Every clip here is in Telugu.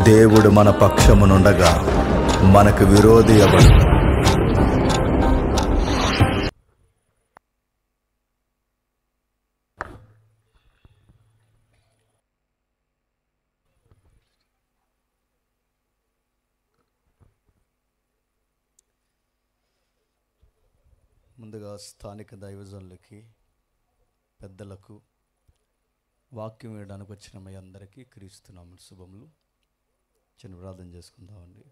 దేవుడు మన పక్షమునుండగా మనకు విరోధి ఎవడు? ముందుగా స్థానిక దైవజనులకి, పెద్దలకు, వాక్యం వినడానికి వచ్చిన మీ అందరికీ క్రీస్తునామమున శుభములు. చిన్న ప్రార్థన చేసుకుందామండి.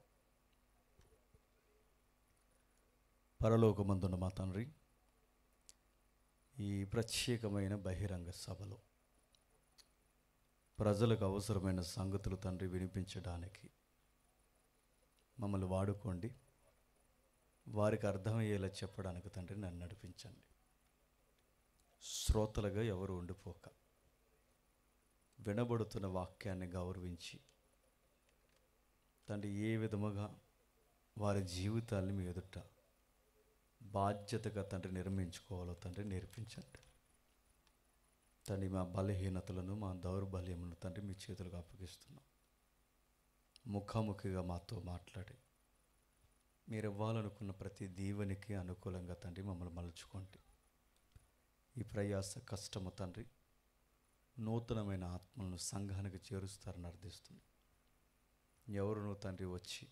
పరలోకమందున్న మా తండ్రి, ఈ ప్రత్యేకమైన బహిరంగ సభలో ప్రజలకు అవసరమైన సంగతులు తండ్రి వినిపించడానికి మమ్మల్ని వాడుకోండి. వారికి అర్థమయ్యేలా చెప్పడానికి తండ్రి నన్ను నడిపించండి. శ్రోతలుగా ఎవరు ఉండిపోక వినబడుతున్న వాక్యాన్ని గౌరవించి తండ్రి ఏ విధముగా వారి జీవితాన్ని మీ ఎదుట బాధ్యతగా తండ్రి నిర్మించుకోవాలో తండ్రి నేర్పించండి. తండ్రి మా బలహీనతలను, మా దౌర్బల్యములను తండ్రి మీ చేతులకు అప్పగిస్తున్నాం. ముఖాముఖిగా మాతో మాట్లాడి మీరు ఇవ్వాలనుకున్న ప్రతి దీవెనికి అనుకూలంగా తండ్రి మమ్మల్ని మలుచుకోండి. ఈ ప్రయాస కష్టము తండ్రి నూతనమైన ఆత్మలను సంఘానికి చేరుస్తారని అర్థిస్తుంది. ఎవరునూ తండ్రి వచ్చి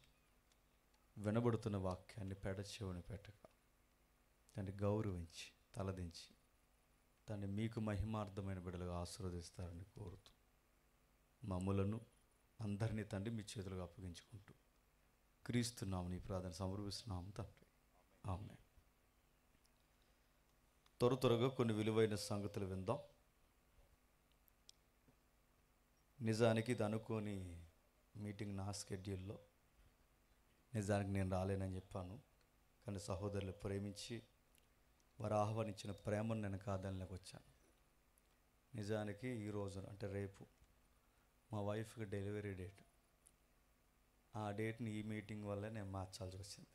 వినబడుతున్న వాక్యాన్ని పెడచెవిని పెట్టక తండ్రి గౌరవించి తలదించి తండ్రి మీకు మహిమార్థమైన బిడ్డలుగా ఆశీర్వదిస్తారని కోరుతూ మమ్ములను అందరినీ తండ్రి మీ చేతులుగా అప్పగించుకుంటూ క్రీస్తున్నామని ప్రార్థన సమర్పిస్తున్నాము తండ్రి. ఆమేన్. త్వరగా కొన్ని విలువైన సంగతులు విందాం. నిజానికి ఇది అనుకోని మీటింగ్ నా స్కెడ్యూల్లో. నిజానికి నేను రాలేనని చెప్పాను, కానీ సహోదరులు ప్రేమించి వారు ఆహ్వానించిన ప్రేమను నేను కాదనలేక వచ్చాను. నిజానికి ఈరోజు అంటే రేపు మా వైఫ్కి డెలివరీ డేట్. ఆ డేట్ని ఈ మీటింగ్ వల్ల నేను మార్చాల్సి వచ్చింది.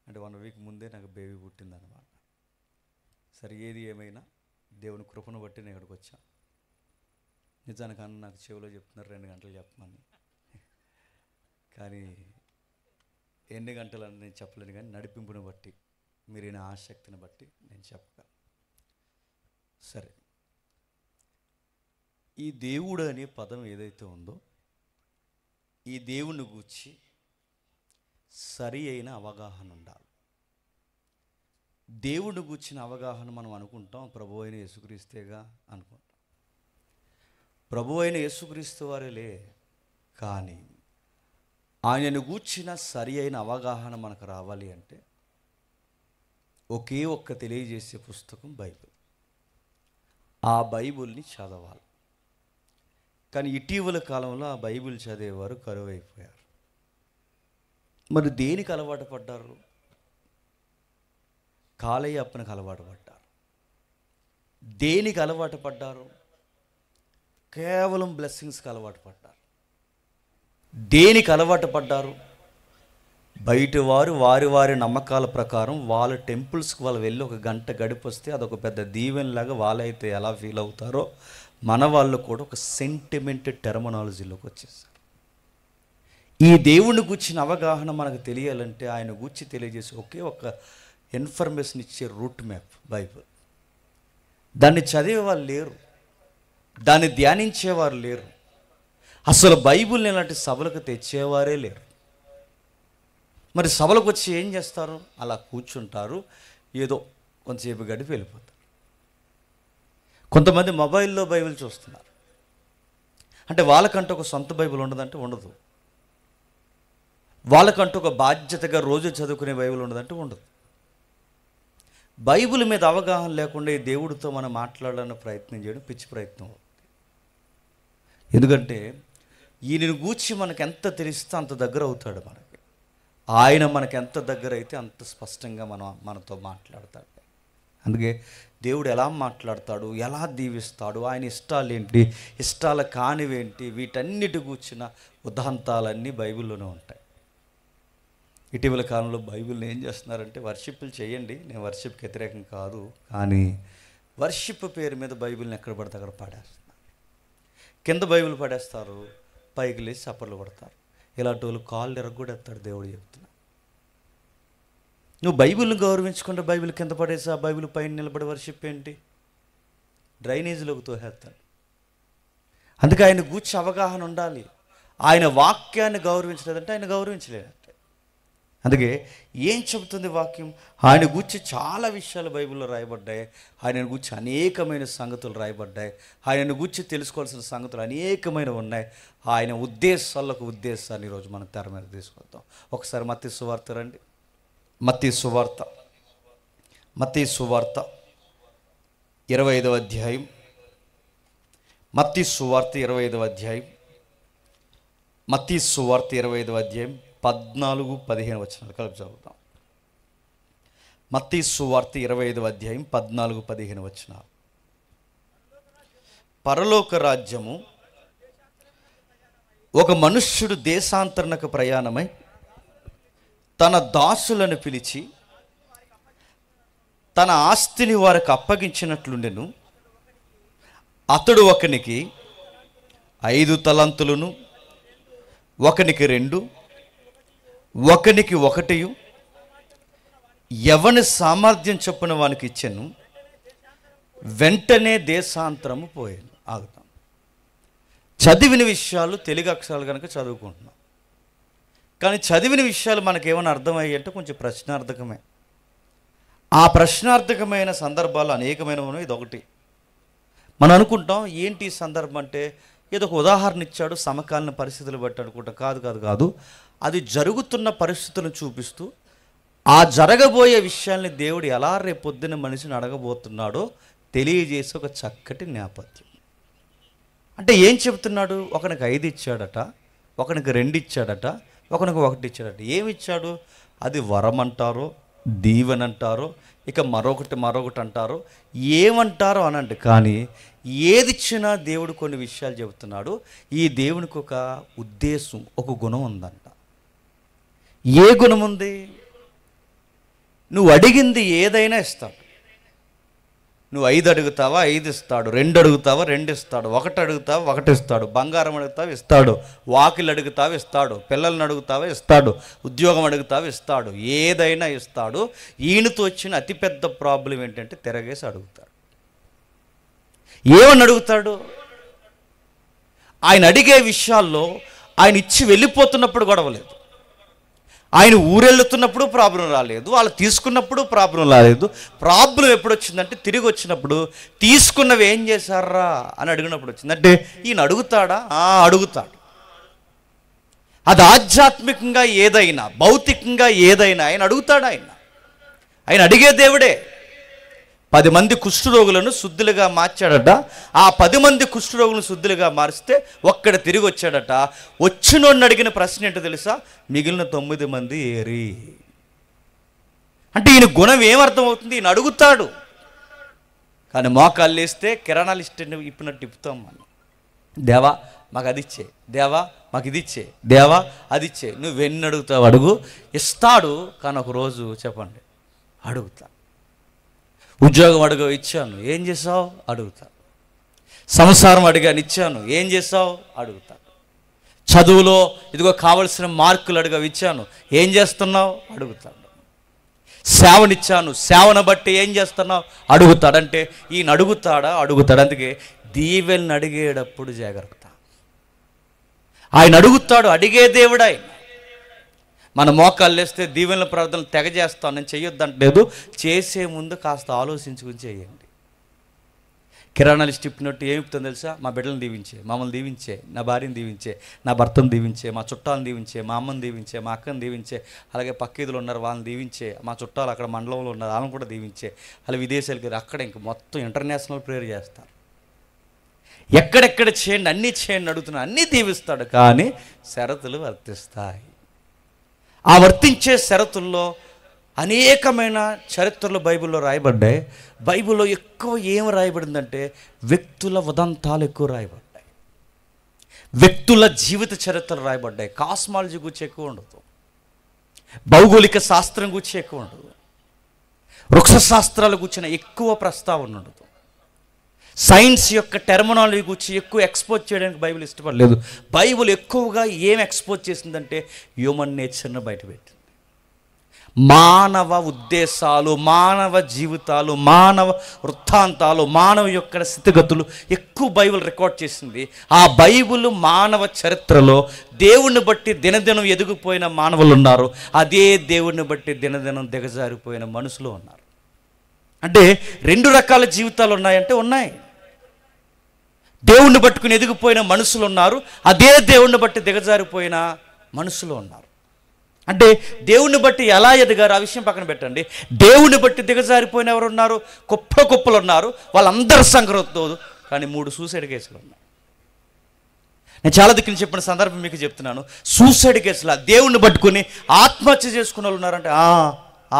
అంటే 1 వీక్ ముందే నాకు బేబీ పుట్టిందనమాట. సరే, ఏది ఏమైనా దేవుని కృపను బట్టి నేను ఇక్కడికి వచ్చాను. నిజానికి అన్న నాకు చెవిలో చెప్తున్నారు 2 గంటలు చెప్పమని, కానీ ఎన్ని గంటలు అని నేను చెప్పలేను, కానీ నడిపింపుని బట్టి మీరైన ఆసక్తిని బట్టి నేను చెప్పగలను. సరే, ఈ దేవుడు అనే పదం ఏదైతే ఉందో ఈ దేవుని గూర్చి సరి అయిన అవగాహన ఉండాలి. దేవుని గూర్చిన అవగాహన మనం అనుకుంటాం ప్రభు అయిన యేసుక్రీస్తేగా అనుకుంటాం. ప్రభు అయిన యేసుక్రీస్తు వారేలే, కానీ ఆయనను గూర్చిన సరి అయిన అవగాహన మనకు రావాలి అంటే ఒకే ఒక్క తెలియజేసే పుస్తకం బైబిల్. ఆ బైబిల్ని చదవాలి. కానీ ఇటీవల కాలంలో ఆ బైబిల్ చదివేవారు కరువైపోయారు. మరి దేనికి అలవాటు పడ్డారు? కాలయప్పనికి అలవాటు పడ్డారు. దేనికి అలవాటు పడ్డారు? కేవలం బ్లెస్సింగ్స్కి అలవాటు పడ్డారు. దేనికి అలవాటు పడ్డారు? బయట వారు వారి వారి నమ్మకాల ప్రకారం వాళ్ళ టెంపుల్స్కి వాళ్ళు వెళ్ళి 1 గంట గడిపొస్తే అదొక పెద్ద దీవెనలాగా వాళ్ళైతే ఎలా ఫీల్ అవుతారో మన వాళ్ళు కూడా ఒక సెంటిమెంట్ టెర్మినాలజీలోకి వచ్చేసారు. ఈ దేవుని గూర్చిన అవగాహన మనకు తెలియాలంటే ఆయన గూర్చి తెలియజేసి ఒకే ఒక ఇన్ఫర్మేషన్ ఇచ్చే రూట్ మ్యాప్ బైబిల్. దాన్ని చదివే వాళ్ళు లేరు, దాన్ని ధ్యానించేవారు లేరు, అసలు బైబిల్ని ఇలాంటి సభలకు తెచ్చేవారే లేరు. మరి సభలకు వచ్చి ఏం చేస్తారు? అలా కూర్చుంటారు, ఏదో కొంతసేపు గడిపి వెళ్ళిపోతారు. కొంతమంది మొబైల్లో బైబిల్ చూస్తున్నారు. అంటే వాళ్ళకంటూ ఒక సొంత బైబిల్ ఉండదంటే ఉండదు. వాళ్ళకంటూ ఒక బాధ్యతగా రోజు చదువుకునే బైబిల్ ఉండదంటే ఉండదు. బైబిల్ మీద అవగాహన లేకుండా ఈ దేవుడితో మనం మాట్లాడాలని ప్రయత్నం చేయడం పిచ్చి ప్రయత్నం అవుతుంది. ఎందుకంటే ఈయనను గూర్చి మనకు ఎంత తెలిస్తే అంత దగ్గర అవుతాడు మనకి. ఆయన మనకు ఎంత దగ్గర అయితే అంత స్పష్టంగా మనతో మాట్లాడతాడు. అందుకే దేవుడు ఎలా మాట్లాడతాడు, ఎలా దీవిస్తాడు, ఆయన ఇష్టాలు ఏంటి, ఇష్టాల కానివేంటి, వీటన్నిటి కూర్చిన ఉదాంతాలన్నీ బైబిల్లోనే ఉంటాయి. ఇటీవల కాలంలో బైబిల్ని ఏం చేస్తున్నారంటే వర్షిప్లు చేయండి, నేను వర్షిప్కి వ్యతిరేకం కాదు, కానీ వర్షిప్ పేరు మీద బైబిల్ని ఎక్కడ పడితే అక్కడ పాడేస్తున్నారు. కింద బైబిల్ పడేస్తారు, పైకి లేచి చప్పట్లు కొడతారు. ఇలాంటి వాళ్ళు కాళ్ళు ఎరగొడేస్తాడు దేవుడు చెప్తున్నా. నువ్వు బైబిల్ని గౌరవించుకుంటే బైబిల్ కింద పడేసి ఆ బైబిల్ పైన నిలబడి వర్షిప్ ఏంటి? డ్రైనేజీలోకి తోహేస్తాడు. అందుకే ఆయన గూర్చి అవగాహన ఉండాలి. ఆయన వాక్యాన్ని గౌరవించలేదంటే ఆయన గౌరవించలేదంటే. అందుకే ఏం చెబుతుంది వాక్యం? ఆయన గూర్చి చాలా విషయాలు బైబిల్లో రాయబడ్డాయి. ఆయనను గూర్చి అనేకమైన సంగతులు రాయబడ్డాయి. ఆయనను గూర్చి తెలుసుకోవాల్సిన సంగతులు అనేకమైనవి ఉన్నాయి. ఆయన ఉద్దేశాన్ని ఈరోజు మనం తెర మీద తీసుకొద్దాం. ఒకసారి మత్తయి సువార్త రండి. మత్తయి సువార్త 25వ అధ్యాయం. మత్తయి సువార్త 25వ అధ్యాయం. మత్తయి సువార్త 25వ అధ్యాయం 14-15 వచనాలు కలిపి చదువుతాం. మత్తయి సువార్త 25వ అధ్యాయం 14-15 వచనాలు. పరలోక రాజ్యము ఒక మనుష్యుడు దేశాంతరణకు ప్రయాణమై తన దాసులను పిలిచి తన ఆస్తిని వారికి అప్పగించినట్లుండెను. అతడు ఒకనికి 5 తలంతులను, ఒకనికి 2, ఒకనికి 1, ఎవని సామర్థ్యం చొప్పున వానికి ఇచ్చెను. వెంటనే దేశాంతరము పోయాను. ఆగుతాం. చదివిన విషయాలు తెలుగు అక్షరాలు కనుక చదువుకుంటున్నాం, కానీ చదివిన విషయాలు మనకేమైనా అర్థమయ్యాయి అంటే కొంచెం ప్రశ్నార్థకమే. ఆ ప్రశ్నార్థకమైన సందర్భాలు అనేకమైనవి. ఇదొకటి. మనం అనుకుంటాం ఏంటి ఈ సందర్భం అంటే ఏదో ఒక ఉదాహరణ ఇచ్చాడు, సమకాలీన పరిస్థితులు బట్టి అనుకుంటాం. కాదు. అది జరుగుతున్న పరిస్థితులను చూపిస్తూ ఆ జరగబోయే విషయాల్ని దేవుడు ఎలా రేపొద్దున మనిషిని అడగబోతున్నాడో తెలియజేసి ఒక చక్కటి నేపథ్యం. అంటే ఏం చెబుతున్నాడు? ఒకనికి 5 ఇచ్చాడట, ఒకనికి 2 ఇచ్చాడట, ఒకనికి 1 ఇచ్చాడట. ఏమి ఇచ్చాడు? అది వరం అంటారో, దీవెనంటారో, ఇక మరొకటి అంటారో, ఏమంటారో అనండి. కానీ ఏదిచ్చినా దేవుడు కొన్ని విషయాలు చెబుతున్నాడు. ఈ దేవునికి ఒక ఉద్దేశం, ఒక గుణం ఉందంట. ఏ గుణం ఉంది? నువ్వు అడిగింది ఏదైనా ఇస్తాడు. నువ్వు 5 అడుగుతావా 5 ఇస్తాడు, 2 అడుగుతావా 2 ఇస్తాడు, 1 అడుగుతావా 1 ఇస్తాడు, బంగారం అడుగుతావా ఇస్తాడు, వాకిలు అడుగుతావా ఇస్తాడు, పిల్లల్ని అడుగుతావా ఇస్తాడు, ఉద్యోగం అడుగుతావా ఇస్తాడు, ఏదైనా ఇస్తాడు. ఈయనతో వచ్చిన అతిపెద్ద ప్రాబ్లం ఏంటంటే తిరగేసి అడుగుతాడు. ఏమని అడుగుతాడు? ఆయన అడిగే విషయాల్లో ఆయన ఇచ్చి వెళ్ళిపోతున్నప్పుడు గొడవలేదు, ఆయన ఊరెళ్తున్నప్పుడు ప్రాబ్లం రాలేదు, వాళ్ళు తీసుకున్నప్పుడు ప్రాబ్లం రాలేదు. ప్రాబ్లం ఎప్పుడు వచ్చిందంటే తిరిగి వచ్చినప్పుడు తీసుకున్నవి ఏం చేశారా అని అడిగినప్పుడు వచ్చింది. అంటే ఈయన అడుగుతాడా? అడుగుతాడు. అది ఆధ్యాత్మికంగా ఏదైనా, భౌతికంగా ఏదైనా ఆయన అడుగుతాడు. ఆయన అడిగే దేవుడే. 10 మంది కుష్ఠరోగులను శుద్ధులుగా మార్చాడట. ఆ 10 మంది కుష్ఠరోగులను శుద్ధులుగా మారిస్తే ఒక్కడ తిరిగి వచ్చాడట. వచ్చినోడిని అడిగిన ప్రశ్న ఏంటో తెలుసా? మిగిలిన 9 మంది ఏరి. అంటే ఈయన గుణం ఏమర్థమవుతుంది? ఈయన అడుగుతాడు. కానీ మోకాళ్ళు వేస్తే కిరాణా లిస్ట్ ఇప్పినట్టు ఇప్పుతాం మనం. దేవా మాకు అది ఇచ్చే, దేవా మాకు ఇది ఇచ్చే, దేవా అది ఇచ్చే. నువ్వెన్ని అడుగుతావు అడుగు, ఇస్తాడు. కానీ ఒకరోజు చెప్పండి, అడుగుతా. ఉద్యోగం అడుగు, ఇచ్చాను, ఏం చేసావు? అడుగుతా. సంసారం అడిగాను, ఇచ్చాను, ఏం చేసావు? అడుగుతా. చదువులో ఇదిగో కావలసిన మార్కులు అడిగా, ఇచ్చాను, ఏం చేస్తున్నావు? అడుగుతాడు. సేవనిచ్చాను, సేవను బట్టి ఏం చేస్తున్నావు? అడుగుతాడంటే ఈయన అడుగుతాడు. అందుకే దీవెల్ని అడిగేటప్పుడు జాగ్రత్త. ఆయన అడుగుతాడు, అడిగే దేవుడు ఆయన. మన మోకాళ్ళు వేస్తే దీవెనల ప్రార్థనలు తెగ చేస్తాను, నేను చెయ్యొద్దంటలేదు. చేసే ముందు కాస్త ఆలోచించుకుని చేయండి. కిరాణా లిస్ట్ ఇప్పినట్టు ఏమి ఇప్పుతుందో తెలుసా? మా బిడ్డలను దీవించే, మమ్మల్ని దీవించే, నా భార్యను దీవించే, నా భర్తను దీవించే, మా చుట్టాలను దీవించే, మా అమ్మని దీవించే, మా అక్కను దీవించే, అలాగే పక్కీదులు ఉన్నారు వాళ్ళని దీవించే, మా చుట్టాలు అక్కడ మండలంలో ఉన్నారు వాళ్ళని కూడా దీవించే, అలా విదేశాలకి అక్కడ ఇంక మొత్తం ఇంటర్నేషనల్ ప్రేయర్ చేస్తారు. ఎక్కడెక్కడ చేయండి, అన్నీ చేయండి అడుగుతున్నాడు, అన్నీ దీవిస్తాడు. కానీ షరతులు వర్తిస్తాయి. ఆ వర్తించే షరతుల్లో అనేకమైన చరిత్రలు బైబిల్లో రాయబడ్డాయి. బైబిల్లో ఎక్కువ ఏం రాయబడిందంటే వ్యక్తుల ఉదంతాలు ఎక్కువ రాయబడ్డాయి, వ్యక్తుల జీవిత చరిత్రలు రాయబడ్డాయి. కాస్మాలజీ గురించి ఎక్కువ ఉండదు, భౌగోళిక శాస్త్రం గురించి ఎక్కువ ఉండదు, వృక్ష శాస్త్రాల గురించిన ఎక్కువ ప్రస్తావన ఉండదు, సైన్స్ యొక్క టెర్మినాలజీ గురించి ఎక్కువ ఎక్స్పోజ్ చేయడానికి బైబిల్ ఇష్టపడలేదు. బైబిల్ ఎక్కువగా ఏం ఎక్స్పోజ్ చేసిందంటే హ్యూమన్ నేచర్ను బయటపెట్టింది. మానవ ఉద్దేశాలు, మానవ జీవితాలు, మానవ వృత్తాంతాలు, మానవ యొక్క స్థితిగతులు ఎక్కువ బైబిల్ రికార్డ్ చేసింది. ఆ బైబిల్ మానవ చరిత్రలో దేవుణ్ణి బట్టి దినదినం ఎదిగిపోయిన మానవులు ఉన్నారు, అదే దేవుణ్ణి బట్టి దినదినం దిగజారిపోయిన మనుషులు ఉన్నారు. అంటే రెండు రకాల జీవితాలు ఉన్నాయంటే ఉన్నాయి. దేవుణ్ణి పట్టుకుని ఎదిగిపోయిన మనుషులు ఉన్నారు, అదే దేవుణ్ణి బట్టి దిగజారిపోయిన మనుషులు ఉన్నారు. అంటే దేవుణ్ణి బట్టి ఎలా ఎదిగారు ఆ విషయం పక్కన పెట్టండి. దేవుణ్ణి బట్టి దిగజారిపోయిన ఎవరు ఉన్నారు? కుప్పలు ఉన్నారు. వాళ్ళందరి సంగతి కానీ 3 సూసైడ్ కేసులు ఉన్నాయి. నేను చాలా దిక్కుని చెప్పిన సందర్భం మీకు చెప్తున్నాను. సూసైడ్ కేసులు దేవుణ్ణి పట్టుకుని ఆత్మహత్య చేసుకున్న వాళ్ళు ఉన్నారంటే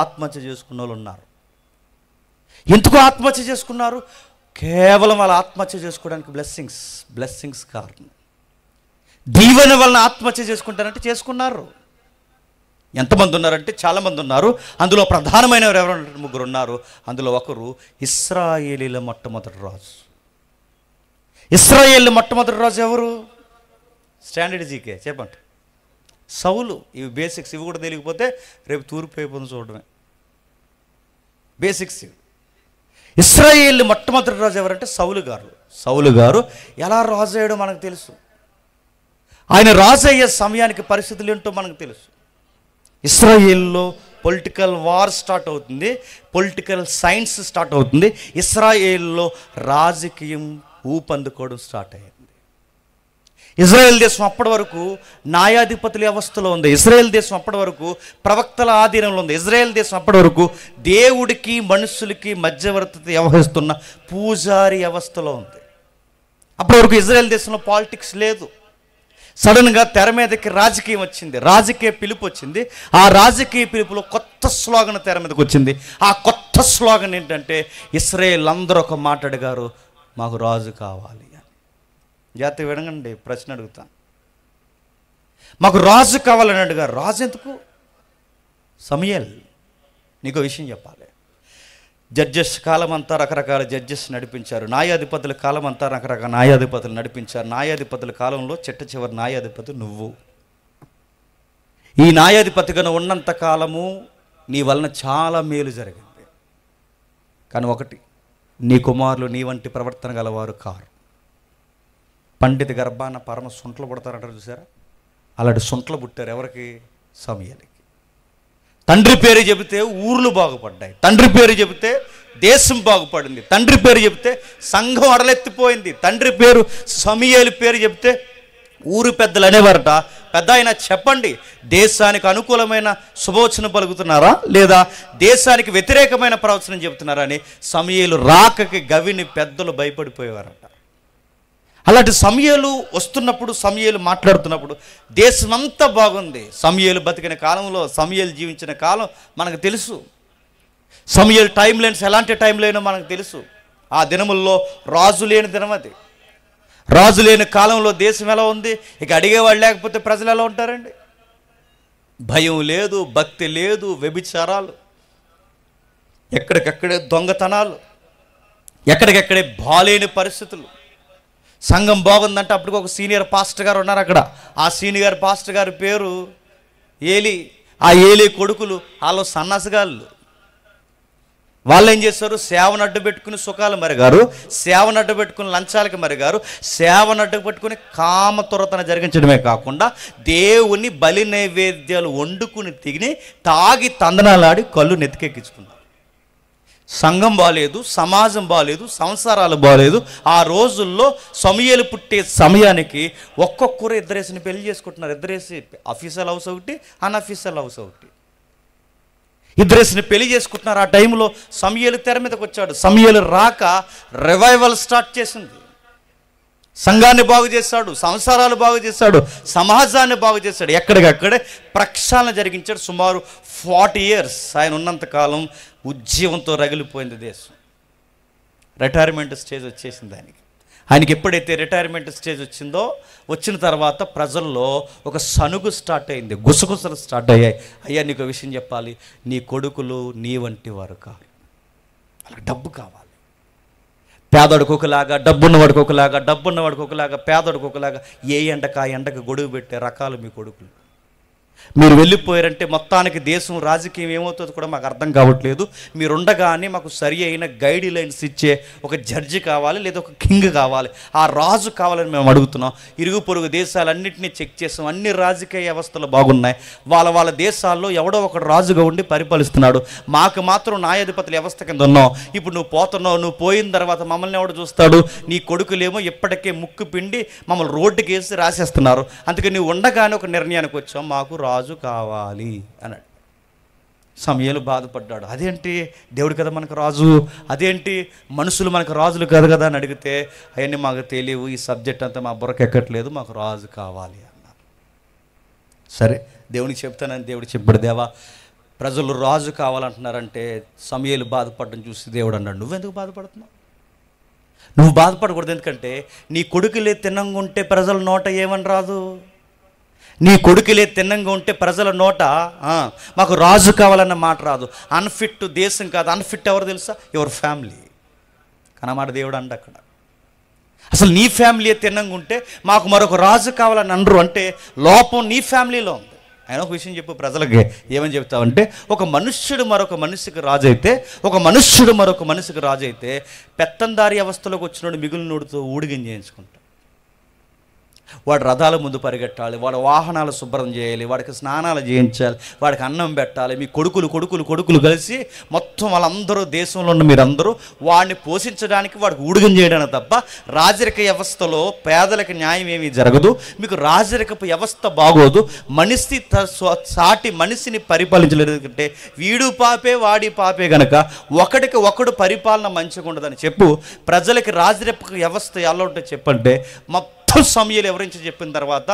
ఆత్మహత్య చేసుకున్న వాళ్ళు ఉన్నారు. ఎందుకు ఆత్మహత్య చేసుకున్నారు? కేవలం వాళ్ళ ఆత్మహత్య చేసుకోవడానికి బ్లెస్సింగ్స్ కారణం. దీవెన వలన ఆత్మహత్య చేసుకుంటారంటే చేసుకున్నారు. ఎంతమంది ఉన్నారంటే చాలామంది ఉన్నారు. అందులో ప్రధానమైన ఎవరు 3 ఉన్నారు. అందులో ఒకరు ఇశ్రాయేలీల మొట్టమొదటి రాజు. ఇశ్రాయేలు మొట్టమొదటి రాజు ఎవరు? స్టాండర్డ్ జీకే చెప్పండి. సౌలు. ఇవి బేసిక్స్, ఇవి కూడా తెలియకపోతే రేపు తూర్పు అయిపోతుంది చూడడమే. బేసిక్స్. ఇశ్రాయేలు మొట్టమొదటి రాజు ఎవరంటే సౌలు గారు ఎలా రాజు అయ్యాడో మనకు తెలుసు. ఆయన రాజు అయ్యే సమయానికి పరిస్థితులు ఏంటో మనకు తెలుసు. ఇశ్రాయేల్లో పొలిటికల్ వార్ స్టార్ట్ అవుతుంది, పొలిటికల్ సైన్స్ స్టార్ట్ అవుతుంది. ఇశ్రాయేల్లో రాజకీయం ఊపందుకోవడం స్టార్ట్ అయ్యింది. ఇజ్రాయెల్ దేశం అప్పటి వరకు న్యాయాధిపతుల వ్యవస్థలో ఉంది. ఇజ్రాయెల్ దేశం అప్పటి వరకు ప్రవక్తల ఆధీనంలో ఉంది. ఇజ్రాయెల్ దేశం అప్పటి వరకు దేవుడికి మనుషులకి మధ్యవర్తిత వ్యవహరిస్తున్న పూజారి వ్యవస్థలో ఉంది. అప్పటి వరకు ఇజ్రాయెల్ దేశంలో పాలిటిక్స్ లేదు. సడన్గా తెర మీదకి రాజకీయం వచ్చింది, రాజకీయ పిలుపు వచ్చింది. ఆ రాజకీయ పిలుపులో కొత్త స్లోగన్ తెర మీదకి వచ్చింది. ఆ కొత్త స్లోగన్ ఏంటంటే ఇశ్రాయేల్ అందరూ ఒక మాట అడిగారు, మాకు రాజు కావాలి అని. జాగ్రత్త వినగండి, ప్రశ్న అడుగుతాను. మాకు రాజు కావాలని అడిగారు. రాజు ఎందుకు? సమూయేల్. నీకు విషయం చెప్పాలి. జడ్జెస్ కాలం అంతా రకరకాల జడ్జెస్ నడిపించారు. న్యాయాధిపతుల కాలం అంతా రకరకాల న్యాయాధిపతులు నడిపించారు. న్యాయాధిపతుల కాలంలో చివరి న్యాయాధిపతి నువ్వు. ఈ న్యాయాధిపతిగా ఉన్నంత కాలము నీ వలన చాలా మేలు జరిగింది. కానీ ఒకటి, నీ కుమారులు నీ వంటి ప్రవర్తన గలవారు కారు. పండిత గర్భాన పరమ సొంటలు పుడతారంటారు చూసారా? అలాంటి సొంటలు పుట్టారు. ఎవరికి? సమూయేలుకి. తండ్రి పేరు చెబితే ఊర్లు బాగుపడ్డాయి, తండ్రి పేరు చెబితే దేశం బాగుపడింది, తండ్రి పేరు చెబితే సంఘం అడలెత్తిపోయింది. తండ్రి పేరు సమూయేలు పేరు చెబితే ఊరు పెద్దలు అనేవారట, పెద్ద ఆయన చెప్పండి, దేశానికి అనుకూలమైన శుభవచనం పలుకుతున్నారా లేదా దేశానికి వ్యతిరేకమైన ప్రవచనం చెబుతున్నారా అని సమూయేలు రాకకి గవిని పెద్దలు భయపడిపోయేవారట. అలాంటి సమూయేలు వస్తున్నప్పుడు, సమూయేలు మాట్లాడుతున్నప్పుడు దేశమంతా బాగుంది. సమూయేలు బతికిన కాలంలో, సమూయేలు జీవించిన కాలం మనకు తెలుసు. సమూయేలు టైం లైన్స్ ఎలాంటి టైం లైనో మనకు తెలుసు. ఆ దినముల్లో రాజు లేని దినం అది. రాజు లేని కాలంలో దేశం ఎలా ఉంది? ఇక అడిగేవాళ్ళు లేకపోతే ప్రజలు ఎలా ఉంటారండి? భయం లేదు, భక్తి లేదు, వ్యభిచారాలు, ఎక్కడికక్కడే దొంగతనాలు, ఎక్కడికక్కడే బాలేని పరిస్థితులు. సంఘం బాగుందంటే అప్పటికి ఒక సీనియర్ పాస్టర్ గారు ఉన్నారు అక్కడ. ఆ సీనియర్ పాస్టర్ గారి పేరు ఏలి. ఆ ఏలి కొడుకులు వాళ్ళు సన్నాసగాళ్ళు. వాళ్ళు ఏం చేస్తారు? సేవను అడ్డు పెట్టుకుని సుఖాలు మరిగారు, సేవను అడ్డు పెట్టుకుని లంచాలకి మరిగారు, సేవను అడ్డు పెట్టుకుని కామతురతన జరిగించడమే కాకుండా దేవుని బలి నైవేద్యాలు వండుకుని తిని తాగి తందనాలాడి కళ్ళు నెత్తికెక్కించుకున్నారు. సంఘం బాలేదు, సమాజం బాలేదు, సంసారాలు బాలేదు. ఆ రోజుల్లో సమూయేలు పుట్టే సమయానికి ఒక్కొక్కరు ఇద్దరేసిని పెళ్లి చేసుకుంటున్నారు. ఇద్దరేసి అఫీషియల్ హౌస్ ఒకటి, అన్అఫీషియల్ హౌస్ ఒకటి, ఇద్దరేసిని పెళ్లి చేసుకుంటున్నారు. ఆ టైంలో సమూయేలు తెర మీదకి వచ్చాడు. సమూయేలు రాక రివైవల్ స్టార్ట్ చేసింది. సంఘాన్ని బాగు చేశాడు, సంసారాలు బాగు చేశాడు, సమాజాన్ని బాగు చేశాడు. ఎక్కడికక్కడే ప్రక్షాళన జరిగించాడు. సుమారు 40 years ఆయన ఉన్నంతకాలం ఉద్యమంతో రగిలిపోయింది దేశం. రిటైర్మెంట్ స్టేజ్ వచ్చేసింది ఆయనకి. ఎప్పుడైతే రిటైర్మెంట్ స్టేజ్ వచ్చిందో, వచ్చిన తర్వాత ప్రజల్లో ఒక సనుగు స్టార్ట్ అయింది, గుసగుసలు స్టార్ట్ అయ్యాయి. అయ్యా నీకు విషయం చెప్పాలి, నీ కొడుకులు నీ వంటి వారు కాదు, వాళ్ళకి డబ్బు కావాలి, పేదోడికి ఒకలాగా, డబ్బున్నవాడికి ఒకలాగా, డబ్బున్నవాడికి ఒకలాగా, పేదోడికి ఒకలాగా, ఏ ఎండకు ఆ ఎండకు గొడుగు పెట్టే రకాలు మీ కొడుకులు. మీరు వెళ్ళిపోయారంటే మొత్తానికి దేశం రాజకీయం ఏమవుతుందో కూడా మాకు అర్థం కావట్లేదు. మీరుండగానే మాకు సరి అయిన గైడ్ లైన్స్ ఇచ్చే ఒక జడ్జి కావాలి, లేదా ఒక కింగ్ కావాలి, ఆ రాజు కావాలని మేము అడుగుతున్నాం. ఇరుగు పొరుగు దేశాలన్నింటినీ చెక్ చేసాం, అన్ని రాజకీయ వ్యవస్థలు బాగున్నాయి. వాళ్ళ దేశాల్లో ఎవడో ఒకడు రాజుగా ఉండి పరిపాలిస్తున్నాడు. మాకు మాత్రం న్యాయాధిపతుల వ్యవస్థ కింద ఉన్నాం. ఇప్పుడు నువ్వు పోతున్నావు, నువ్వు పోయిన తర్వాత మమ్మల్ని ఎవడు చూస్తాడు? నీ కొడుకులేమో ఇప్పటికే ముక్కు పిండి మమ్మల్ని రోడ్డుకి వేసి రాసేస్తున్నారు. అందుకే నువ్వు ఉండగానే ఒక నిర్ణయానికి వచ్చాం, మాకు రాజు కావాలి అన్నాడు. సమూయేలు బాధపడ్డాడు. అదేంటి, దేవుడు కదా మనకు రాజు, అదేంటి మనుషులు మనకు రాజులు కాదు కదా అని అడిగితే, అవన్నీ మాకు తెలియవు, ఈ సబ్జెక్ట్ అంతా మా బుర్రకు ఎక్కట్లేదు, మాకు రాజు కావాలి అన్నారు. సరే దేవునికి చెప్తానని దేవుడు చెప్పాడు. దేవా, ప్రజలు రాజు కావాలంటున్నారంటే సమూయేలు బాధపడడం చూసి దేవుడు అన్నాడు, నువ్వెందుకు బాధపడుతున్నావు? నువ్వు బాధపడకూడదు. ఎందుకంటే నీ కొడుకులే తిన్నంగా ఉంటే ప్రజల నోట ఏమని రాదు? నీ కొడుకులే తిన్నంగా ఉంటే ప్రజల నోట మాకు రాజు కావాలన్న మాట రాదు. అన్ఫిట్ దేశం కాదు, అన్ఫిట్ ఎవరు తెలుసా? Your family. కనమాట దేవుడు అండి అక్కడ. అసలు నీ ఫ్యామిలీ తిన్నంగా ఉంటే మాకు మరొక రాజు కావాలని అనరు. అంటే లోపం నీ ఫ్యామిలీలో ఉంది. ఆయన ఒక విషయం చెప్పు ప్రజలకి, ఏమని చెప్తావంటే, ఒక మనుష్యుడు మరొక మనిషికి రాజు అయితే, ఒక మనుష్యుడు మరొక మనిషికి రాజు అయితే, పెత్తందారి అవస్థలోకి వచ్చినోడు మిగిలినోడితో ఊడిగం చేయించుకుంటాడు. వాడు రథాల ముందు పరిగెట్టాలి, వాడు వాహనాలు శుభ్రం చేయాలి, వాడికి స్నానాలు చేయించాలి, వాడికి అన్నం పెట్టాలి. మీ కొడుకులు కలిసి మొత్తం వాళ్ళందరూ, దేశంలో ఉన్న మీరందరూ వాడిని పోషించడానికి, వాడికి ఊడిగం చేయడానికి తప్ప రాజరిక వ్యవస్థలో పేదలకు న్యాయం ఏమీ జరగదు. మీకు రాజరికపు వ్యవస్థ బాగోదు. మనిషి సాటి మనిషిని పరిపాలించలేదు. ఎందుకంటే వీడు పాపే వాడి పాపే గనక ఒకడికి ఒకడు పరిపాలన మంచిగా ఉండదని చెప్పు. ప్రజలకి రాజరిక వ్యవస్థ ఎలా ఉంటే చెప్పంటే, మొత్తం సమూయేలు ఎవరించి చెప్పిన తర్వాత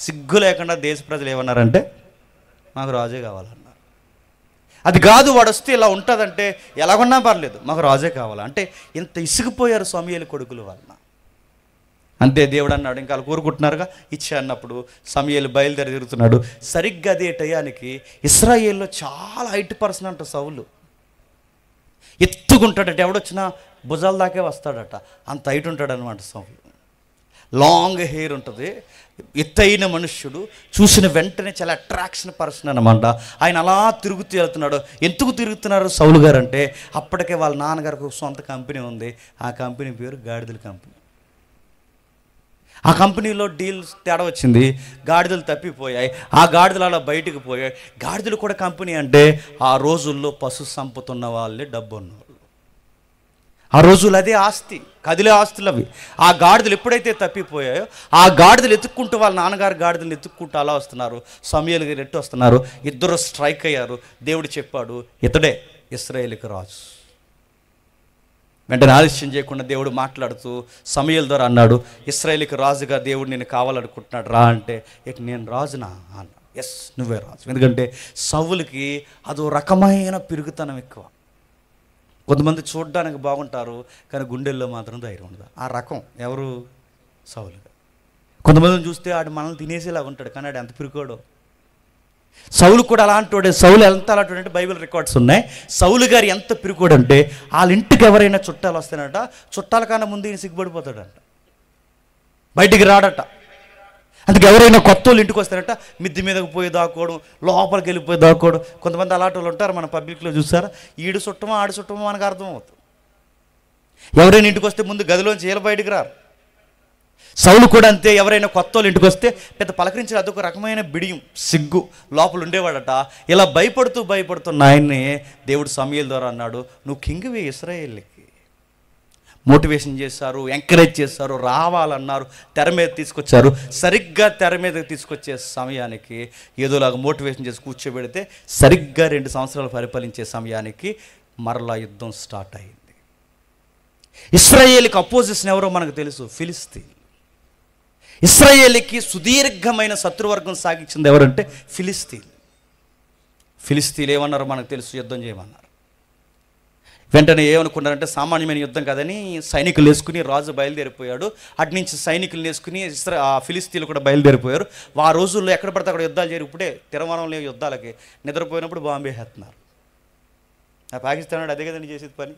సిగ్గు లేకుండా దేశ ప్రజలు ఏమన్నారంటే, మాకు రాజే కావాలన్నారు. అది కాదు, వాడు వస్తే ఇలా ఉంటుందంటే ఎలాగొన్నా పర్లేదు, మాకు రాజే కావాలి అంటే ఇంత ఇసుకుపోయారు సమూయేలు కొడుకులు వలన. అంతే దేవుడు అన్నాడు, ఇంకా వాళ్ళు కోరుకుంటున్నారుగా ఇచ్చే అన్నప్పుడు సమూయేలు బయలుదేరి తిరుగుతున్నాడు. సరిగ్గా అదే టయానికి ఇశ్రాయేల్లో చాలా హైట్ పర్సన్ అంట సౌలు. ఎత్తుకుంటాడట, ఎవడొచ్చినా భుజాల దాకే వస్తాడట, అంత హైట్ ఉంటాడు అనమాట సౌలు. లాంగ్ హెయిర్ ఉంటుంది, ఎత్తైన మనుష్యుడు, చూసిన వెంటనే చాలా అట్రాక్షన్ పర్సన్ అనమాట. ఆయన అలా తిరుగుతూ వెళ్తున్నాడు. ఎందుకు తిరుగుతున్నారు సౌలు గారు అంటే, అప్పటికే వాళ్ళ నాన్నగారికి ఒక సొంత కంపెనీ ఉంది. ఆ కంపెనీ పేరు గాడిదల కంపెనీ. ఆ కంపెనీలో డీల్స్ తేడా వచ్చింది, గాడిదలు తప్పిపోయాయి. ఆ గాడిదలు అలా బయటకు పోయాయి. గాడిదలు కూడా కంపెనీ అంటే ఆ రోజుల్లో పశు సంపద ఉన్న వాళ్ళే డబ్బు ఉన్నవాళ్ళు. ఆ రోజులు అదే ఆస్తి, కదిలే ఆస్తులు అవి. ఆ గాడిదలు ఎప్పుడైతే తప్పిపోయాయో, ఆ గాడిదలు ఎత్తుక్కుంటూ వాళ్ళ నాన్నగారు గాడిదలు ఎత్తుక్కుంటూ అలా వస్తున్నారు. సమూయేలు గారు ఎట్టు వస్తున్నారు, ఇద్దరు స్ట్రైక్ అయ్యారు. దేవుడు చెప్పాడు, ఇతడే ఇశ్రాయేలుకి రాజు. వెంటనే ఆలస్యం చేయకుండా దేవుడు మాట్లాడుతూ సమూయేలు ద్వారా అన్నాడు, ఇశ్రాయేలుకి రాజుగా దేవుడు నేను కావాలనుకుంటున్నాడు రా అంటే, ఇక నేను రాజునా అన్న. ఎస్, నువ్వే రాజు. ఎందుకంటే సౌలుకి అదో రకమైన పిరుగుతనం ఎక్కువ. కొంతమంది చూడడానికి బాగుంటారు కానీ గుండెల్లో మాత్రం ధైర్యం ఉండదు. ఆ రకం ఎవరు? సౌలు. కొంతమందిని చూస్తే ఆడు మనల్ని తినేసేలాగా ఉంటాడు కానీ ఆడు ఎంత పిరుకోడో. సౌలు కూడా అలాంటి వాడే. సౌలు ఎంత అలాంటి అంటే బైబిల్ రికార్డ్స్ ఉన్నాయి. సౌలు గారు ఎంత పిరుకోడంటే, వాళ్ళ ఇంటికి ఎవరైనా చుట్టాలు వస్తానట, చుట్టాల కన్నా ముందు ఈయన సిగ్గుపడిపోతాడంట, బయటికి రాడట. అందుకే ఎవరైనా కొత్త వాళ్ళు ఇంటికి వస్తారట, మిద్ది మీదకి పోయి దాక్కోవడం, లోపలికి వెళ్ళిపోయి దాక్కోవడం. కొంతమంది అలాంటి వాళ్ళు ఉంటారు మన పబ్లిక్లో, చూసారా? ఈడు చుట్టమో ఆడు చుట్టమో మనకు అర్థమవుతుంది. ఎవరైనా ఇంటికి వస్తే ముందు గదిలోంచి ఏళ్ళు బయటికి రారు. సౌలు కూడా అంతే. ఎవరైనా కొత్త వాళ్ళు ఇంటికి వస్తే పెద్ద పలకరించిన అదొక రకమైన బిడియం, సిగ్గు లోపల ఉండేవాడట. ఇలా భయపడుతున్న ఆయన్ని దేవుడు సమూయేలు ద్వారా అన్నాడు, నువ్వు కింగ్వి ఇశ్రాయేలుకి. మోటివేషన్ చేశారు, ఎంకరేజ్ చేశారు, రావాలన్నారు, తెర మీద తీసుకొచ్చారు. సరిగ్గా తెర మీద తీసుకొచ్చే సమయానికి ఏదోలాగా మోటివేషన్ చేసి కూర్చోబెడితే సరిగ్గా 2 సంవత్సరాలు పరిపాలించే సమయానికి మరలా యుద్ధం స్టార్ట్ అయింది. ఇశ్రాయేలుకి అపోజిషన్ ఎవరో మనకు తెలుసు, ఫిలిస్తీన్. ఇశ్రాయేలుకి సుదీర్ఘమైన శత్రువర్గం సాగించింది ఎవరంటే ఫిలిస్తీన్. ఫిలిస్తీన్లు ఏమన్నారో మనకు తెలుసు, యుద్ధం చేయమన్నారు. వెంటనే ఏమనుకున్నారంటే సామాన్యమైన యుద్ధం కాదని సైనికులు వేసుకుని రాజు బయలుదేరిపోయాడు. అటు నుంచి సైనికులు వేసుకుని ఫిలిస్తీన్లు కూడా బయలుదేరిపోయారు. ఆ రోజుల్లో ఎక్కడ పడితే అక్కడ యుద్ధాలు చేరి, ఇప్పుడే తిరమానంలో యుద్ధాలకి నిద్రపోయినప్పుడు బాంబే వేస్తున్నారు. పాకిస్తాన్ అదే కదండి చేసేది పని.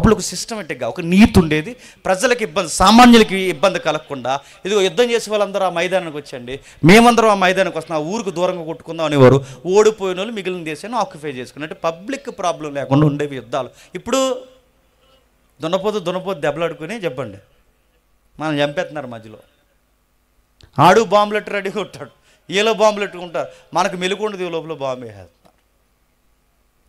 అప్పుడు ఒక సిస్టమేటిక్గా ఒక నీతి ఉండేది, ప్రజలకు ఇబ్బంది, సామాన్యులకి ఇబ్బంది కలగకుండా. ఇదిగో యుద్ధం చేసే వాళ్ళందరూ ఆ మైదానానికి వచ్చండి, మేమందరం ఆ మైదానానికి వస్తున్నాం, ఆ ఊరికి దూరంగా కొట్టుకుందాం అనేవారు. ఓడిపోయిన వాళ్ళు మిగిలిన దేశాన్ని ఆక్యుపై చేసుకుని, అంటే పబ్లిక్ ప్రాబ్లం లేకుండా ఉండేవి యుద్ధాలు. ఇప్పుడు దున్నపోతు దెబ్బలాడుకుని చెప్పండి మనం చంపేస్తున్నారు మధ్యలో. ఆడు బాంబులెట్ రెడీగా ఉంటాడు, ఏలో బాంబులు ఎట్టుకుంటారు, మనకు మెలుకుండదు, లోపల బాంబు వేసేస్తున్నారు.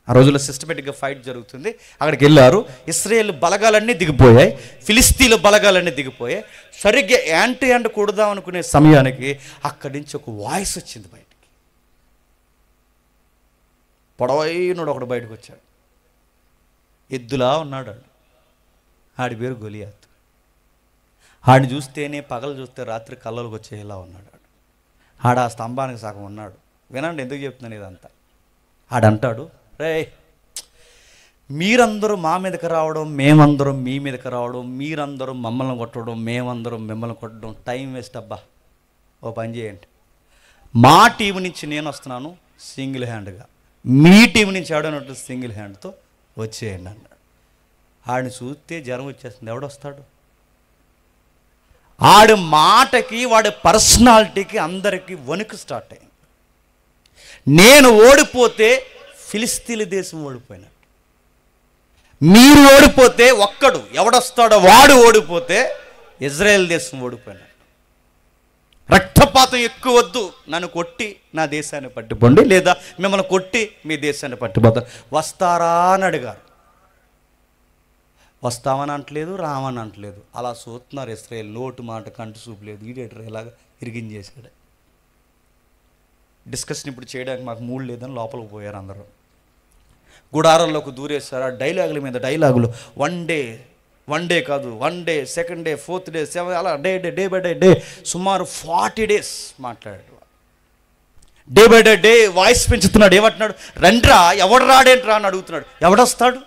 ఆ రోజుల్లో సిస్టమేటిక్గా ఫైట్ జరుగుతుంది. అక్కడికి వెళ్ళారు, ఇశ్రాయేల్ బలగాలన్నీ దిగిపోయాయి, ఫిలిస్తీన్ల బలగాలన్నీ దిగిపోయాయి. సరిగ్గా యాంటీ కొడదాం అనుకునే సమయానికి అక్కడి నుంచి ఒక వాయిస్ వచ్చింది బయటికి. పొడవైనడు ఒకడు బయటకు వచ్చాడు, ఎద్దులా ఉన్నాడు. ఆడి పేరు గొలియాత్. ఆడిని చూస్తేనే పగలు చూస్తే రాత్రి కళ్ళలోకి వచ్చేలా ఉన్నాడు. ఆడ ఆ స్తంభానికి సగం ఉన్నాడు. వినండి ఎందుకు చెప్తున్నాను ఇదంతా. ఆడంటాడు, రే మీరందరూ మా మీదకి రావడం, మేమందరం మీ మీదకి రావడం, మీరందరూ మమ్మల్ని కొట్టడం, మేమందరం మిమ్మల్ని కొట్టడం టైం వేస్ట్ అబ్బా. ఓ పని చేయండి, మా టీం నుంచి నేను వస్తున్నాను సింగిల్ హ్యాండ్గా, మీ టీం నుంచి ఆడనట్టు సింగిల్ హ్యాండ్తో వచ్చేయండి అన్నాడు. ఆడిని చూస్తే జ్వరం వచ్చేస్తుంది. ఎవడొస్తాడు? ఆడి మాటకి, వాడి పర్సనాలిటీకి అందరికీ వణుకు స్టార్ట్ అయింది. నేను ఓడిపోతే ఫిలిస్తీన్ల దేశం ఓడిపోయినట్టు, మీరు ఓడిపోతే ఒక్కడు ఎవడొస్తాడో వాడు ఓడిపోతే ఇజ్రాయెల్ దేశం ఓడిపోయినట్టు. రక్తపాతం ఎక్కువ వద్దు, నన్ను కొట్టి నా దేశాన్ని పట్టుకోండి, లేదా మిమ్మల్ని కొట్టి మీ దేశాన్ని పట్టుకుపోతారు. వస్తారా అని అడిగారు. వస్తామని అంటలేదు, రామని అంటలేదు, అలా చూస్తున్నారు ఇశ్రాయేల్. నోటు మాట కంటి చూపు లేదు. ఈడేటర్ ఇలాగ ఇరిగించేశాడు. డిస్కషన్ ఇప్పుడు చేయడానికి మాకు మూడు లేదని లోపలికి పోయారు అందరూ. గుడారంలోకి దూరేశారు. ఆ డైలాగుల మీద డైలాగులు. వన్ డే కాదు, 1 day, 2nd day, 4th day, 7, అలా డే బై డే సుమారు 40 days మాట్లాడాడు. డే బై డే వాయిస్ పెంచుతున్నాడు. ఏమంటున్నాడు? రండ్రా, ఎవడు రాడేంట్రా అని అడుగుతున్నాడు. ఎవడొస్తాడు?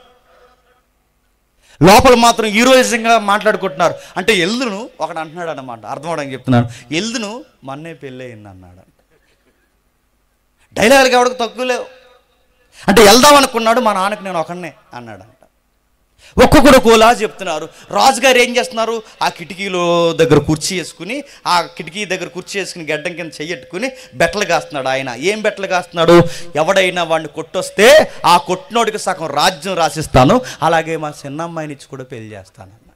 లోపల మాత్రం హీరోయిజంగా మాట్లాడుకుంటున్నారు. అంటే ఎల్దును ఒకడు అంటున్నాడు అన్నమాట, అర్థం అవడానికి చెప్తున్నాను. ఎల్దును మొన్నే పెళ్ళి అయింది అన్నాడు. డైలాగులకి ఎవరికి తక్కువ లేవు. అంటే వెళ్దాం అనుకున్నాడు, మా నాన్నకి నేను ఒకనే అన్నాడంట. ఒక్కొక్కడు కోలా చెప్తున్నారు. రాజుగారు ఏం చేస్తున్నారు? ఆ కిటికీలో దగ్గర కుర్చీ వేసుకుని, ఆ కిటికీ దగ్గర కుర్చీ వేసుకుని గడ్డం కింద చెయ్యట్టుకుని బెట్టలు కాస్తున్నాడు. ఆయన ఏం బెట్టలు కాస్తున్నాడు? ఎవడైనా వాడిని కొట్టొస్తే ఆ కొట్టినోడికి సగం రాజ్యం రాసిస్తాను, అలాగే మా చిన్నమ్మాయిని ఇచ్చి కూడా పెళ్లి చేస్తానన్న.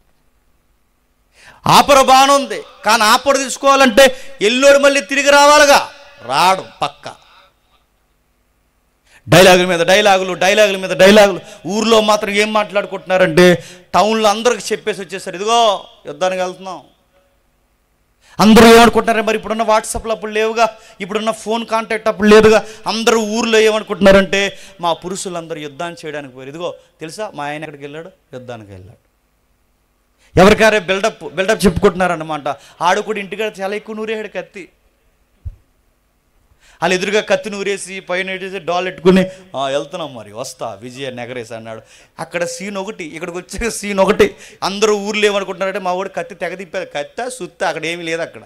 ఆపర బాగానే ఉంది, కానీ ఆపర తీసుకోవాలంటే ఎల్లోడు మళ్ళీ తిరిగి రావాలిగా, రాడు పక్క. డైలాగుల మీద డైలాగులు. ఊర్లో మాత్రం ఏం మాట్లాడుకుంటున్నారంటే, టౌన్లో అందరికి చెప్పేసి వచ్చేసారు, ఇదిగో యుద్ధానికి వెళ్తున్నాం. అందరూ ఏమనుకుంటున్నారు? మరి ఇప్పుడున్న వాట్సాప్లో అప్పుడు లేవుగా, ఇప్పుడున్న ఫోన్ కాంటాక్ట్ అప్పుడు లేదుగా. అందరూ ఊర్లో ఏమనుకుంటున్నారంటే, మా పురుషులందరూ యుద్ధాన్ని చేయడానికి పోయారు. ఇదిగో తెలుసా మా ఆయన ఎక్కడికి వెళ్ళాడు? యుద్ధానికి వెళ్ళాడు. ఎవరికారే బిల్డప్ చెప్పుకుంటున్నారన్నమాట. ఆడు కూడా ఇంటికాడ చాలా ఎక్కువ నూరేహాడు కత్తి. వాళ్ళు ఎదురుగా కత్తి నూరేసి పైన డాల్ ఎట్టుకుని వెళ్తున్నాం, మరి వస్తా విజయాన్ని ఎగరేసి అన్నాడు. అక్కడ సీన్ ఒకటి, ఇక్కడికి వచ్చే సీన్ ఒకటి. అందరూ ఊర్లో ఏమనుకుంటున్నారంటే, మా వాడు కత్తి తెగ తిప్పారు, కత్తి సుత్తి అక్కడ ఏమీ లేదు. అక్కడ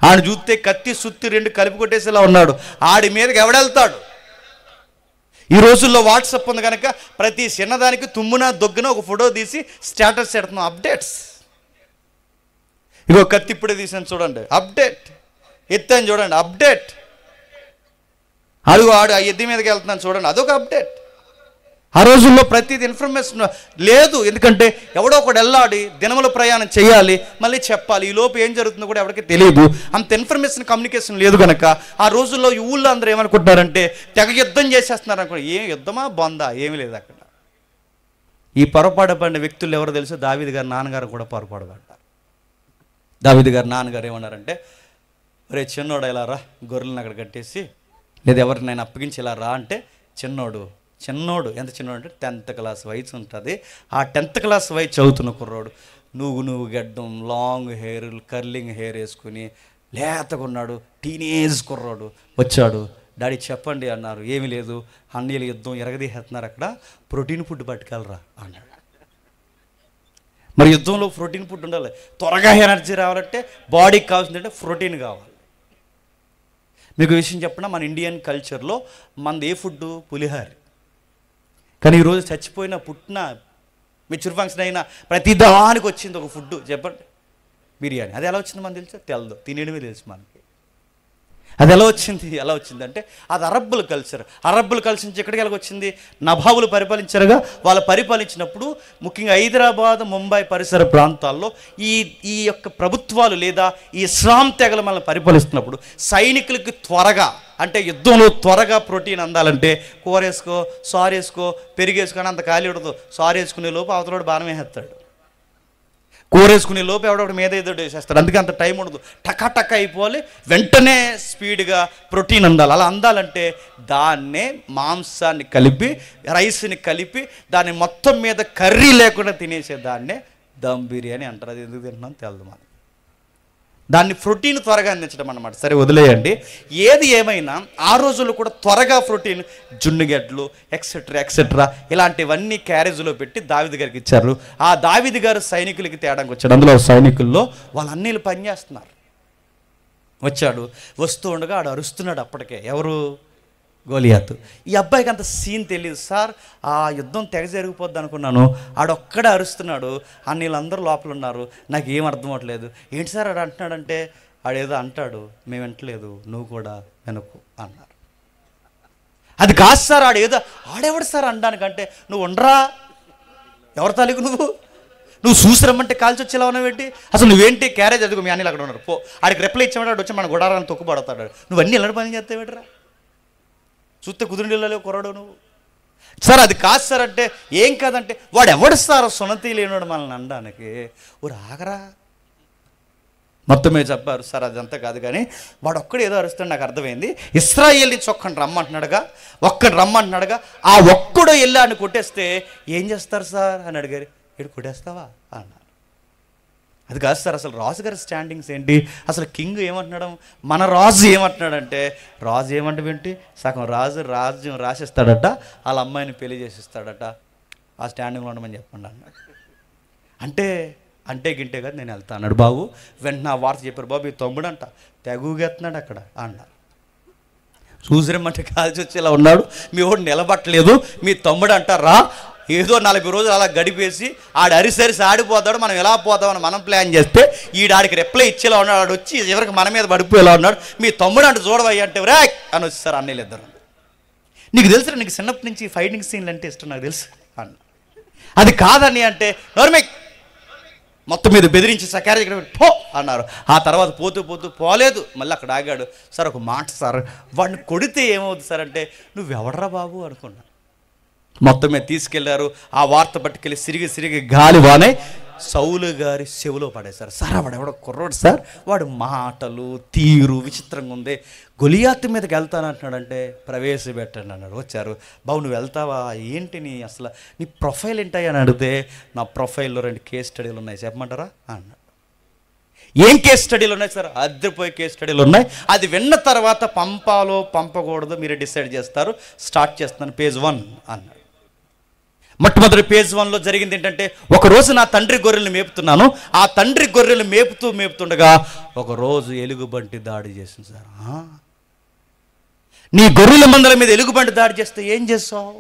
ఆయన చూస్తే కత్తి సుత్తి 2 కలిపి కొట్టేసేలా ఉన్నాడు. ఆడి మీదకి ఎవడెళ్తాడు? ఈ రోజుల్లో వాట్సాప్ ఉంది కనుక ప్రతి చిన్నదానికి తుమ్మున దొగ్గున ఒక ఫోటో తీసి స్టేటస్ పెడుతున్నాం, అప్డేట్స్. ఇగో కత్తి ఇప్పుడే తీసాను చూడండి, అప్డేట్. ఎత్తాను చూడండి, అప్డేట్. ఆడు ఆ ఎద్దు మీదకి వెళ్తున్నాను చూడండి, అదొక అప్డేట్. ఆ రోజుల్లో ప్రతిది ఇన్ఫర్మేషన్ లేదు. ఎందుకంటే ఎవడో ఒకడు వెళ్ళాలి, దినముల ప్రయాణం చేయాలి, మళ్ళీ చెప్పాలి. ఈ లోపు ఏం జరుగుతుందో కూడా ఎవరికి తెలియదు. అంత ఇన్ఫర్మేషన్ కమ్యూనికేషన్ లేదు కనుక ఆ రోజుల్లో ఈ ఊళ్ళో అందరూ ఏమనుకుంటున్నారంటే, తెగ యుద్ధం చేసేస్తున్నారు అనుకో. ఏం యుద్ధమా బొందా ఏమీ లేదు అక్కడ. ఈ పొరపాటు పడిన వ్యక్తులు ఎవరు తెలుసు? దావీదు గారి నాన్నగారు కూడా పొరపాటు పడ్డారు. దావీదు గారి నాన్నగారు ఏమన్నారంటే, రే చిన్నోడు ఇలా రా, గొర్రెలను అక్కడ కట్టేసి, లేదా ఎవరిని నేను అప్పగించి ఇలా రా అంటే, చిన్నోడు ఎంత చిన్నోడు అంటే 10th క్లాస్ వయసు ఉంటుంది. ఆ 10th క్లాస్ వయసు చదువుతున్న కుర్రోడు, నువ్వు గడ్డం, లాంగ్ హెయిర్, కర్లింగ్ హెయిర్ వేసుకుని లేతకున్నాడు, టీనేజ్ కుర్రోడు వచ్చాడు. డాడీ చెప్పండి అన్నారు. ఏమీ లేదు, అన్నీళ్ళు యుద్ధం ఎరగదీసేస్తున్నారు, అక్కడ ప్రోటీన్ ఫుడ్ పట్టుకెళ్ళరా అన్నాడు. మరి యుద్ధంలో ప్రోటీన్ ఫుడ్ ఉండాలి. త్వరగా ఎనర్జీ రావాలంటే బాడీకి కావాల్సిందంటే ప్రోటీన్ కావాలి. మీకు విషయం చెప్పిన, మన ఇండియన్ కల్చర్లో మనది ఏ ఫుడ్? పులిహార. కానీ ఈరోజు చచ్చిపోయిన పుట్టిన మెచ్యూర్ ఫంక్షన్ అయినా ప్రతి దానికి వచ్చింది ఒక ఫుడ్, చెప్పండి, బిర్యానీ. అది ఎలా వచ్చింది మనకు తెలుసా? తెలదు, తినేయడమే తెలుసు మనకి. అది ఎలా వచ్చిందంటే అది అరబ్బుల కల్చర్. అరబ్బుల కల్చర్ నుంచి ఎక్కడికి వచ్చింది? నవాబులు పరిపాలించారుగా, వాళ్ళు పరిపాలించినప్పుడు ముఖ్యంగా హైదరాబాద్, ముంబై పరిసర ప్రాంతాల్లో ఈ యొక్క ప్రభుత్వాలు లేదా ఈ ఇస్లాం తెగలు మనల్ని పరిపాలిస్తున్నప్పుడు సైనికులకి త్వరగా, అంటే యుద్ధంలో త్వరగా ప్రోటీన్ అందాలంటే కూర వేసుకో, సారు వేసుకో, పెరిగేసుకొని అంత ఖాళీ ఉండదు. సారు వేసుకునే లోపు అవతలోడు బాణం వేసేస్తాడు, కూర వేసుకునే లోపు ఎవడొకటి మీద ఏదో వేసేస్తాడు. అందుకే అంత టైం ఉండదు, టకా అయిపోవాలి, వెంటనే స్పీడ్గా ప్రోటీన్ అందాలి. అలా అందాలంటే దాన్నే మాంసాన్ని కలిపి, రైస్ని కలిపి, దాన్ని మొత్తం మీద కర్రీ లేకుండా తినేసే దాన్నే దమ్ బిర్యానీ అంటారు. అది ఎందుకు తింటున్నాం తెలదు మనకి. దాన్ని ప్రోటీన్ త్వరగా అందించడం అన్నమాట. సరే వదిలేయండి. ఏది ఏమైనా ఆ రోజుల్లో కూడా త్వరగా ప్రోటీన్, జున్నుగడ్డలు ఎక్సెట్రా ఇలాంటివన్నీ క్యారేజ్లో పెట్టి దావీదు గారికి ఇచ్చారు. ఆ దావీదు గారు సైనికులకి తేడానికి వచ్చాడు. అందులో సైనికుల్లో వాళ్ళ అన్నీలు పనిచేస్తున్నారు. వచ్చాడు, వస్తూ ఉండగా ఆడు అరుస్తున్నాడు. అప్పటికే ఎవరు? గోలియాతు. ఈ అబ్బాయికి అంత సీన్ తెలియదు. సార్ ఆ యుద్ధం తెగ జరిగిపోద్ది అనుకున్నాను, ఆడొక్కడే అరుస్తున్నాడు, అన్నీళ్ళందరూ లోపల ఉన్నారు, నాకు ఏం అర్థం అవ్వట్లేదు. ఏంటి సార్ ఆడు అంటున్నాడంటే, ఆడేదో అంటాడు, మేము వింటలేదు, నువ్వు కూడా వినకు అన్నారు. అది కాదు సార్, ఆడెవడు సార్ అనడానికంటే, నువ్వు ఉండరా, ఎవరి తాలూకు నువ్వు చూసి రమ్మంటే కాల్చి వచ్చేలా ఉన్నావేంటి, అసలు నువ్వేంటి, క్యారేజ్ అదుగు, మీ అన్నీళ్ళు అక్కడ ఉన్నారు, పో. ఆడికి రిప్లై ఇచ్చామంటే వచ్చి మన గుడారాన్ని తొక్కుపడతాడు. నువ్వన్నీ ఎల్లడి పని చేస్తావేట్రా, చూస్తే కుదురుండిలో కుర్రాడు నువ్వు. సార్ అది కాదు సార్ అంటే, ఏం కాదంటే, వాడు ఎవడు సార్ సున్నతి లేనివాడు మనల్ని అనడానికి, ఊరు ఆగరా. మొత్తం మీద చెప్పారు. సార్ అదంతా కాదు కానీ వాడు ఒక్కడు ఏదో అరుస్తాడు, నాకు అర్థమైంది. ఇశ్రాయేల్ నుంచి ఒక్కడిని రమ్మంటున్నాడుగా, ఆ ఒక్కడు వెళ్ళి అని కొట్టేస్తే ఏం చేస్తారు సార్ అని అడిగారు. ఏడు కొట్టేస్తావా అన్నారు. అది కాదు సార్, అసలు రాజుగారి స్టాండింగ్స్ ఏంటి, అసలు కింగ్ ఏమంటున్నాడు, మన రాజు ఏమంటున్నాడంటే, రాజు ఏమంటే సగం రాజ్యం రాసిస్తాడట, వాళ్ళ అమ్మాయిని పెళ్లి చేసిస్తాడట, ఆ స్టాండింగ్లో ఉండమని చెప్పండి అన్నాడు. అంటే గింటే కదా నేను వెళ్తా అన్నాడు. బాబు వెంటనే ఆ వార్త చెప్పారు. బాబు ఈ తమ్ముడు అంట తెగుగెత్తున్నాడు అక్కడ అన్నారు. చూసిరమ్మంటే కాల్చి వచ్చేలా ఉన్నాడు, మీ వాడు నిలబట్టలేదు, మీ తమ్ముడు అంటారా, ఏదో 40 రోజులు అలా గడిపేసి ఆడు అరిసరిసి ఆడిపోతాడు, మనం ఎలా పోతామని మనం ప్లాన్ చేస్తే ఆడికి రిప్లై ఇచ్చేలా ఉన్నాడు. ఆడు వచ్చి ఎవరికి మన మీద పడిపోయేలా ఉన్నాడు, మీ తమ్ముడు అంటే చూడవయ్య అంటే రే అని వచ్చేసారు అన్నయ్యలు ఇద్దరు. నీకు తెలుసు, నీకు చిన్నప్పటి నుంచి ఫైటింగ్ సీన్లు అంటే ఇష్టం, నాకు తెలుసు అన్న. అది కాదని అంటే నోర్మే మొత్తం మీద బెదిరించి క్యారేజ్ ఇక్కడ పో అన్నారు. ఆ తర్వాత పోతూ పోలేదు, మళ్ళీ అక్కడ ఆగాడు. సార్ ఒక మాట సార్, వాడిని కొడితే ఏమవుతుంది సార్ అంటే, నువ్వెవడరా బాబు అనుకున్నా. మొత్తం మీద తీసుకెళ్లారు. ఆ వార్త పట్టుకెళ్ళి సిరిగి గాలి వానే సౌలు గారి చెవిలో పడేశారు. సార్ వాడు ఎవడో కుర్రోడు సార్, వాడు మాటలు తీరు విచిత్రంగా ఉంది, గొలియాతు మీదకి వెళ్తానంటున్నాడంటే ప్రవేశపెట్టండి అన్నాడు. వచ్చారు. బాబు నువ్వు వెళ్తావా, ఏంటి అసలు నీ ప్రొఫైల్ ఏంటాయి అని అడిగితే, నా ప్రొఫైల్లో 2 కేస్ స్టడీలు ఉన్నాయి, చెప్పమంటారా అన్నాడు. ఏం కేస్ స్టడీలు ఉన్నాయి సార్? అద్దరిపోయే కేస్ స్టడీలు ఉన్నాయి. అది విన్న తర్వాత పంపాలో పంపకూడదో మీరే డిసైడ్ చేస్తారు, స్టార్ట్ చేస్తున్నాను పేజ్ 1 అన్నాడు. మొట్టమొదటి పేజ్ 1లో జరిగింది ఏంటంటే, ఒకరోజు నా తండ్రి గొర్రెలను మేపుతున్నాను, ఆ తండ్రి గొర్రెలు మేపుతుండగా ఒకరోజు ఎలుగుబంటి దాడి చేసింది సార్. నీ గొర్రెల మందల మీద ఎలుగుబంటి దాడి చేస్తే ఏం చేస్తావు,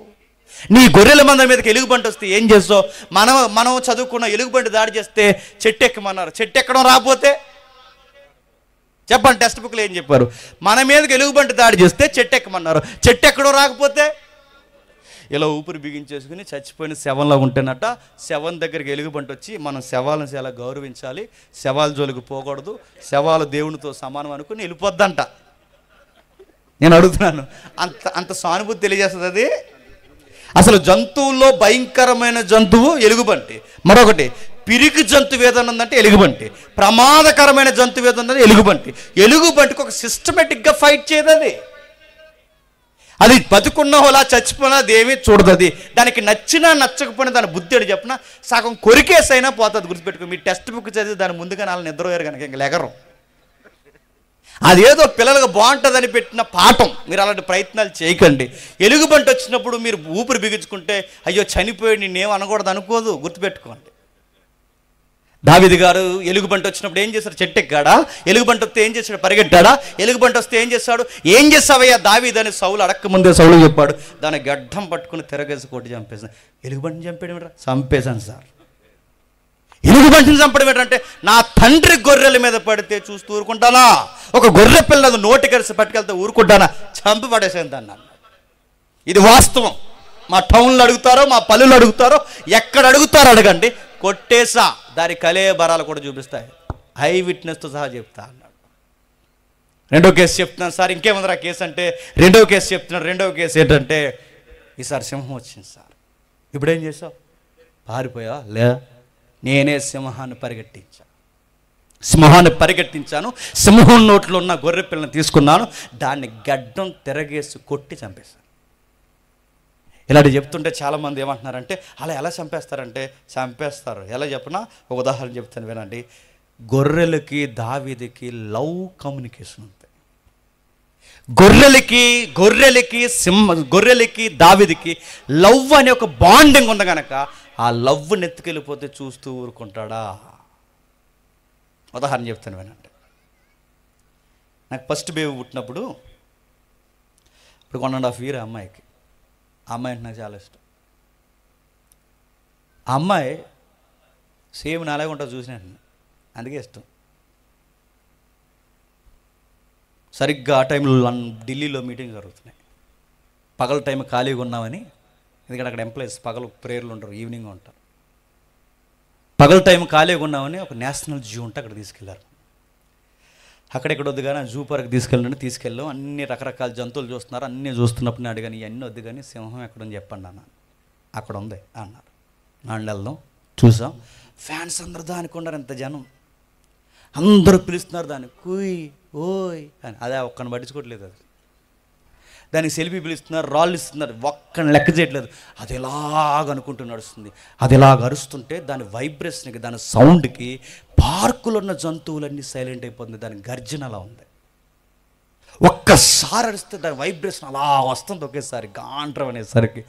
నీ గొర్రెల మందల మీదకి ఎలుగుబంటి వస్తే ఏం చేస్తావు. మనం చదువుకున్న ఎలుగుబంటి దాడి చేస్తే చెట్టు ఎక్కమన్నారు, చెట్టు ఎక్కడం రాకపోతే చెప్పండి, టెక్స్ట్ బుక్లో ఏం చెప్పారు, మన మీదకి ఎలుగుబంటి దాడి చేస్తే చెట్టు ఎక్కమన్నారు, చెట్టు ఎక్కడం రాకపోతే ఇలా ఊపిరి బిగించేసుకుని చచ్చిపోయిన శవంలో ఉంటేనట, శవం దగ్గరికి ఎలుగుబంటి వచ్చి మనం శవాలను చాలా గౌరవించాలి, శవాల జోలికి పోకూడదు, శవాలు దేవునితో సమానం అనుకుని వెళ్ళిపోద్దంట. నేను అడుగుతున్నాను, అంత సానుభూతి తెలియజేస్తుంది అది. అసలు జంతువుల్లో భయంకరమైన జంతువు ఎలుగుబంటి. మరొకటి పిరికి జంతువు ఏదైనా ఉందంటే ఎలుగుబంటి, ప్రమాదకరమైన జంతువు ఏదైనా ఎలుగుబంటి. ఎలుగుబంటికి ఒక సిస్టమేటిక్గా ఫైట్ చేయదు. అది బతుకున్నోలా చచ్చిపోయినా అదేమీ చూడదు. అది దానికి నచ్చినా నచ్చకపోయినా దాని బుద్ధి అని చెప్పిన సగం కొరికేసైనా పోతుంది. గుర్తుపెట్టుకో, మీ టెక్స్ట్ బుక్ చదివి దాని ముందుగా 4 నిద్రపోయారు కనుక ఇంక లెగరు. అదేదో పిల్లలకు బాగుంటుందని పెట్టిన పాఠం, మీరు అలాంటి ప్రయత్నాలు చేయకండి. ఎలుగుబంటి వచ్చినప్పుడు మీరు ఊపిరి బిగించుకుంటే అయ్యో చనిపోయి నేనేం అనకూడదు అనుకోదు, గుర్తుపెట్టుకోండి. దావీదు గారు ఎలుగుబంటి వచ్చినప్పుడు ఏం చేశాడు? చెట్టు ఎక్కాడా? ఎలుగుబంటి వస్తే ఏం చేశాడు? పరిగెట్టాడా? ఎలుగుబంటి వస్తే ఏం చేశాడు? ఏం చేస్తావయ్యా దావీదు అని సౌలు అడక్క ముందే సౌలు చెప్పాడు. దాన్ని గడ్డం పట్టుకుని తిరగేసి కొట్టి చంపేసాను. ఎలుగుబంటిని చంపేయడం ఏంట్రా? చంపేశాను సార్. ఎలుగుబంటిని చంపడం ఏంటంటే, నా తండ్రి గొర్రెల మీద పడితే చూస్తూ ఊరుకుంటానా? ఒక గొర్రె పిల్లలు నోటి కలిసి పట్టుకెళ్తే ఊరుకుంటానా? చంపి పడేసాను దాన్ని. ఇది వాస్తవం. మా టౌన్లో అడుగుతారో, మా పల్లెలు అడుగుతారో, ఎక్కడ అడుగుతారో అడగండి, కొట్టేసా. దాని కలేబరాలు కూడా చూపిస్తాయి, ఐ విట్నెస్తో సహా చెప్తా అన్నాడు. రెండో కేసు చెప్తున్నాను సార్. ఇంకేముందిరా కేసు అంటే, రెండో కేసు చెప్తున్నాడు. రెండవ కేసు ఏంటంటే, ఈసారి సింహం వచ్చింది సార్. ఇప్పుడేం చేసావు? పారిపోయా? లే, నేనే సింహాన్ని పరిగెట్టించాను. సింహం నోట్లో ఉన్న గొర్రె పిల్లని తీసుకున్నాను, దాన్ని గడ్డం తిరగేసి కొట్టి చంపేశాను. ఇలాంటి చెప్తుంటే చాలామంది ఏమంటున్నారంటే, అలా ఎలా చంపేస్తారంటే, చంపేస్తారు. ఎలా చెప్పినా ఒక ఉదాహరణ చెప్తాను వినండి. గొర్రెలకి దావీదుకి లవ్ కమ్యూనికేషన్ ఉంది. గొర్రెలకి దావీదుకి లవ్ అనే ఒక బాండింగ్ ఉంది కనుక ఆ లవ్ నెత్తుకెళ్ళిపోతే చూస్తూ ఊరుకుంటాడా? ఉదాహరణ చెప్తాను వినండి. నాకు ఫస్ట్ బేబీ పుట్టినప్పుడు, ఇప్పుడు 1.5 year అమ్మాయికి. ఆ అమ్మాయి అంటే నాకు చాలా ఇష్టం. ఆ అమ్మాయి సేమ్ నాలాగే ఉంటుంది చూసినట్టు, అందుకే ఇష్టం. సరిగ్గా ఆ టైంలో ఢిల్లీలో మీటింగ్ జరుగుతున్నాయి. పగల టైం ఖాళీగా ఉన్నామని, ఎందుకంటే అక్కడ ఎంప్లాయీస్ పగలు ప్రేయర్లు ఉంటారు, ఈవినింగ్ ఉంటారు. పగల టైం ఖాళీగా ఉన్నామని ఒక నేషనల్ జూ ఉంటే అక్కడ తీసుకెళ్లారు. అక్కడెక్కడ వద్దు కానీ జూ పార్క్ తీసుకెళ్ళాం. అన్ని రకరకాల జంతువులు చూస్తున్నారు. అన్నీ చూస్తున్నప్పుడు నేను అడిగాను, ఇవన్నీ వద్దు కానీ సింహం ఎక్కడుంది చెప్పండి అన్న. అక్కడ ఉంది అన్నారు. నాన్న వెళ్దాం. చూసాం. ఫ్యాన్స్ అందరు దానికి ఉన్నారు, ఎంత జనం, అందరూ పిలుస్తున్నారు దాన్ని, కుయ్ ఓయ్ అని. అదే ఒక్కని పట్టించుకోవట్లేదు. అది దానికి సెల్ఫీ పిలుస్తున్నారు, రాళ్ళు ఇస్తున్నారు, ఒక్కని లెక్క చేయట్లేదు. అది ఎలాగ అనుకుంటూ నడుస్తుంది. అది ఎలాగ అరుస్తుంటే దాని వైబ్రేషన్కి, దాని సౌండ్కి పార్కులో ఉన్న జంతువులన్నీ సైలెంట్ అయిపోతుంది. దాని గర్జన అలా ఉంది. ఒక్కసారి అరిస్తే దాని వైబ్రేషన్ అలా వస్తుంది ఒకేసారి, గాండ్రం అనేసరికి.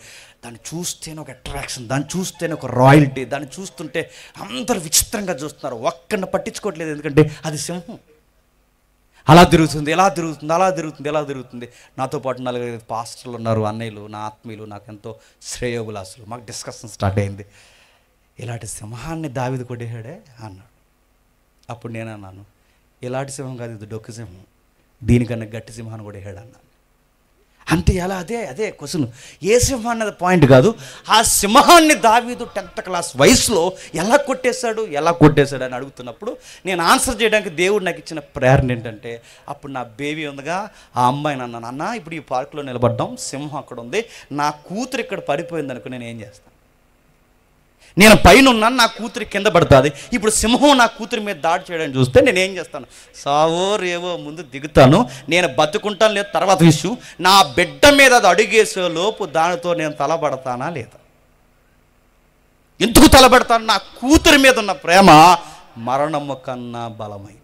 దాన్ని చూస్తేనే ఒక అట్రాక్షన్, దాన్ని చూస్తేనే ఒక రాయల్టీ, దాన్ని చూస్తుంటే అందరూ విచిత్రంగా చూస్తున్నారు, ఒక్కడిని పట్టించుకోవట్లేదు. ఎందుకంటే అది సింహం. అలా తిరుగుతుంది, ఎలా తిరుగుతుంది. నాతో పాటు 4-5 పాస్టర్లు ఉన్నారు, అన్నయ్యలు, నా ఆత్మీయులు, నాకు ఎంతో శ్రేయోభిలాసులు. మాకు డిస్కషన్ స్టార్ట్ అయింది. ఇలాంటి సింహాన్ని దావీదు కొట్టేశాడే అన్నాడు. అప్పుడు నేను అన్నాను, ఇలాంటి సింహం కాదు, ఇది డొక్కు సింహం, దీనికన్నా గట్టి సింహాన్ని కొట్టేశాడు అన్నాను. అంటే ఎలా? అదే క్వశ్చన్. ఏ సింహం అన్నది పాయింట్ కాదు. ఆ సింహాన్ని దావీదు 10th class వయసులో ఎలా కొట్టేశాడు అని అడుగుతున్నప్పుడు నేను ఆన్సర్ చేయడానికి దేవుడు నాకు ఇచ్చిన ప్రేరణ ఏంటంటే, అప్పుడు నా బేబీ ఉందిగా, ఆ అమ్మాయిని అన్నాను, అన్న ఇప్పుడు ఈ పార్కులో నిలబడ్డాం, సింహం అక్కడ ఉంది, నా కూతురు ఇక్కడ పడిపోయింది అనుకో, నేను ఏం చేస్తాను? నేను పైన ఉన్నాను, నా కూతురి కింద పడుతుంది. ఇప్పుడు సింహం నా కూతురి మీద దాడి చేయడానికి చూస్తే నేను ఏం చేస్తాను? సావో రేవో ముందు దిగుతాను. నేను బతుకుంటాను లేదు తర్వాత విషయం. నా బిడ్డ మీద అది అడుగేసే లోపు దానితో నేను తలబడతానా లేదా? ఎందుకు తలబడతాను? నా కూతురి మీద ఉన్న ప్రేమ మరణము కన్నా బలమైంది.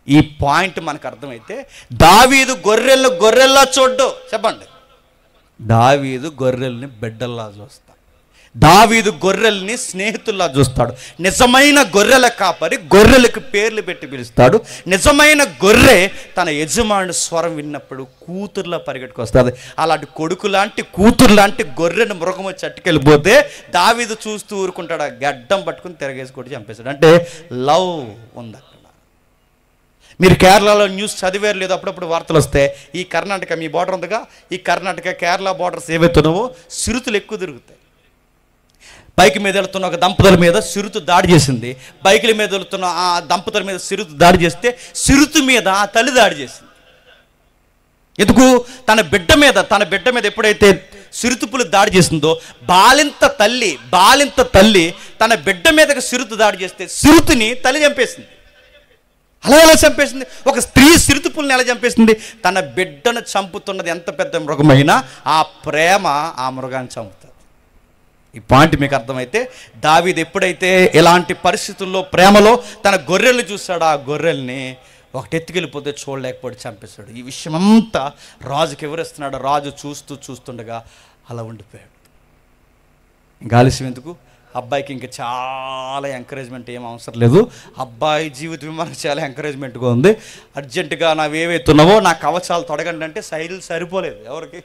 ఈ పాయింట్ మనకు అర్థమైతే, దావీదు గొర్రెల్లా చూడ్డు. చెప్పండి, దావీదు గొర్రెల్ని బిడ్డల్లా చూస్తాడు. దావీదు గొర్రెల్ని స్నేహితుల్లా చూస్తాడు. నిజమైన గొర్రెల కాపరి గొర్రెలకు పేర్లు పెట్టి పిలుస్తాడు. నిజమైన గొర్రె తన యజమాని స్వరం విన్నప్పుడు కూతుర్లా పరిగెట్టుకొస్తుంది. అలాంటి కొడుకు లాంటి, కూతురు లాంటి గొర్రెను మృగము చట్టుకెళ్ళిపోతే దావీదు చూస్తూ ఊరుకుంటాడు. ఆ గడ్డం పట్టుకుని తిరగేసి కొట్టి చంపేశాడు. అంటే లవ్ ఉంది అక్కడ. మీరు కేరళలో న్యూస్ చదివారు లేదు? అప్పుడప్పుడు వార్తలు వస్తాయి. ఈ కర్ణాటక, మీ బార్డర్ ఉందిగా, ఈ కర్ణాటక కేరళ బార్డర్స్ ఏవైతున్నావో చిరుతలు ఎక్కువ తిరుగుతాయి. బైక్ మీద వెళుతున్న ఒక దంపతుల మీద చిరుత దాడి చేసింది. బైకుల మీద వెళుతున్న ఆ దంపతుల మీద చిరుత దాడి చేస్తే చిరుత మీద ఆ తల్లి దాడి చేసింది. ఎందుకు? తన బిడ్డ మీద ఎప్పుడైతే చిరుతుపులు దాడి చేసిందో, బాలింత తల్లి తన బిడ్డ మీదకి చిరుత దాడి చేస్తే చిరుతని తల్లి చంపేసింది. అలా ఎలా చంపేసింది? ఒక స్త్రీ చిరుతుపుల్ని ఎలా చంపేసింది? తన బిడ్డను చంపుతున్నది ఎంత పెద్ద మృగమైనా ఆ ప్రేమ ఆ మృగాన్ని చంపుతుంది. ఈ పాయింట్ మీకు అర్థమైతే, దావీదు ఎప్పుడైతే ఎలాంటి పరిస్థితుల్లో ప్రేమలో తన గొర్రెలు చూస్తాడో, ఆ గొర్రెల్ని ఒకటి ఎత్తుకెళ్ళిపోతే చూడలేకపోతే చంపేశాడు. ఈ విషయం అంతా రాజుకి వివరిస్తున్నాడు. రాజు చూస్తుండగా అలా ఉండిపోయాడు. గాలిసం ఎందుకు? అబ్బాయికి ఇంకా చాలా ఎంకరేజ్మెంట్ ఏం అవసరం లేదు. అబ్బాయి జీవితం మనకు చాలా ఎంకరేజ్మెంట్గా ఉంది. అర్జెంటుగా నావేవైతున్నావో నా కవచాలు తొడగండి అంటే సైజులు సరిపోలేదు ఎవరికి?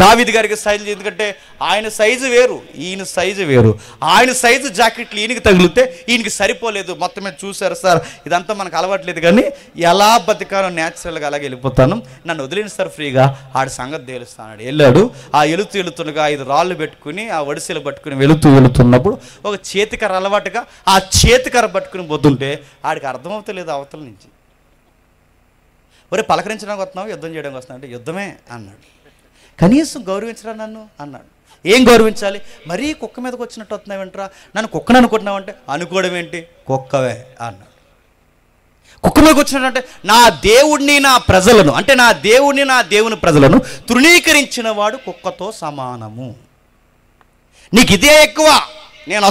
దావీదు గారికి సైజు, ఎందుకంటే ఆయన సైజు వేరు, ఈయన సైజు వేరు. ఆయన సైజు జాకెట్లు ఈయనకి తగిలితే ఈయనకి సరిపోలేదు. మొత్తం మీద చూసారు సార్, ఇదంతా మనకు అలవాట్లేదు కానీ ఎలా బతికానో న్యాచురల్గా అలాగే వెళ్ళిపోతాను, నన్ను వదిలేను సార్ ఫ్రీగా, ఆడి సంగతి తేలుస్తాడు. వెళ్ళాడు. ఆ వెళుతుండగా 5 రాళ్ళు పెట్టుకుని ఆ వడిసెలు పట్టుకుని వెళుతున్నప్పుడు ఒక చేతికర్ర అలవాటుగా ఆ చేతికర్ర పట్టుకుని పోతుంటే ఆడికి అర్థమవుతలేదు అవతల నుంచి. ఒరే పలకరించడానికి వస్తున్నావు, యుద్ధం చేయడానికి వస్తున్నావు అంటే యుద్ధమే అన్నాడు. కనీసం గౌరవించరా నన్ను అన్నాడు. ఏం గౌరవించాలి? మరీ కుక్క మీదకి వచ్చినట్టు వస్తున్నావేంట్రా, నన్ను కుక్కను అనుకుంటున్నావంటే అనుకోవడం ఏంటి, కుక్కవే అన్నాడు. కుక్క మీదకి వచ్చినట్టు నా దేవుడిని నా ప్రజలను, అంటే నా దేవుడిని నా దేవుని ప్రజలను తృణీకరించిన వాడు కుక్కతో సమానము. నీకు ఇదే ఎక్కువ, నేను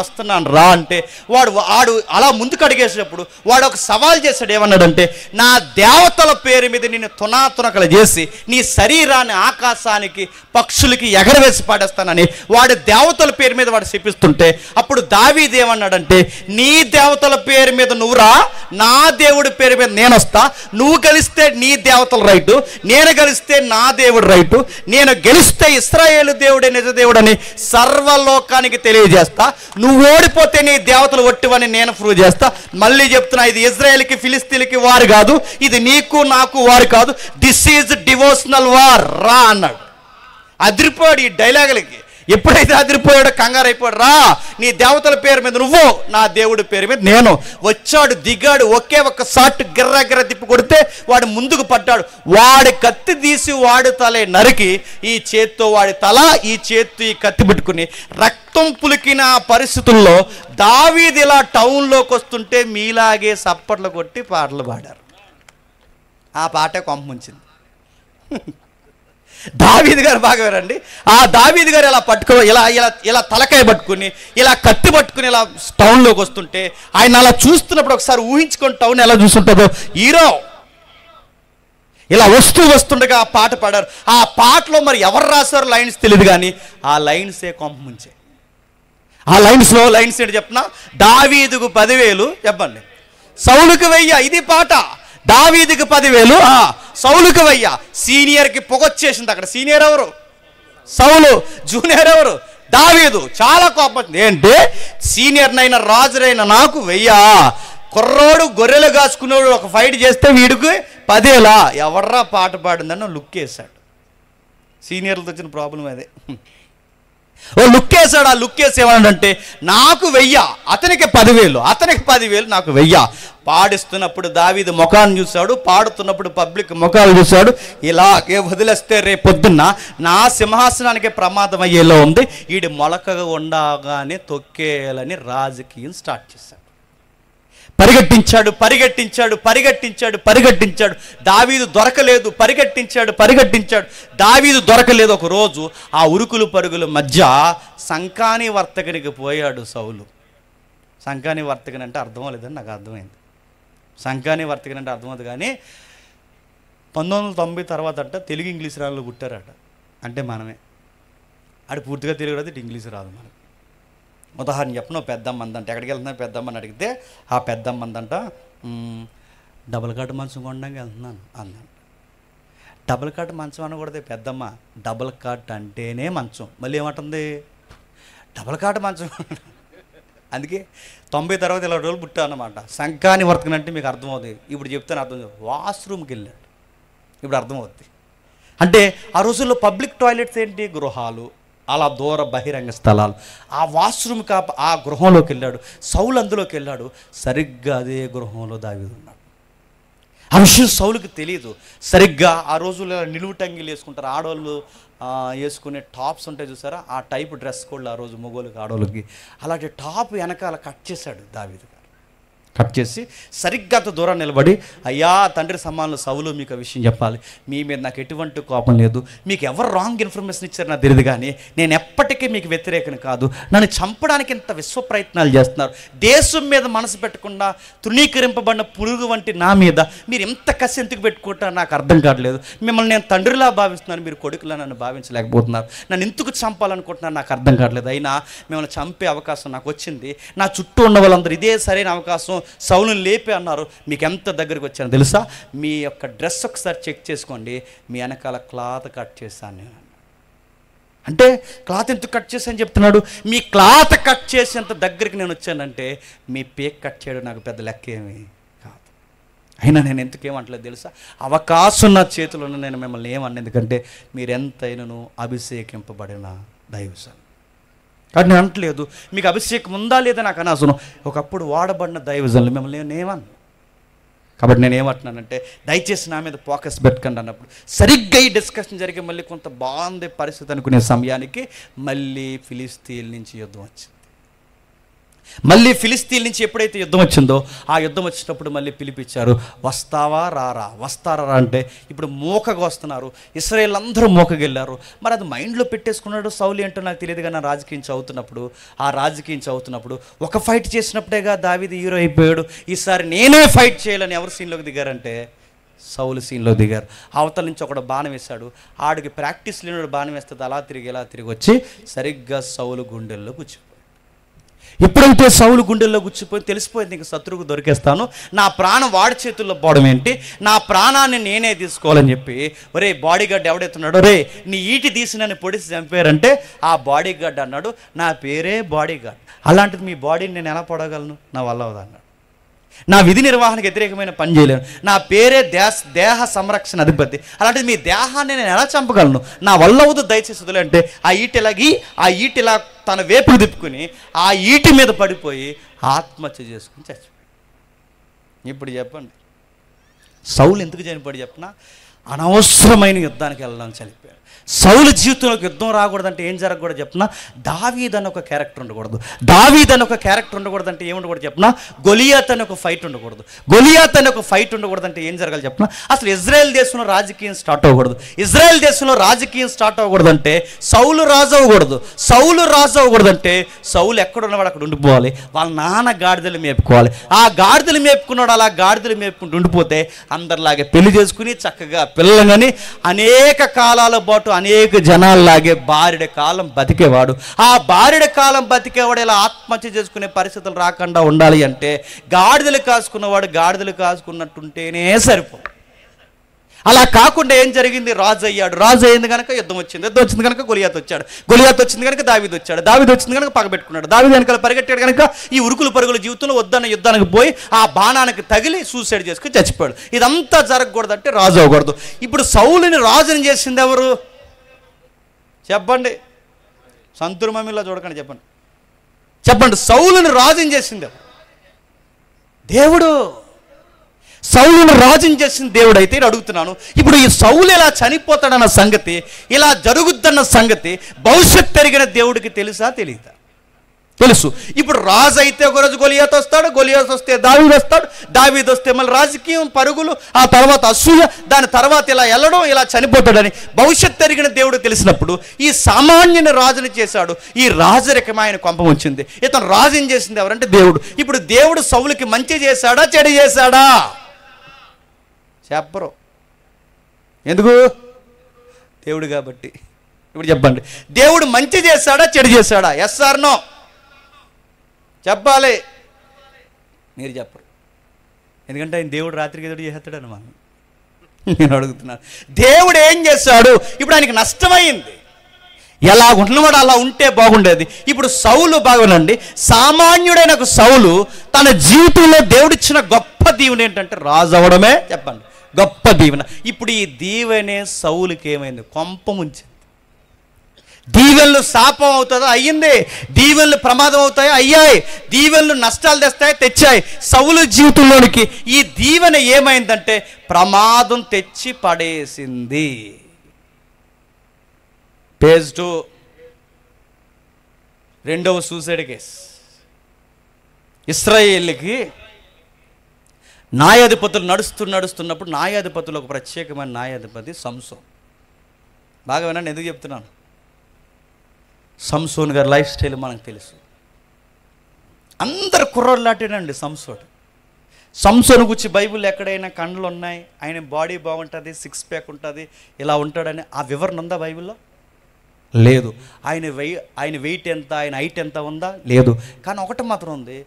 వస్తున్నాను రా అంటే వాడు అలా ముందుకు అడిగేసేటప్పుడు వాడు ఒక సవాల్ చేశాడు. ఏమన్నాడంటే, నా దేవతల పేరు మీద నిన్ను తునాతునకలు చేసి నీ శరీరాన్ని ఆకాశానికి పక్షులకి ఎగరవేసి పాడేస్తానని వాడి దేవతల పేరు మీద వాడు శపిస్తుంటే, అప్పుడు దావీదు ఏమన్నాడంటే, నీ దేవతల పేరు మీద నువ్వు రా, నా దేవుడి పేరు మీద నేను వస్తా, నువ్వు గెలిస్తే నీ దేవతల రైటు, నేను గెలిస్తే నా దేవుడు రైటు, నేను గెలిస్తే ఇశ్రాయేలు దేవుడే నిజ దేవుడని సర్వలోకానికి తెలియజేస్తా, నువ్వు ఓడిపోతే నీ దేవతలు ఒట్టివని నేను ప్రూవ్ చేస్తా. మళ్ళీ చెప్తున్నా, ఇది ఇజ్రాయెల్కి ఫిలిస్తీన్లకి వారు కాదు, ఇది నీకు నాకు వారు కాదు, దిస్ ఈజ్ డివోషనల్ వార్ రా అన్నాడు. అదిరిపోయాడు ఈ డైలాగులకి. ఎప్పుడైతే అదిరిపోయాడో కంగారు అయిపోయాడు. రా, నీ దేవతల పేరు మీద నువ్వు, నా దేవుడి పేరు మీద నేను. వచ్చాడు, దిగాడు, ఒకే ఒక్క షాట్ గిర్ర తిప్పి కొడితే వాడు ముందుకు పడ్డాడు. వాడి కత్తి తీసి వాడి తలే నరికి, ఈ చేత్తో వాడి తల, ఈ చేత్తో ఈ కత్తి పెట్టుకుని రక్తం పులికిన పరిస్థితుల్లో దావీదు ఇలా టౌన్లోకి వస్తుంటే మీలాగే సప్పట్లు కొట్టి పాటలు పాడారు. ఆ పాటే కొంప ముంచింది. దావీదు గారు బాగా వినండి. ఆ దావీదు గారు ఇలా పట్టుకో, ఇలా తలకాయ పట్టుకుని, ఇలా కత్తి పట్టుకుని ఇలా టౌన్లోకి వస్తుంటే ఆయన అలా చూస్తున్నప్పుడు ఒకసారి ఊహించుకొని టౌన్ ఎలా చూస్తుంటుందో. హీరో ఇలా వస్తుండగా ఆ పాట పాడారు. ఆ పాటలో మరి ఎవరు రాశారో లైన్స్ తెలియదు కానీ ఆ లైన్సే కొంప ముంచే. ఆ లైన్స్లో లైన్స్ ఏంటి చెప్పనా? దావీదుకు 10,000 చెప్పండి, సౌలుకు 1000. ఇది పాట. దావీదుకి 10,000, సౌలుకు 1000. సీనియర్కి పొగొచ్చేసింది. అక్కడ సీనియర్ ఎవరు? సౌలు. జూనియర్ ఎవరు? దావీదు. చాలా కోపం. ఏంటి, సీనియర్నైనా రాజునైనా నాకు 1000, కుర్రోడు గొర్రెలు కాసుకునేవాడు ఒక ఫైట్ చేస్తే వీడికి 10,000. ఎవర్రా పాట పాడిందని లుక్ వేశాడు. సీనియర్లతో వచ్చిన ప్రాబ్లం అదే. ఓ లుక్ వేసాడు. ఆ లుక్ వేసి ఏమన్నాడంటే, నాకు 1000, అతనికి 10,000, అతనికి 10,000, నాకు 1000. పాడిస్తున్నప్పుడు దావీదు ముఖాన్ని చూశాడు, పాడుతున్నప్పుడు పబ్లిక్ ముఖాలు చూశాడు. ఇలాగే వదిలేస్తే రేపొద్దున్న నా సింహాసనానికి ప్రమాదం అయ్యేలా ఉంది, వీడి మొలకగా ఉండగానే తొక్కేయాలని రాజకీయం స్టార్ట్ చేశాడు. పరిగెట్టించాడు. దావీదు దొరకలేదు. దావీదు దొరకలేదు. ఒక రోజు ఆ ఉరుకులు పరుగుల మధ్య సంకాని వర్తకునికి పోయాడు సౌలు. సంకాని వర్తకుని అంటే అర్థం లేదని నాకు అర్థమైంది. సంకాని వర్తకుని అంటే అర్థమవుతుంది కానీ 1990 తర్వాత అంట తెలుగు ఇంగ్లీష్ రాళ్ళు పుట్టారట. అంటే మనమే. ఆడు పూర్తిగా తెలుగు రాదు, ఇటు ఇంగ్లీష్ రాదు మనకు. ఉదాహరణ చెప్పిన పెద్దమ్మందంట, ఎక్కడికి వెళ్తున్నా పెద్దమ్మని అడిగితే ఆ పెద్దమ్మందంట, డబుల్ కాట్ మంచం కొనడానికి వెళ్తున్నాను అందంట. డబుల్ కాట్ మంచం అనకూడదు పెద్దమ్మ, డబుల్ కాట్ అంటేనే మంచం. మళ్ళీ ఏమంటుంది? డబుల్ కాట్ మంచం. అందుకే 90 తర్వాత ఇలా రోజులు పుట్టా అన్నమాట. సంకాని వర్తకం అంటే మీకు అర్థమవుతుంది. ఇప్పుడు చెప్తాను అర్థం. వాష్రూమ్కి వెళ్ళాడు. ఇప్పుడు అర్థమవుతుంది. అంటే ఆ రోజుల్లో పబ్లిక్ టాయిలెట్స్ ఏంటి? గృహాలు, అలా దూర బహిరంగ స్థలాలు. ఆ వాష్రూమ్ ఆ గృహంలోకి వెళ్ళాడు. సౌలు అందులోకి వెళ్ళాడు. సరిగ్గా అదే గృహంలో దావీదు ఉన్నాడు. ఆ విషయం సౌలుకి తెలియదు. సరిగ్గా ఆ రోజుల్లో నిలువు టంగిలు వేసుకుంటారు ఆడవాళ్ళు, వేసుకునే టాప్స్ ఉంటాయి చూసారా, ఆ టైప్ డ్రెస్ కోడ్లు ఆ రోజు మగోళ్ళకి ఆడవాళ్ళకి. అలాంటి టాప్ వెనకాల కట్ చేశాడు దావీదు గారు. కట్ చేసి సరిగ్గా అంత దూరం నిలబడి, అయ్యా తండ్రి సమానులు సౌలు, మీకు విషయం చెప్పాలి, మీ మీద నాకు ఎటువంటి కోపం లేదు, మీకు ఎవరు రాంగ్ ఇన్ఫర్మేషన్ ఇచ్చారు నాకు తెలియదు, కానీ నేను ఎప్పటికీ మీకు వ్యతిరేకం కాదు, నన్ను చంపడానికి ఇంత విశ్వ ప్రయత్నాలు చేస్తున్నారు, దేశం మీద మనసు పెట్టకుండా తృణీకరింపబడిన పురుగు వంటి నా మీద మీరు ఎంత కసి ఎందుకు పెట్టుకుంటారో నాకు అర్థం కావట్లేదు, మిమ్మల్ని నేను తండ్రిలా భావిస్తున్నాను, మీరు కొడుకులా నన్ను భావించలేకపోతున్నారు, నన్ను ఎందుకు చంపాలనుకుంటున్నారు నాకు అర్థం కావట్లేదు, అయినా మిమ్మల్ని చంపే అవకాశం నాకు వచ్చింది, నా చుట్టూ ఉన్న వాళ్ళందరూ ఇదే సరైన అవకాశం, సౌలుని లేపి అన్నారు, మీకు ఎంత దగ్గరికి వచ్చాను తెలుసా, మీ యొక్క డ్రెస్ ఒకసారి చెక్ చేసుకోండి, మీ వెనకాల క్లాత్ కట్ చేశాను నేను. అంటే క్లాత్ ఎందుకు కట్ చేశాను చెప్తున్నాడు, మీ క్లాత్ కట్ చేసేంత దగ్గరికి నేను వచ్చానంటే మీ పేక్ కట్ చేయడం నాకు పెద్ద లెక్క ఏమీ కాదు. అయినా నేను ఎందుకేమంటలేదు తెలుసా, అవకాశం నా చేతిలో ఉన్న నేను మిమ్మల్ని ఏమన్నా, ఎందుకంటే మీరెంతైనాను అభిషేకింపబడిన దైవజనులు. కానీ నేను అంటలేదు మీకు అభిషేకం ఉందా లేదా నాకు అనవసరం, ఒకప్పుడు వాడబడిన దైవజనులు మిమ్మల్ని నేను ఏమన్నా. కాబట్టి నేను ఏమంటున్నానంటే దయచేసి నా మీద ఫోకస్ పెట్టకండి అన్నప్పుడు సరిగ్గా ఈ డిస్కషన్ జరిగే మళ్ళీ కొంత బాగుంది పరిస్థితి అనుకునే సమయానికి మళ్ళీ ఫిలిస్తీన్ల నుంచి యుద్ధం వచ్చింది. మళ్ళీ ఫిలిస్తీన్ల నుంచి ఎప్పుడైతే యుద్ధం వచ్చిందో ఆ యుద్ధం వచ్చినప్పుడు మళ్ళీ పిలిపించారు, వస్తావా రారా, వస్తారా అంటే ఇప్పుడు మోకగా వస్తున్నారు, ఇశ్రాయేల్ అందరూ మోకగెళ్ళారు. మరి అది మైండ్లో పెట్టేసుకున్నాడు సౌలు ఏంటో నాకు తెలియదు, కానీ రాజకీయం చదువుతున్నప్పుడు ఒక ఫైట్ చేసినప్పుడేగా దావీదు హీరో అయిపోయాడు, ఈసారి నేనే ఫైట్ చేయాలని ఎవరు సీన్లోకి దిగారంటే సౌలు సీన్లో దిగారు. అవతల నుంచి ఒకడు బాణం వేశాడు, ఆడికి ప్రాక్టీస్ లేనివాడు బాణం వేస్తుంది, అలా తిరిగి వచ్చి సరిగ్గా సౌలు గుండెల్లో కూర్చో. ఎప్పుడైతే సౌలు గుండెల్లో గుచ్చిపోయి తెలిసిపోయింది, ఇంక శత్రువుకు దొరికేస్తాను, నా ప్రాణం వాడి చేతుల్లో పోవడం ఏంటి, నా ప్రాణాన్ని నేనే తీసుకోవాలని చెప్పి, ఒరే బాడీ గార్డ్ ఎవడెత్తున్నాడు, రే నీ ఈటి తీసి నన్ను పొడిచి చంపారంటే ఆ బాడీ గార్డ్ అన్నాడు, నా పేరే బాడీ గార్డ్, అలాంటిది మీ బాడీని నేను ఎలా పొడగలను, నా వల్ల అవదన్నాడు, నా విధి నిర్వహణకు వ్యతిరేకమైన పని చేయలేను, నా పేరే దేహ సంరక్షణ అధిపతి, అలాంటిది మీ దేహాన్ని నేను ఎలా చంపగలను, నా వల్ల అవదు, దయచేసి వదిలేంటే ఆ ఈటిలా తన వేపుకు తిప్పుకుని ఆ ఈటి మీద పడిపోయి ఆత్మహత్య చేసుకుని చచ్చిపోయాడు. ఇప్పుడు చెప్పండి సౌలు ఎందుకు చనిపోయాడు చెప్పనా, అనవసరమైన యుద్ధానికి వెళ్ళడానికి చనిపోయాడు. సౌలు జీవితంలోకి యుద్ధం రాకూడదంటే ఏం జరగకూడదు చెప్పిన, దావీద్ అని ఒక క్యారెక్టర్ ఉండకూడదు. దావీద్ అని ఒక క్యారెక్టర్ ఉండకూడదంటే ఏముండకూడదు చెప్పిన, గొలియాత్ అని ఒక ఫైట్ ఉండకూడదు. గొలియాత్ అని ఒక ఫైట్ ఉండకూడదంటే ఏం జరగాలి చెప్పిన, అసలు ఇజ్రాయెల్ దేశంలో రాజకీయం స్టార్ట్ అవ్వకూడదు. ఇజ్రాయెల్ దేశంలో రాజకీయం స్టార్ట్ అవ్వకూడదంటే సౌలు రాజు అవ్వకూడదు. సౌలు రాజు అవ్వకూడదంటే సౌలు ఎక్కడున్నవాడు అక్కడ ఉండిపోవాలి, వాళ్ళ నాన్న గాడిదలు మేపుకోవాలి. ఆ గాడిదలు మేపుకున్నాడు, అలా గాడిదలు మేపుకుంటూ ఉండిపోతే అందరిలాగే పెళ్లి చేసుకుని చక్కగా పిల్లలని అనేక కాలాల పాటు అనేక జనాల్లాగే బారెడు కాలం బతికేవాడు. ఆ బారెడు కాలం బతికేవాడు ఇలా ఆత్మహత్య చేసుకునే పరిస్థితులు రాకుండా ఉండాలి అంటే గాడిదలు కాసుకున్నవాడు గాడిదలు కాసుకున్నట్టుంటేనే సరిపో. అలా కాకుండా ఏం జరిగింది, రాజు అయ్యాడు. రాజు అయింది కనుక యుద్ధం వచ్చింది కనుక గొలియాత్ వచ్చాడు. గొలియాత్ వచ్చింది కనుక దావీదు వచ్చాడు. దావీదు వచ్చింది కనుక పగబెట్టుకున్నాడు. దావీదు వెనకాల పరిగెట్టాడు కనుక ఈ ఉరుకులు పరుగుల జీవితంలో వద్దన్న యుద్ధానికి పోయి ఆ బాణానికి తగిలి సూసైడ్ చేసుకుని చచ్చిపోయాడు. ఇదంతా జరగకూడదంటే రాజు అవ్వకూడదు. ఇప్పుడు సౌలుని రాజుని చేసింది ఎవరు చెప్పండి, సంతురు మమ్మీలో చూడకండి, చెప్పండి సౌలుని రాజుని చేసింది ఎవరు? దేవుడు. సౌలును రాజుని చేసిన దేవుడు అయితే అడుగుతున్నాను, ఇప్పుడు ఈ సౌలు ఎలా చనిపోతాడన్న సంగతి, ఇలా జరుగుద్దన్న సంగతి భవిష్యత్ పెరిగిన దేవుడికి తెలుసా తెలియదా? తెలుసు. ఇప్పుడు రాజు అయితే ఒకరోజు గొలియాత్ వస్తాడు, గొలియాత్ వస్తే దావీదు వస్తాడు, దావీదు వస్తే మళ్ళీ రాజకీయం పరుగులు, ఆ తర్వాత అసూయ, దాని తర్వాత ఇలా వెళ్ళడం, ఇలా చనిపోతాడని భవిష్యత్ పెరిగిన దేవుడు తెలిసినప్పుడు ఈ సామాన్యుని రాజుని చేశాడు. ఈ రాజరికమైన కొంపం వచ్చింది. ఇతను రాజుని చేసింది ఎవరంటే దేవుడు. ఇప్పుడు దేవుడు సౌలుకి మంచి చేశాడా చెడు చేశాడా చెప్పరు. ఎందుకు? దేవుడు కాబట్టి. ఇప్పుడు చెప్పండి, దేవుడు మంచి చేశాడా చెడు చేశాడా? ఎస్ ఆర్ నో చెప్పాలి. మీరు చెప్పరు, ఎందుకంటే ఆయన దేవుడు రాత్రికి ఎదురు చేస్తాడు అన్నమాట. నేను అడుగుతున్నాను, దేవుడు ఏం చేశాడు? ఇప్పుడు ఆయనకి నష్టమైంది. ఎలా ఉన్నవాడు అలా ఉంటే బాగుండేది. ఇప్పుడు సౌలు బాగుండండి, సామాన్యుడైన ఒక సౌలు తన జీవితంలో దేవుడిచ్చిన గొప్ప దీవెన ఏంటంటే రాజు అవడమే. చెప్పండి, గొప్ప దీవెన. ఇప్పుడు ఈ దీవెనే సౌలుకి ఏమైంది? కొంప ముంచింది. దీవెనలు శాపం అవుతుందా? అయ్యింది. దీవెనలు ప్రమాదం అవుతాయా? అయ్యాయి. దీవెనలు నష్టాలు తెస్తాయి, తెచ్చాయి. సౌలు జీవితంలోనికి ఈ దీవెన ఏమైందంటే ప్రమాదం తెచ్చి పడేసింది. పేజ్ 2, రెండవ సూసైడ్ కేస్. ఇశ్రాయేలుకి న్యాయాధిపతులు నడుస్తున్నప్పుడు న్యాయాధిపతులు ఒక ప్రత్యేకమైన న్యాయాధిపతి సంసోన్. బాగా వినండి, ఎందుకు చెప్తున్నాను. సంసోన్ గారి లైఫ్ స్టైల్ మనకు తెలుసు. అందరు కుర్రోళ్ళు లాంటినండి సంసోన్ గురించి బైబిల్ ఎక్కడైనా కండ్లు ఉన్నాయి, ఆయన బాడీ బాగుంటుంది, సిక్స్ ప్యాక్ ఉంటుంది, ఇలా ఉంటాడని ఆ వివరణ ఉందా బైబిల్లో? లేదు. ఆయన వెయిట్ ఎంత, ఆయన హైట్ ఎంత ఉందా? లేదు. కానీ ఒకటి మాత్రం ఉంది,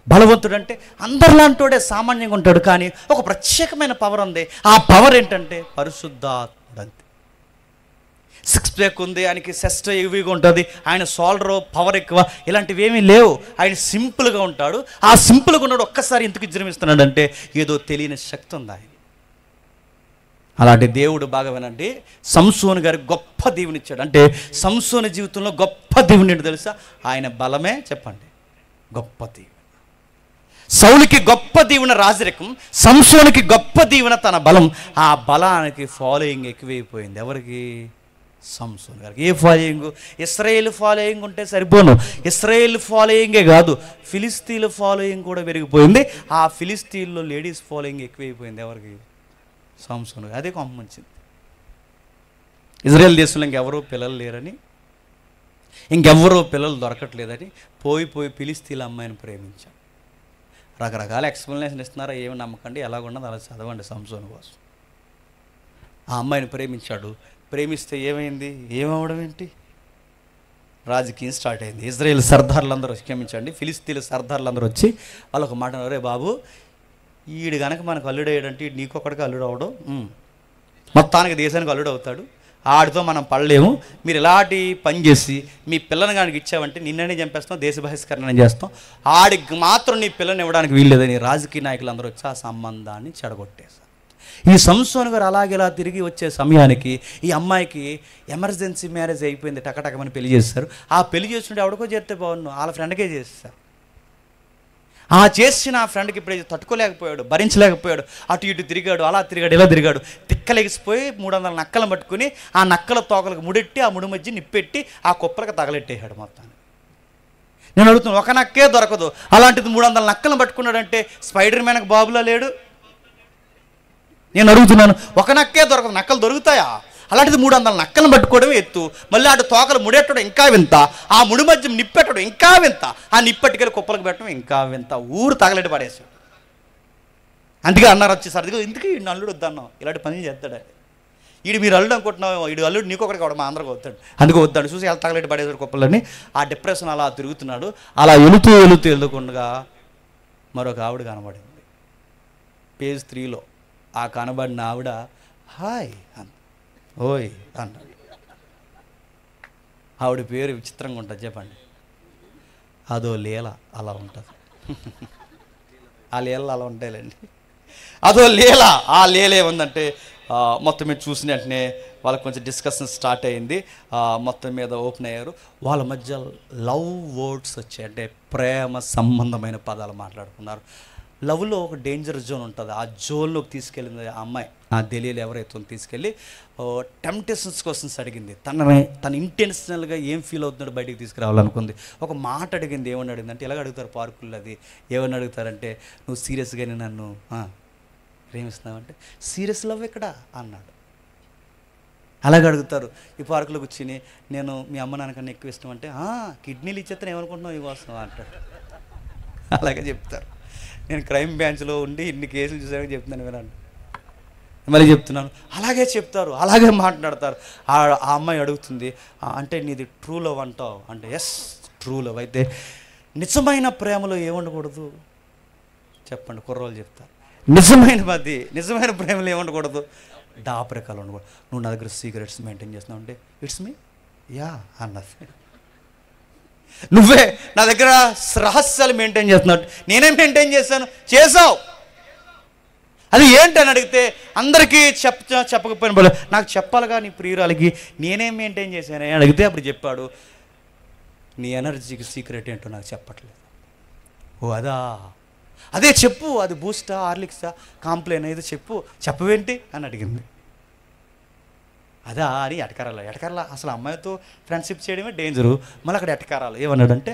బలవంతుడు అంటే అందరిలాంటోడే సామాన్యంగా ఉంటాడు, కానీ ఒక ప్రత్యేకమైన పవర్ ఉంది. ఆ పవర్ ఏంటంటే పరిశుద్ధాత్ముడు. అంతే. సిక్స్ ప్యాక్ ఉంది, ఆయనకి చెస్ట్ హెవీగా ఉంటుంది, ఆయన షోల్డర్ పవర్ ఎక్కువ, ఇలాంటివి ఏమీ లేవు. ఆయన సింపుల్గా ఉంటాడు. ఆ సింపుల్గా ఉన్నాడు ఒక్కసారి ఎందుకు విజృంభిస్తున్నాడంటే ఏదో తెలియని శక్తి ఉంది ఆయన. అలాంటి దేవుడు, బాగా వినండి, సంసోను గారికి గొప్ప దీవెనిచ్చాడు. అంటే సంసోను జీవితంలో గొప్ప దీవెని ఏంటో తెలుసా? ఆయన బలమే, చెప్పండి, గొప్ప దీవెన. సౌలుకి గొప్ప దీవెన రాజరికం, సంసోనుకి గొప్ప దీవెన తన బలం. ఆ బలానికి ఫాలోయింగ్ ఎక్కువైపోయింది. ఎవరికి? సంసోను గారికి. ఏ ఫాలోయింగ్? ఇశ్రాయేల్ ఫాలోయింగ్ ఉంటే సరిపోను. ఇశ్రాయేల్ ఫాలోయింగే కాదు, ఫిలిస్తీన్ల ఫాలోయింగ్ కూడా పెరిగిపోయింది. ఆ ఫిలిస్తీన్లో లేడీస్ ఫాలోయింగ్ ఎక్కువైపోయింది. ఎవరికి? సంసోను. అదే కొంపొచ్చింది. ఇజ్రాయెల్ దేశంలో ఇంకెవరూ పిల్లలు లేరని, ఇంకెవ్వరూ పిల్లలు దొరకట్లేదని పోయి ఫిలిస్తీన్ల అమ్మాయిని ప్రేమించాడు. రకరకాల ఎక్స్ప్లెనేషన్ ఇస్తున్నారా, ఏమి నమ్మకండి, ఎలాగున్నది అలా చదవండి. సంసోను కోసం ఆ అమ్మాయిని ప్రేమించాడు. ప్రేమిస్తే ఏమైంది? ఏమవడం ఏంటి? రాజకీయం స్టార్ట్ అయింది. ఇజ్రాయేల్ సర్దార్లందరూ, క్షమించండి, ఫిలిస్తీన్ల సర్దార్లందరూ వచ్చి వాళ్ళొక మాట అన్నారు, రే బాబు, ఈడు కనుక మనకు అల్లుడు అయ్యాడంటే నీకొక్కడికి అల్లుడు అవడం, మొత్తానికి దేశానికి అల్లుడు అవుతాడు, ఆడితో మనం పడలేము. మీరు ఇలాంటి పని చేసి మీ పిల్లని కనుక ఇచ్చావంటే నిన్ననే చంపేస్తాం, దేశ బహిష్కరణ చేస్తాం, ఆడికి మాత్రం నీ పిల్లని ఇవ్వడానికి వీల్లేదని రాజకీయ నాయకులు అందరూ వచ్చి ఆ సంబంధాన్ని చెడగొట్టేశారు. ఈ సంసోను గారు అలాగేలా తిరిగి వచ్చే సమయానికి ఈ అమ్మాయికి ఎమర్జెన్సీ మ్యారేజ్ అయిపోయింది. టకటకమని పెళ్లి చేస్తారు. ఆ పెళ్లి చేస్తుంటే ఎవడికో చేస్తే బాగున్నాను, వాళ్ళ ఫ్రెండ్కే చేస్తారు. ఆ చేసిన ఆ ఫ్రెండ్కి ఇప్పుడు తట్టుకోలేకపోయాడు, భరించలేకపోయాడు. అటు ఇటు తిరిగాడు, అలా తిరిగాడు, ఇలా తిరిగాడు. తిక్కలేగిసిపోయి 300 నక్కలను పట్టుకుని ఆ నక్కల తోకలకు ముడెట్టి ఆ ముడి మధ్య నిప్పెట్టి ఆ కుప్పలకు తగలెట్టేశాడు మొత్తాన్ని. నేను అడుగుతున్నాను, ఒక నక్కే దొరకదు, అలాంటిది 300 నక్కలను పట్టుకున్నాడంటే స్పైడర్ మ్యాన్కి బాబులా లేడు? నేను అడుగుతున్నాను, ఒక నక్కే దొరకదు, నక్కలు దొరుకుతాయా? అలాంటిది 300 నక్కలను పట్టుకోవడం ఎత్తు, మళ్ళీ అటు తోకలు ముడెట్టడం ఇంకా వింత, ఆ ముడి మధ్య నిప్పెట్టడం ఇంకా వింత, ఆ నిప్పెట్టుకెళ్ళి కుప్పలకు పెట్టడం ఇంకా వింత. ఊరు తగలెట్టి పడేసాడు. అందుకే అన్నారు వచ్చేసరికి, ఎందుకు ఈ అల్లుడు వద్దన్నాం, ఇలాంటి పనులు చేస్తాడు ఈడు. మీరు అల్లుడు అనుకుంటున్నావు, ఈడు అల్లుడు నీకొకరికి కావడం, మా అందరికి వస్తాడు, అందుకే వద్దాడు. చూసి ఎలా తగలెట్టి పడేసాడు కుప్పలని. ఆ డిప్రెషన్ అలా తిరుగుతున్నాడు. అలా వెళుతుండగా మరొక ఆవిడ కనబడింది. పేజ్ 3లో ఆ కనబడిన ఆవిడ హాయ్ ఓయ్ అన్నాడు. ఆవిడ పేరు విచిత్రంగా ఉంటుంది, చెప్పండి. అదో లీల, అలా ఉంటుంది. ఆ లీలలు అలా ఉంటాయిలేండి. అదో లీల. ఆ లీల ఏముందంటే మొత్తం మీద చూసిన వెంటనే వాళ్ళకి కొంచెం డిస్కషన్ స్టార్ట్ అయింది. మొత్తం మీద ఓపెన్ అయ్యారు. వాళ్ళ మధ్య లవ్ వర్డ్స్ వచ్చాయి, అంటే ప్రేమ సంబంధమైన పదాలు మాట్లాడుకున్నారు. లవ్లో ఒక డేంజర్ జోన్ ఉంటుంది. ఆ జోన్లోకి తీసుకెళ్ళింది ఆ అమ్మాయి. ఆ తెలియలు ఎవరైతే తీసుకెళ్ళి టెంప్టేషన్స్ కోసం అడిగింది. తన ఇంటెన్షనల్గా ఏం ఫీల్ అవుతున్నాడు బయటికి తీసుకురావాలనుకుంది. ఒక మాట అడిగింది. ఏమని అడిగిందంటే, ఎలాగ అడుగుతారు పార్కుల్లో, అది ఏమని అడుగుతారంటే, నువ్వు సీరియస్గానే నన్ను ప్రేమిస్తున్నావంటే, సీరియస్ లవ్ ఎక్కడా అన్నాడు. అలాగే అడుగుతారు ఈ పార్కులో కూర్చుని, నేను మీ అమ్మ నాన్నకన్నా ఎక్కువ ఇష్టం అంటే, కిడ్నీలు ఇచ్చేస్తాను ఏమనుకుంటున్నావు ఇవ్వస్తాం అంటాడు. అలాగే చెప్తారు. నేను క్రైమ్ బ్రాంచ్లో ఉండి ఇన్ని కేసులు చూసానని చెప్తున్నాను, వినండి, మళ్ళీ చెప్తున్నాను. అలాగే చెప్తారు, అలాగే మాట్లాడతారు. ఆ అమ్మాయి అడుగుతుంది, అంటే నీది ట్రూ లవ్ అంటావు అంటే, ఎస్ ట్రూ లవ్. అయితే నిజమైన ప్రేమలో ఏముండకూడదు చెప్పండి, కుర్రోళ్ళు చెప్తారు. నిజమైన ప్రేమలో ఏముండకూడదు? దాపరికాలు ఉండకూడదు. నువ్వు నా దగ్గర సీక్రెట్స్ మెయింటైన్ చేస్తున్నావు అంటే, ఇట్స్ మీ యా అన్నది. నువ్వే నా దగ్గర రహస్యాలు మెయింటైన్ చేస్తున్నావు. నేనేం మెయింటైన్ చేసావు అది ఏంటని అడిగితే, అందరికీ చెప్పకపోయిన బోలే, నాకు చెప్పాలిగా నీ ప్రియురాలకి నేనేం మెయింటైన్ చేశాను అడిగితే అప్పుడు చెప్పాడు, నీ ఎనర్జీకి సీక్రెట్ ఏంటో నాకు చెప్పట్లేదు. ఓ అదే చెప్పు, అది బూస్టా హార్లిక్సా కాంప్లైన్ ఏదో చెప్పవేంటి అని అడిగింది. అదా అని ఎటకారాలు అసలు అమ్మాయితో ఫ్రెండ్షిప్ చేయడమే డేంజరు. మళ్ళీ అక్కడ ఎటకారాలు ఏమన్నాడంటే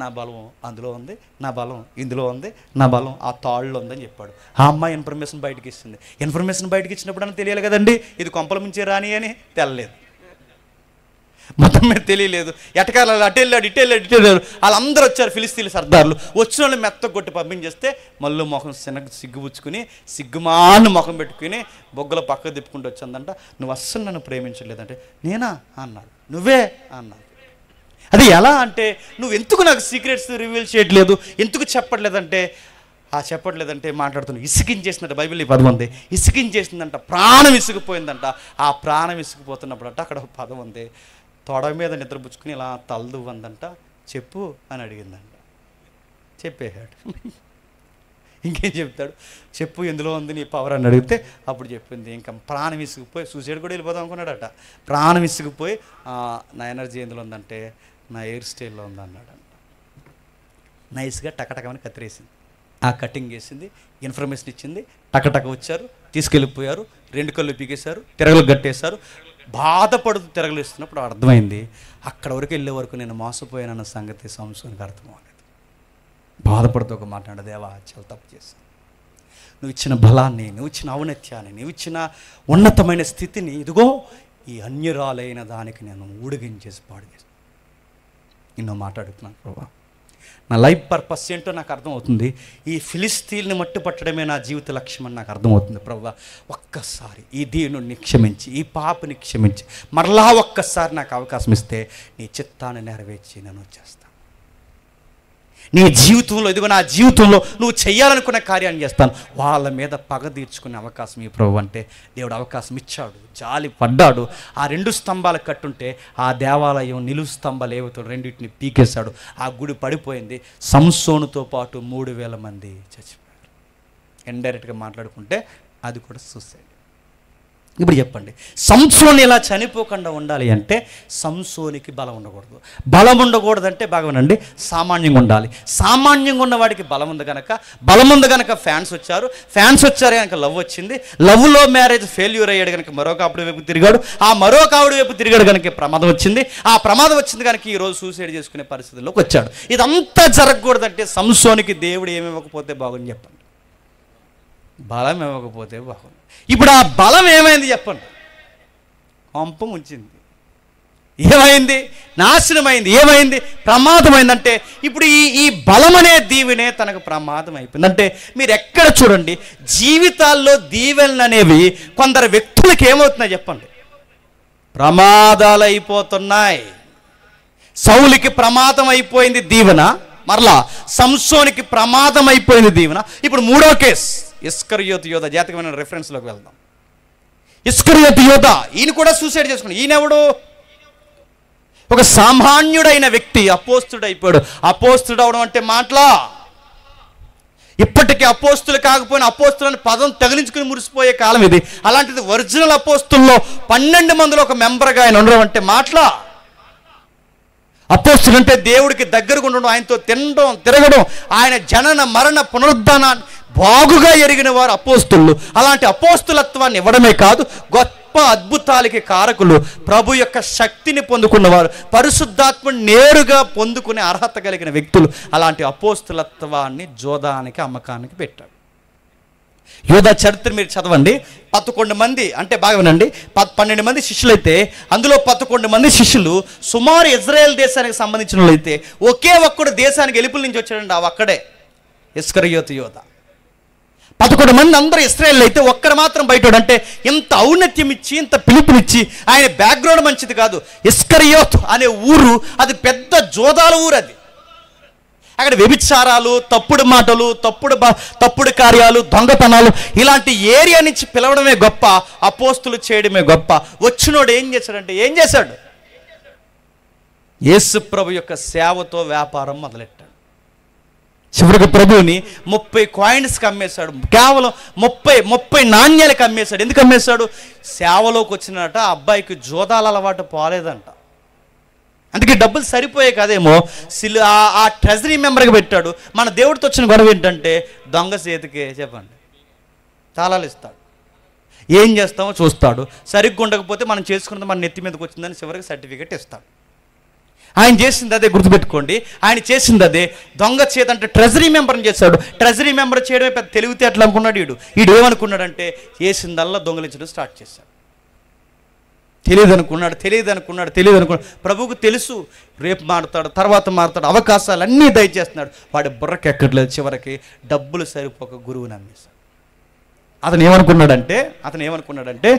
నా బలం అందులో ఉంది, నా బలం ఇందులో ఉంది, నా బలం ఆ తాళ్ళలో ఉందని చెప్పాడు. ఆ అమ్మాయి ఇన్ఫర్మేషన్ బయటకి ఇస్తుంది. ఇన్ఫర్మేషన్ బయటకి ఇచ్చినప్పుడు అని తెలియాలి కదండి, ఇది కొంపల ముంచే రాని అని తెల్లలేదు, మొత్తం మీద తెలియలేదు. ఎటకారాలు అటు వెళ్ళాడు ఇటు వెళ్ళాడు. వాళ్ళందరూ వచ్చారు ఫిలిస్తీన్ల సర్దార్లు. వచ్చిన వాళ్ళు మెత్త కొట్టి పంపించేస్తే మళ్ళీ ముఖం సిగ్గుపుచ్చుకుని సిగ్గుమాను ముఖం పెట్టుకుని బొగ్గల పక్కకు తిప్పుకుంటూ వచ్చిందంట. నువ్వు అస్సలు నన్ను ప్రేమించలేదంటే నేనా అన్నాడు. నువ్వే అన్నాడు. అది ఎలా అంటే నువ్వు ఎందుకు నాకు సీక్రెట్స్ రివీల్ చేయట్లేదు, ఎందుకు చెప్పట్లేదంటే చెప్పట్లేదంటే మాట్లాడుతున్నావు. ఇసికించేసిందంట. బైబిల్ ఈ పదం ఉంది, ఇసికించేసిందంట. ప్రాణం ఇసుకుపోయిందంట. ఆ ప్రాణం ఇసుకుపోతున్నప్పుడట అక్కడ ఒక పదం ఉంది, తొడ మీద నిద్రపుచ్చుకుని ఇలా తలదువ్వందంట. చెప్పు అని అడిగిందంట. చెప్పేశాడు. ఇంకేం చెప్తాడు, చెప్పు ఎందులో ఉంది నీ పవర్ అని అడిగితే అప్పుడు చెప్పింది. ఇంకా ప్రాణం ఇసుకుపోయి సూసైడ్ కూడా వెళ్ళిపోదాం అనుకున్నాడట. ప్రాణం ఇసుకుపోయి నా ఎనర్జీ ఎందులో ఉందంటే నా హెయిర్ స్టైల్లో ఉందన్నాడంట. నైస్గా టకటకమని కత్తిరేసింది. ఆ కటింగ్ చేసింది, ఇన్ఫర్మేషన్ ఇచ్చింది. టకటక వచ్చారు, తీసుకెళ్ళిపోయారు, 2 కళ్ళు పీకేశారు, తిరగలు కట్టేశారు. బాధపడుతూ తిరగలిస్తున్నప్పుడు అర్థమైంది, అక్కడ వరకు వెళ్ళే వరకు నేను మోసపోయానన్న సంగతి సంసోనుకి అర్థం అవ్వలేదు. బాధపడుతూ ఒక మాట, దేవా చాలా తప్పు చేశాను. నువ్వు ఇచ్చిన బలాన్ని, నువ్వు ఇచ్చిన ఔన్నత్యాన్ని, నువ్వు ఇచ్చిన ఉన్నతమైన స్థితిని ఇదిగో ఈ అన్యురాలైన దానికి నేను ఊడిగించేసి పాడు చేశాను. ఎన్నో మాట్లాడుతున్నాను ప్రభా, నా లైఫ్ పర్పస్ ఏంటో నాకు అర్థమవుతుంది. ఈ ఫిలిస్తీన్ని మట్టుపట్టడమే నా జీవిత లక్ష్యం అని నాకు అర్థమవుతుంది. ప్రభువా ఒక్కసారి ఈ దీనుని క్షమించి, ఈ పాపని క్షమించి, మరలా ఒక్కసారి నాకు అవకాశం ఇస్తే నీ చిత్తాన్ని నెరవేర్చి నేను వచ్చేస్తాను. నీ జీవితంలో ఇదిగో నా జీవితంలో నువ్వు చేయాలనుకున్న కార్యాన్ని చేస్తాను. వాళ్ళ మీద పగ తీర్చుకునే అవకాశం ఈ ప్రభు అంటే దేవుడు అవకాశం ఇచ్చాడు. జాలి పడ్డాడు. ఆ 2 స్తంభాలు కట్టుంటే ఆ దేవాలయం నిలువు స్తంభాలు ఏవైతే రెండింటిని పీకేశాడు. ఆ గుడి పడిపోయింది. సంసోనుతో పాటు 3000 మంది చచ్చిపోయారు. ఇండైరెక్ట్గా మాట్లాడుకుంటే అది కూడా సూసైడ్. ఇప్పుడు చెప్పండి, సంసోను ఇలా చనిపోకుండా ఉండాలి అంటే సంసోనికి బలం ఉండకూడదు. బలం ఉండకూడదంటే బాగానండి సామాన్యంగా ఉండాలి. సామాన్యంగా ఉన్నవాడికి బలం ఉంది కనుక ఫ్యాన్స్ వచ్చారు కనుక లవ్ వచ్చింది. లవ్లో మ్యారేజ్ ఫెయిల్యూర్ అయ్యాడు కనుక మరొక ఆవిడ వైపు తిరిగాడు. ఆ మరొక ఆవిడ వైపు తిరిగాడు కనుక ప్రమాదం వచ్చింది. ఆ ప్రమాదం వచ్చింది కనుక ఈరోజు సూసైడ్ చేసుకునే పరిస్థితుల్లోకి వచ్చాడు. ఇదంతా జరగకూడదంటే సంసోనికి దేవుడు ఏమి ఇవ్వకపోతే బాగుంది చెప్పండి, బలం ఇవ్వకపోతే బాగుంది. ఇప్పుడు ఆ బలం ఏమైంది చెప్పండి, కొంపం ఉంచింది. ఏమైంది? నాశనమైంది. ఏమైంది? ప్రమాదమైందంటే ఇప్పుడు ఈ బలం అనే దీవెనే తనకు ప్రమాదం అయిపోయింది. అంటే మీరు ఎక్కడ చూడండి, జీవితాల్లో దీవెనలు అనేవి కొందరు వ్యక్తులకు ఏమవుతున్నాయి చెప్పండి, ప్రమాదాలు అయిపోతున్నాయి. సౌలుకి ప్రమాదం అయిపోయింది దీవెన, మరలా సంసోనికి ప్రమాదం అయిపోయింది దీవెన. ఇప్పుడు 3వ కేసు ఇస్కరియోతు యోధ. జాతకమైన రెఫరెన్స్లోకి వెళ్దాం. ఇస్కరియోతు యోధ ఈయన కూడా సూసైడ్ చేసుకున్నాడు. ఈయనెవడు? ఒక సామాన్యుడైన వ్యక్తి అపోస్తుడు అయిపోయాడు. అపోస్తుడు అవడం అంటే మాటలా, ఇప్పటికీ అపోస్తులు కాకపోయినా అపోస్తులని పదం తగిలించుకుని మురిసిపోయే కాలం ఇది. అలాంటిది ఒరిజినల్ అపోస్తుల్లో 12 మందిలో ఒక మెంబర్గా ఆయన ఉండడం అంటే మాటలా. అపోస్తులు అంటే దేవుడికి దగ్గరగా ఉండడం, ఆయనతో తినడం తిరగడం, ఆయన జనన మరణ పునరుద్ధానాన్ని బాగుగా ఎరిగిన వారు అపోస్తులు. అలాంటి అపోస్తులత్వాన్ని ఇవ్వడమే కాదు, గొప్ప అద్భుతాలకి కారకులు, ప్రభు యొక్క శక్తిని పొందుకున్నవారు, పరిశుద్ధాత్మని నేరుగా పొందుకునే అర్హత కలిగిన వ్యక్తులు. అలాంటి అపోస్తులత్వాన్ని జోదానికి అమ్మకానికి పెట్టాడు. యోధా చరిత్ర మీరు చదవండి. 11 మంది అంటే బాగా వినండి, 12 మంది శిష్యులైతే అందులో 11 మంది శిష్యులు సుమారు ఇజ్రాయెల్ దేశానికి సంబంధించిన వాళ్ళైతే ఒకే ఒక్కడు దేశానికి ఎలుపుల నుంచి వచ్చాడండి. ఆ ఒక్కడే ఇస్కరియోతు యోధ. 11 మంది అందరూ ఇశ్రాయేలు అయితే ఒక్కరు మాత్రం బయటోడు. అంటే ఇంత ఔన్నత్యం ఇచ్చి, ఇంత పిలుపునిచ్చి, ఆయన బ్యాక్గ్రౌండ్ మంచిది కాదు. ఇస్కరియోత్ అనే ఊరు అది పెద్ద జోదాల ఊరు. అది అక్కడ వ్యభిచారాలు, తప్పుడు మాటలు, తప్పుడు కార్యాలు, దొంగతనాలు, ఇలాంటి ఏరియా నుంచి పిలవడమే గొప్ప, అపోస్తులు చేయడమే గొప్ప. వచ్చినోడు ఏం చేశాడంటే ఏం చేశాడు, యేసు ప్రభు యొక్క సేవతో వ్యాపారం మొదలెట్టాడు. చివరికి ప్రభువుని 30 కాయిన్స్కి అమ్మేశాడు. కేవలం 30 నాణ్యాలకు అమ్మేశాడు. ఎందుకు అమ్మేశాడు? సేవలోకి వచ్చినట అబ్బాయికి జోదాల అలవాటు పోలేదంట. అందుకే డబ్బులు సరిపోయే కదేమో ఆ ట్రెజరీ మెంబర్కి పెట్టాడు. మన దేవుడితో వచ్చిన గొడవ ఏంటంటే దొంగ చేతికే చెప్పండి తాళాలు ఇస్తాడు. ఏం చేస్తామో చూస్తాడు. సరిగ్గా ఉండకపోతే మనం చేసుకున్నది మన నెత్తి మీదకి వచ్చిందని చివరికి సర్టిఫికేట్ ఇస్తాడు. ఆయన చేసింది అదే, గుర్తుపెట్టుకోండి. ఆయన చేసింది అదే. దొంగ చేత అంటే ట్రెజరీ మెంబర్ని చేశాడు. ట్రెజరీ మెంబర్ చేయడమే పెద్ద తెలివితేటలు అనుకున్నాడు. వీడు ఏమనుకున్నాడంటే చేసిందల్లా దొంగలించడం స్టార్ట్ చేశాడు. తెలియదు అనుకున్నాడు. ప్రభువుకు తెలుసు రేపు మారుతాడు, తర్వాత మారుతాడు, అవకాశాలు అన్నీ దయచేస్తున్నాడు. వాడి బుర్రకి ఎక్కట్లేదు. చివరికి డబ్బులు సరిపోక గురువు నమ్మేశాడు. అతను ఏమనుకున్నాడంటే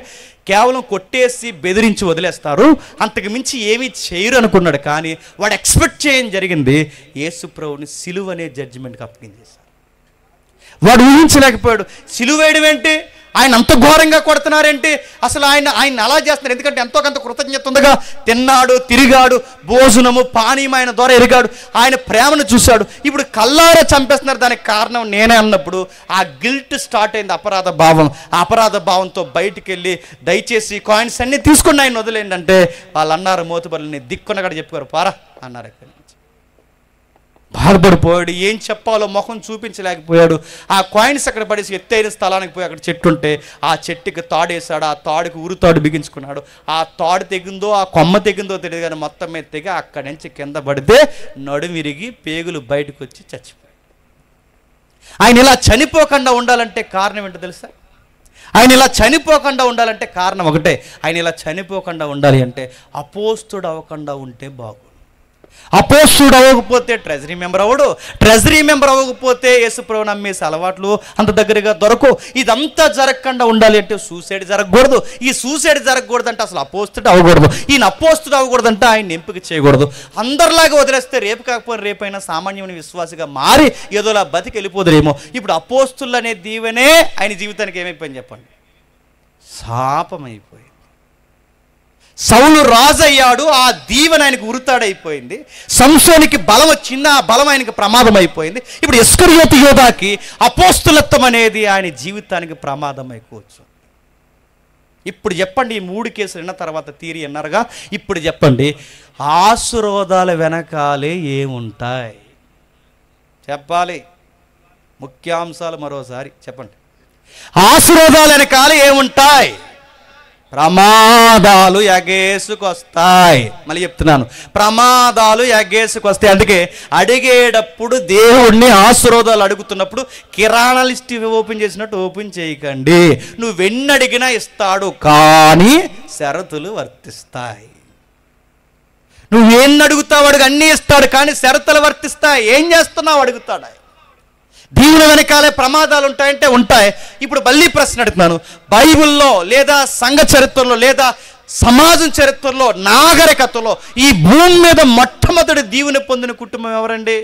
కేవలం కొట్టేసి బెదిరించి వదిలేస్తారు, అంతకు మించి ఏమీ చేయరు అనుకున్నాడు. కానీ వాడు ఎక్స్పెక్ట్ చేయని జరిగింది. యేసు ప్రభువుని సిలువ అనే జడ్జిమెంట్కి అప్పగించేశారు. వాడు ఊహించలేకపోయాడు. సిలువ వేయడం ఏంటి, ఆయన అంత ఘోరంగా కొడుతున్నారేంటి, అసలు ఆయన అలా చేస్తున్నారు. ఎందుకంటే ఎంతో కొంత కృతజ్ఞత ఉందిగా. తిన్నాడు, తిరిగాడు, భోజనము పానీయం ఆయన ద్వారా ఎరిగాడు, ఆయన ప్రేమను చూశాడు. ఇప్పుడు కల్లారా చంపేస్తున్నారు. దానికి కారణం నేనే అన్నప్పుడు ఆ గిల్ట్ స్టార్ట్ అయింది, అపరాధ భావం. ఆ అపరాధ భావంతో బయటికి వెళ్ళి దయచేసి కాయిన్స్ అన్నీ తీసుకుని ఆయన వదిలేండి అంటే వాళ్ళు అన్నారు, మోతుబరులని దిక్కునగడ చెప్పారు, పారా అన్నారు. ఎక్కడి నుంచి బాధపడిపోయాడు. ఏం చెప్పాలో ముఖం చూపించలేకపోయాడు. ఆ కాయిన్స్ అక్కడ పడేసి ఎత్తైన స్థలానికి పోయి అక్కడ చెట్టు ఉంటే ఆ చెట్టుకి తాడేశాడు. ఆ తాడుకి ఉరుతాడు బిగించుకున్నాడు. ఆ తాడు తెగిందో ఆ కొమ్మ తెగిందో తెలియదు కానీ మొత్తం మీద తెగి అక్కడి నుంచి కింద పడితే నడుమిరిగి పేగులు బయటకు వచ్చి చచ్చిపోయాడు. ఆయన ఇలా చనిపోకుండా ఉండాలంటే కారణం ఏంటో తెలుసా? ఆయన ఇలా చనిపోకుండా ఉండాలంటే కారణం ఒకటే. ఆయన ఇలా చనిపోకుండా ఉండాలి అంటే అపోస్తుడు అవ్వకుండా ఉంటే బాగు. అపోస్తుడు అవ్వకపోతే ట్రెజరీ మెంబర్ అవ్వడు. ట్రెజరీ మెంబర్ అవ్వకపోతే యేసుప్రభు నమ్మేసి అలవాట్లు అంత దగ్గరగా దొరకవు. ఇదంతా జరగకుండా ఉండాలి అంటే సూసైడ్ జరగకూడదు. ఈ సూసైడ్ జరగకూడదు అంటే అసలు అపోస్తుడు అవ్వకూడదు. ఈయన అపోస్తుడు అవ్వకూడదంటే ఆయన ఎంపిక చేయకూడదు. అందరిలాగా వదిలేస్తే రేపు కాకపోయినా రేపైనా సామాన్యమైన విశ్వాసిగా మారి ఏదోలా బతికి వెళ్ళిపోదురేమో. ఇప్పుడు అపోస్తులు అనే దీవెనే ఆయన జీవితానికి ఏమైపోయింది చెప్పండి? శాపమైపోయింది. సౌలు రాజు అయ్యాడు, ఆ దీవెన ఆయనకు ఉరుతాడైపోయింది. సంసోనికి బలం వచ్చింది, ఆ బలం ఆయనకు ప్రమాదం అయిపోయింది. ఇప్పుడు ఇస్కరియోతు యోధాకి అపోస్తులత్వం అనేది ఆయన జీవితానికి ప్రమాదం అయిపోవచ్చు. ఇప్పుడు చెప్పండి, ఈ 3 కేసులు విన్న తర్వాత తీరి అన్నారుగా, ఇప్పుడు చెప్పండి ఆశీర్వాదాల వెనకాలే ఏముంటాయి చెప్పాలి. ముఖ్యాంశాలు మరోసారి చెప్పండి. ఆశీర్వాదాల వెనకాల ఏముంటాయి? ప్రమాదాలు ఎగేసుకొస్తాయి. మళ్ళీ చెప్తున్నాను, ప్రమాదాలు ఎగేసుకొస్తాయి. అందుకే అడిగేటప్పుడు దేవుడిని ఆశీర్వాదాలు అడుగుతున్నప్పుడు కిరాణా లిస్ట్ ఓపెన్ చేసినట్టు ఓపెన్ చేయకండి. నువ్వు ఎన్ని అడిగినా ఇస్తాడు, కానీ షరతులు వర్తిస్తాయి. నువ్వేన్ని అడుగుతావు అడుగు, అన్నీ ఇస్తాడు, కానీ షరతులు వర్తిస్తాయి. ఏం చేస్తున్నావు అడుగుతాడు. దీవుల వెనకాలే ప్రమాదాలు ఉంటాయంటే ఉంటాయి. ఇప్పుడు మళ్ళీ ప్రశ్న అడుగుతున్నాను, బైబిల్లో లేదా సంఘ చరిత్రలో లేదా సమాజం చరిత్రలో నాగరికతలో ఈ భూమి మీద మొట్టమొదటి దీవెన పొందిన కుటుంబం ఎవరండి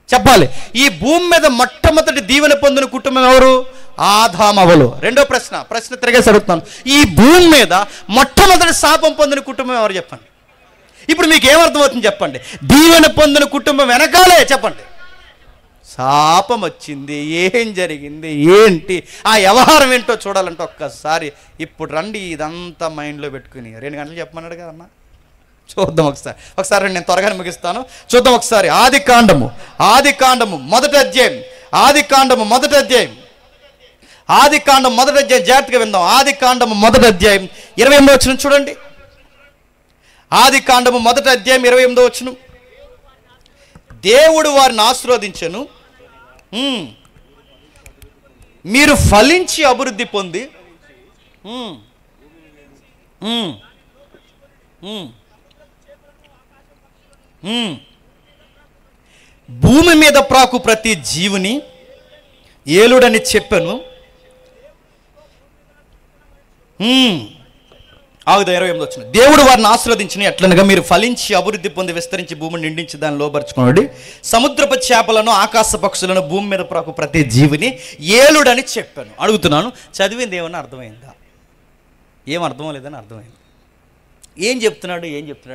చెప్పాలి? ఈ భూమి మీద మొట్టమొదటి దీవెన పొందిన కుటుంబం ఎవరు? ఆదామవలు. రెండో ప్రశ్న తిరిగేసి అడుగుతున్నాను, ఈ భూమి మీద మొట్టమొదటి శాపం పొందిన కుటుంబం ఎవరు చెప్పండి? ఇప్పుడు మీకు ఏమర్థమవుతుంది చెప్పండి? దీవెన పొందిన కుటుంబం వెనకాలే చెప్పండి శాపం వచ్చింది. ఏం జరిగింది ఏంటి ఆ వ్యవహారం ఏంటో చూడాలంటే ఒక్కసారి ఇప్పుడు రండి, ఇదంతా మైండ్లో పెట్టుకుని 2 గంటలు చెప్పమన్నాడు కదన్నా. చూద్దాం ఒకసారి నేను త్వరగానే ముగిస్తాను. చూద్దాం ఒకసారి ఆది కాండము మొదటి అధ్యాయం. ఆది కాండము మొదటి అధ్యాయం జాగ్రత్తగా విందాం. ఆది కాండము మొదటి అధ్యాయం 28వ వచనం చూడండి. ఆది కాండము మొదటి అధ్యాయం 28వ వచనం. దేవుడు వారిని ఆశీర్వదించెను, మీరు ఫలించి అభివృద్ధి పొంది భూమి మీద ప్రాకు ప్రతి జీవుని ఏలుడని చెప్పాను. 28వ వచనం. దేవుడు వారిని ఆశీర్వదించిన ఎట్లనగా మీరు ఫలించి అభివృద్ధి పొంది విస్తరించి భూమిని నిండించి దాన్ని లోపరుచుకోండి. సముద్రపు చేపలను ఆకాశ పక్షులను భూమి మీద ప్రాకు ప్రతి జీవిని ఏలుడని చెప్పాను. అడుగుతున్నాను, చదివింది ఏమన్నా అర్థమైందా? ఏం అర్థం లేదని అర్థమైంది. ఏం చెప్తున్నాడు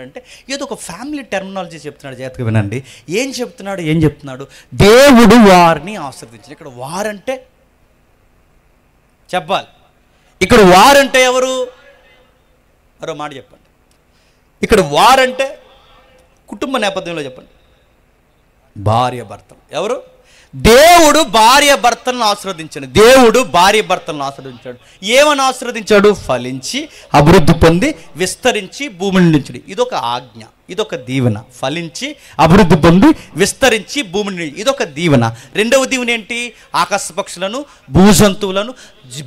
అంటే ఏదో ఒక ఫ్యామిలీ టెర్మినాలజీ చెప్తున్నాడు. జాగ్రత్తగా వినండి. ఏం చెప్తున్నాడు? దేవుడు వారిని ఆశీర్వదించిన. ఇక్కడ వారంటే చెప్పాలి. ఇక్కడ వారంటే ఎవరు? మరో మాట చెప్పండి. ఇక్కడ వారంటే కుటుంబ నేపథ్యంలో చెప్పండి. భార్య భర్తలు. ఎవరు? దేవుడు భార్య భర్తలను ఆశీర్వదించాడు. దేవుడు భార్య భర్తలను ఆశీర్వదించాడు. ఏమని ఆశీర్వదించాడు? ఫలించి అభివృద్ధి పొంది విస్తరించి భూమిని నించుడి. ఇదొక ఆజ్ఞ, ఇదొక దీవెన. ఫలించి అభివృద్ధి పొంది విస్తరించి భూమిని, ఇదొక దీవెన. రెండవ దీవెన ఏంటి? ఆకాశ పక్షులను, భూజంతువులను,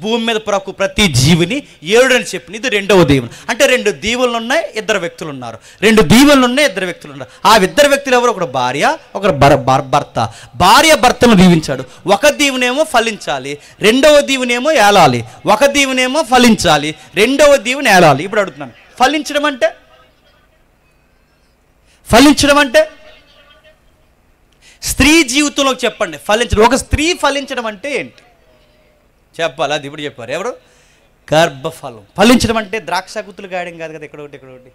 భూమి మీద ప్రతి జీవిని ఏడుని చెప్పిన, ఇది రెండవ దీవెన. అంటే రెండు దీవెనలు ఉన్నాయి, ఇద్దరు వ్యక్తులు ఉన్నారు. రెండు దీవెనలు ఉన్నాయి, ఇద్దరు వ్యక్తులు ఉన్నారు. ఆ ఇద్దరు వ్యక్తులు ఎవరు? ఒకడు భార్య, ఒకరు భర్త. భార్య భర్తను దీవించాడు. ఒక దీవెనేమో ఫలించాలి, రెండవ దీవెనేమో ఏలాలి. ఒక దీవెనేమో ఫలించాలి, రెండవ దీవెన ఏలాలి. ఇప్పుడు అడుగుతున్నాను, ఫలించడం అంటే స్త్రీ జీవితంలో చెప్పండి. ఫలించడం, ఒక స్త్రీ ఫలించడం అంటే ఏంటి చెప్పాలి. అది ఇప్పుడు చెప్పారు ఎవరు? గర్భఫలం. ఫలించడం అంటే ద్రాక్ష గుత్తులు గాయడం కాదు కదా, ఇక్కడ ఒకటి.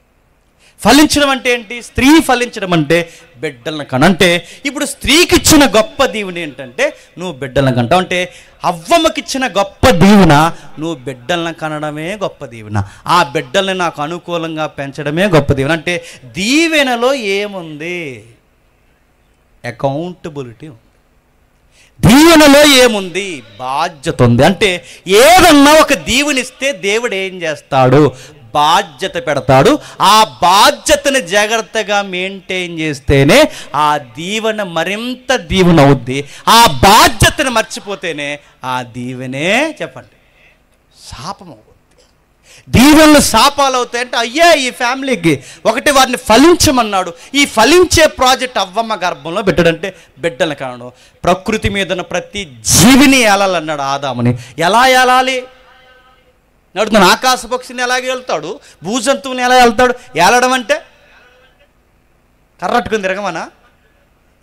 ఫలించడం అంటే ఏంటి? స్త్రీ ఫలించడం అంటే బిడ్డలను కన. అంటే ఇప్పుడు స్త్రీకి ఇచ్చిన గొప్ప దీవెన ఏంటంటే నువ్వు బిడ్డలను కంటావు. అంటే అవ్వమ్మకిచ్చిన గొప్ప దీవెన నువ్వు బిడ్డలను కనడమే గొప్ప దీవెన. ఆ బిడ్డల్ని నాకు అనుకూలంగా పెంచడమే గొప్ప దీవెన. అంటే దీవెనలో ఏముంది? అకౌంటబిలిటీ ఉంది. దీవెనలో ఏముంది? బాధ్యత ఉంది. అంటే ఏదన్నా ఒక దీవెనిస్తే దేవుడు ఏం చేస్తాడు? బాధ్యత పెడతాడు. ఆ బాధ్యతను జాగ్రత్తగా మెయింటైన్ చేస్తేనే ఆ దీవెన మరింత దీవెన అవుద్ది. ఆ బాధ్యతను మర్చిపోతేనే ఆ దీవెనే చెప్పండి శాపం అవుద్ది. దీవెనలు శాపాలు అవుతాయంటే అయ్యా ఈ ఫ్యామిలీకి ఒకటి వారిని ఫలించమన్నాడు. ఈ ఫలించే ప్రాజెక్ట్ అవ్వమ్మ గర్భంలో పెట్టడంటే బిడ్డలు కావడం. ప్రకృతి మీద ప్రతి జీవిని ఏలాలన్నాడు ఆదాముని. ఎలా ఏలాలి నడుతున్నాను? ఆకాశ పక్షిని ఎలాగే వెళ్తాడు, భూజంతువుని ఎలా వెళ్తాడు? ఏలడం అంటే కర్రట్టుకుని తిరగమనా?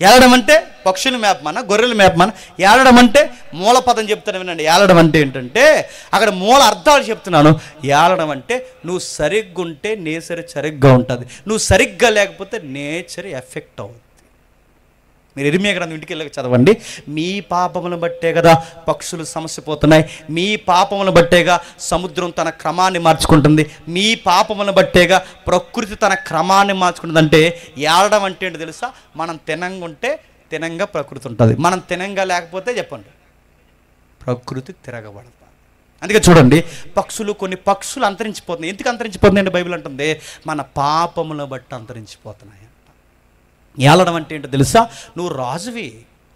ఏలడం అంటే పక్షులు మేపమనా, గొర్రెలు మేపమనా? ఏలడం అంటే మూల పదం చెప్తాను వినండి. ఏలడం అంటే ఏంటంటే అక్కడ మూల అర్థాలు చెప్తున్నాను. ఏలడం అంటే నువ్వు సరిగ్గా ఉంటే నేచర్ సరిగ్గా ఉంటుంది, నువ్వు సరిగ్గా లేకపోతే నేచర్ ఎఫెక్ట్ అవుతుంది. మీరు ఇర్మియా గ్రంథం ఇంటికి వెళ్ళక చదవండి. మీ పాపములను బట్టే కదా పక్షులు సమస్యపోతున్నాయి, మీ పాపములను బట్టేగా సముద్రం తన క్రమాన్ని మార్చుకుంటుంది, మీ పాపములను బట్టేగా ప్రకృతి తన క్రమాన్ని మార్చుకుంటుంది. అంటే ఏడడం అంటే ఏంటి తెలుసా? మనం తినంగా ఉంటే తినంగా ప్రకృతి ఉంటుంది, మనం తినంగా లేకపోతే చెప్పండి ప్రకృతి తిరగబడదు. అందుకే చూడండి, కొన్ని పక్షులు అంతరించిపోతున్నాయి. ఎందుకు అంతరించిపోతున్నాయి అంటే బైబిల్ అంటుంది మన పాపములను బట్టి అంతరించిపోతున్నాయి. ఏలడం అంటే ఏంటో తెలుసా? నువ్వు రాజువి.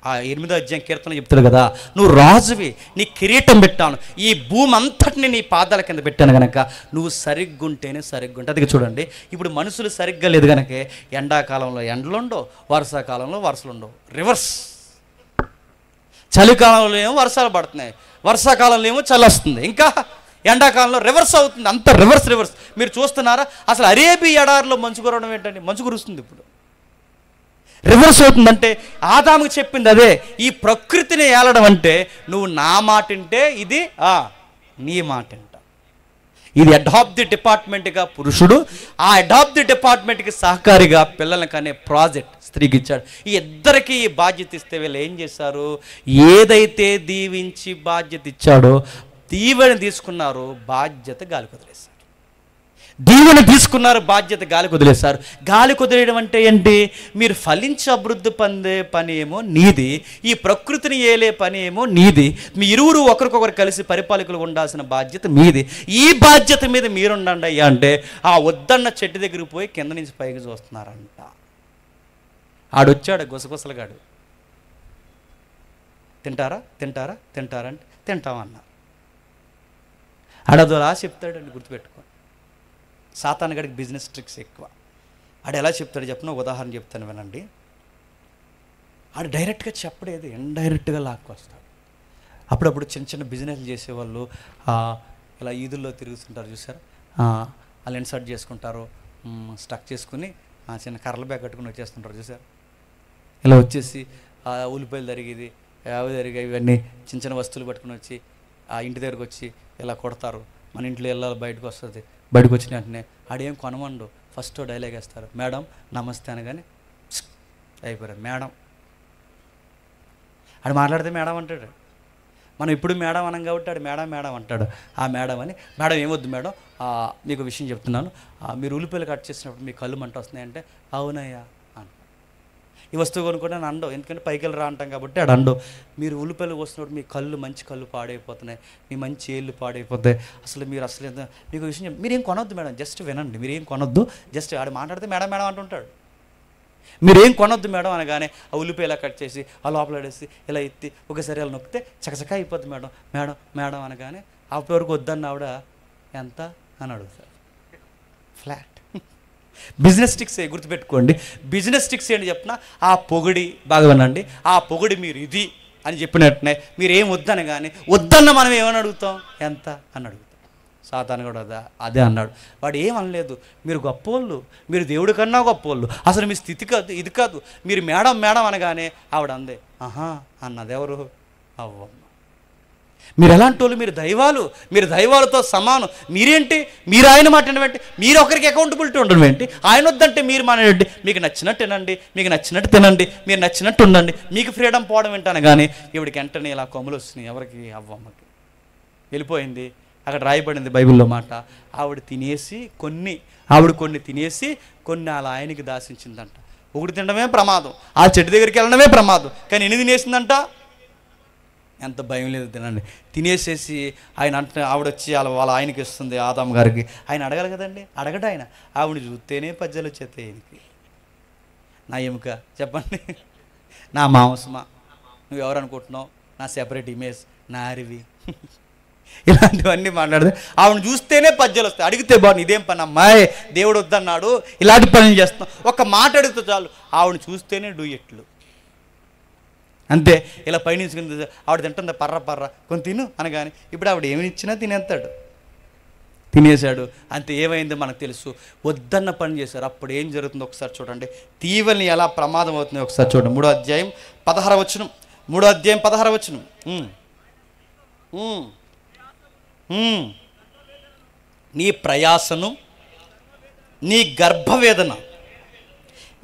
ఆ 8వ అధ్యాయం కీర్తన చెప్తాడు కదా, నువ్వు రాజువి, నీ కిరీటం పెట్టాను, ఈ భూమి అంతటిని నీ పాదాల కింద పెట్టాను కనుక నువ్వు సరిగ్గుంటేనే సరిగ్గుంటే. అందుకే చూడండి, ఇప్పుడు మనుషులు సరిగ్గా లేదు కనుక ఎండాకాలంలో ఎండలుండవు, వర్షాకాలంలో వర్షాలుండవు, రివర్స్. చలికాలంలో ఏమో వర్షాలు పడుతున్నాయి, వర్షాకాలంలో ఏమో చలి వస్తుంది, ఇంకా ఎండాకాలంలో రివర్స్ అవుతుంది. అంత రివర్స్. మీరు చూస్తున్నారా? అసలు అరేబియా ఎడారిలో మంచు కురవడం ఏంటండి? మంచు కురుస్తుంది ఇప్పుడు, రివర్స్ అవుతుందంటే ఆదాముకు చెప్పింది అదే. ఈ ప్రకృతిని ఏలడం అంటే నువ్వు నా మాట వింటే ఇది నీ మాట వింట. ఇది అడాప్ట్ ది డిపార్ట్మెంట్గా పురుషుడు, ఆ అడాప్ట్ ది డిపార్ట్మెంట్కి సహకారిగా పిల్లలకి అనే ప్రాజెక్ట్ స్త్రీకి ఇచ్చాడు. ఈ ఇద్దరికి ఈ బాధ్యత ఇస్తే వీళ్ళు ఏం చేశారు? ఏదైతే దీవించి బాధ్యత ఇచ్చాడో దీవెన తీసుకున్నారో బాధ్యత గాలి కుదిలేశారు. దీవెన తీసుకున్నారు, బాధ్యత గాలి కుదిలేశారు. గాలి కుదిలేయడం అంటే ఏంటి? మీరు ఫలించి అభివృద్ధి పొందే పని ఏమో నీది, ఈ ప్రకృతిని ఏలే పని ఏమో నీది. మీ ఇరువురు ఒకరికొకరు కలిసి పరిపాలకులు ఉండాల్సిన బాధ్యత మీది. ఈ బాధ్యత మీద మీరుండండి అయ్యా అంటే ఆ వద్దన్న చెట్టు దగ్గరికి పోయి కింద నుంచి పైకి చూస్తున్నారంట. ఆడొచ్చాడు గుసగుసలుగాడు, తింటారా అంటే తింటామన్నారు. ఆడదోలా చెప్తాడండి, గుర్తుపెట్టుకో. సాతాను గడికి బిజినెస్ ట్రిక్స్ ఎక్కువ. ఆడు ఎలా చెప్తాడు చెప్పిన ఉదాహరణ చెప్తాను వినండి. ఆడు డైరెక్ట్గా చెప్పడేది, ఇండైరెక్ట్గా లాక్కొస్తాడు. అప్పుడప్పుడు చిన్న బిజినెస్లు చేసేవాళ్ళు ఇలా ఈదుల్లో తిరుగుతుంటారు చూసారు, వాళ్ళు ఇన్సర్ట్ చేసుకుంటారు, స్టక్ చేసుకుని చిన్న కర్రల బ్యాగ్ కట్టుకుని వచ్చేస్తుంటారు చూసారు. ఇలా వచ్చేసి ఉల్లిపాయలు తరిగేది అవి తరిగేవి ఇవన్నీ చిన్న వస్తువులు పట్టుకుని వచ్చి ఆ ఇంటి దగ్గరకు వచ్చి ఇలా కొడతారు. మన ఇంట్లో వెళ్ళాలి, బయటకు వస్తుంది. బయటకు వచ్చిన వెంటనే ఆడేం కొనమండు, ఫస్ట్ డైలాగ్ వేస్తారు, మేడం నమస్తే అనగానే అయిపోయారు మేడం. ఆడు మాట్లాడితే మేడం అంటాడు. మనం ఇప్పుడు మేడం అనం కాబట్టి ఆడు మేడం అంటాడు. ఆ మేడం అని, మేడం ఏమొద్దు మేడం, మీకు విషయం చెప్తున్నాను, మీరు ఉల్లిపాయలు కట్ చేసినప్పుడు మీ కళ్ళు మంట వస్తున్నాయంటే అవునయ్యా అని. ఈ వస్తువు కొనుక్కోండి అని అండవు, ఎందుకంటే పైకి వెళ్ళి రా అంటాం కాబట్టి ఆడు అండవు. మీరు ఉల్లిపాయలు వస్తున్నప్పుడు మీ కళ్ళు, మంచి కళ్ళు పాడైపోతున్నాయి, మీ మంచి ఏళ్ళు పాడైపోతాయి. అసలు మీకు విషయం మీరేం కొనొద్దు మేడం, జస్ట్ వినండి. మీరేం కొనొద్దు, జస్ట్ ఆడు మాట్లాడితే మేడం మేడం అంటుంటాడు. మీరేం కొనొద్దు మేడం అనగానే ఆ ఉల్లిపాయ ఇలా కట్ చేసి ఆ లోపల పడేసి ఇలా ఎత్తి ఒకసారి ఇలా నొక్కితే చకచకా అయిపోద్ది. మేడం మేడం మేడం అనగానే అప్పటి వరకు వద్దన్న ఆవిడ ఎంత అని అడుగుతారు. ఫ్లాట్. బిజినెస్ టిక్స్ గుర్తుపెట్టుకోండి. బిజినెస్ టిక్స్ ఏంటి చెప్పిన, ఆ పొగిడి బాగా వినండి, ఆ పొగిడి మీరు ఇది అని చెప్పినట్టునే మీరేం వద్దనగానే వద్దన్న మనం ఏమని అడుగుతాం, ఎంత అని అడుగుతాం. సాతాను కూడా అదే అన్నాడు. వాడు ఏమనలేదు, మీరు గొప్పోళ్ళు, మీరు దేవుడి కన్నా గొప్పోళ్ళు, అసలు మీ స్థితి కాదు ఇది కాదు, మీరు మేడం మేడం అనగానే ఆవిడ అందే ఆహా అన్నది ఎవరు, అవ్వమ్మ. మీరు ఎలాంటి వాళ్ళు, మీరు దైవాలు, మీరు దైవాలతో సమానం. మీరేంటి, మీరు ఆయన మాట వినబెట్టి మీరు ఒకరికి అకౌంటబిలిటీ ఉండడం ఏంటి, ఆయన వద్దంటే మీరు మానేయండి. మీకు నచ్చినట్టు వినండి, మీకు నచ్చినట్టు తినండి, మీరు నచ్చినట్టు ఉండండి, మీకు ఫ్రీడమ్ పోవడం ఏంటని. కానీ ఇవిడికి వెంటనే ఇలా కొమ్ములు వస్తున్నాయి. ఎవరికి, అవ్వమ్మకి. వెళ్ళిపోయింది. అక్కడ రాయబడింది బైబిల్లో మాట, ఆవిడ కొన్ని తినేసి కొన్ని అలా ఆయనకి దాసించిందంట. ఒకటి తినడమే ప్రమాదం, ఆ చెట్టు దగ్గరికి వెళ్ళడమే ప్రమాదం, కానీ ఎన్ని తినేసిందంట, ఎంత భయం లేదు తినండి. తినేసేసి ఆయన అంటే ఆవిడ వచ్చి వాళ్ళ ఆయనకి ఇస్తుంది, ఆదాం గారికి. ఆయన అడగాలి కదండి, అడగడు ఆయన. ఆవిడని చూస్తేనే పద్యాలు వచ్చేస్తాయి ఆయనకి. నా ఎముక చెప్పండి, నా మాంసమా, నువ్వు ఎవరు అనుకుంటున్నావు, నా సెపరేట్ ఇమేజ్, నా అరివి, ఇలాంటివన్నీ మాట్లాడితే ఆవిడని చూస్తేనే పద్యాలు వస్తాయి. అడిగితే బాగుంది, ఇదేం పని అమ్మాయి, దేవుడు వద్దన్నాడు, ఇలాంటి పనులు చేస్తాం. ఒక మాట అడిగితే చాలు, ఆవిడని చూస్తేనే డూయెట్లు అంతే. ఇలా పైనుంచి ఆవిడ తింటుంది, పర్ర కొంచెం తిను అనగానే ఇప్పుడు ఆవిడ ఏమి ఇచ్చినా తినేశాడు. అంతే. ఏమైందో మనకు తెలుసు, వద్దన్న పని చేశారు. అప్పుడు ఏం జరుగుతుందో ఒకసారి చూడండి. తీవల్ని ఎలా ప్రమాదం అవుతుందో ఒకసారి చూడండి. 3వ అధ్యాయం 16వ వచనం. 3వ అధ్యాయం 16వ వచనం. నీ ప్రయాసను, నీ గర్భవేదన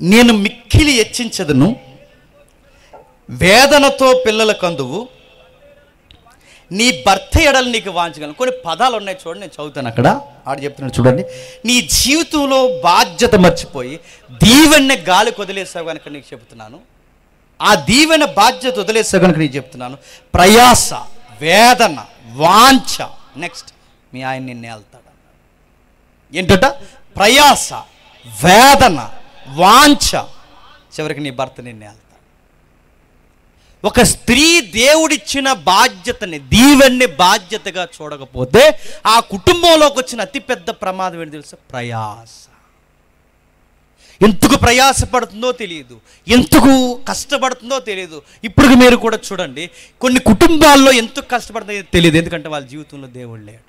నేను మిక్కిలి హెచ్చించదును, వేదనతో పిల్లల కందువు, నీ భర్త ఎడలు నీకు వాంచగలను. కొన్ని పదాలు ఉన్నాయి చూడండి, నేను చదువుతాను. అక్కడ ఆడు చెప్తున్నాడు చూడండి. నీ జీవితంలో బాధ్యత మర్చిపోయి దీవెన గాలికి వదిలేసావు కనుక నీకు చెప్తున్నాను, ఆ దీవెన బాధ్యత వదిలేసావు కనుక నీకు చెప్తున్నాను. ప్రయాస, వేదన, వాంఛ, నెక్స్ట్ మీ ఆయన నిన్నే వెళ్తాడు. ఏంటట, ప్రయాస, వేదన, వాంఛ, చివరికి నీ భర్త నిన్నే వెళ్తాడు. ఒక స్త్రీ దేవుడిచ్చిన బాధ్యతని, దీవెన్ని బాధ్యతగా చూడకపోతే ఆ కుటుంబంలోకి వచ్చిన అతిపెద్ద ప్రమాదం ఏంటి తెలుసా, ప్రయాస. ఎందుకు ప్రయాసపడుతుందో తెలియదు, ఎందుకు కష్టపడుతుందో తెలియదు. ఇప్పుడు మీరు కూడా చూడండి, కొన్ని కుటుంబాల్లో ఎందుకు కష్టపడుతుందో తెలియదు, ఎందుకంటే వాళ్ళ జీవితంలో దేవుడు లేడు.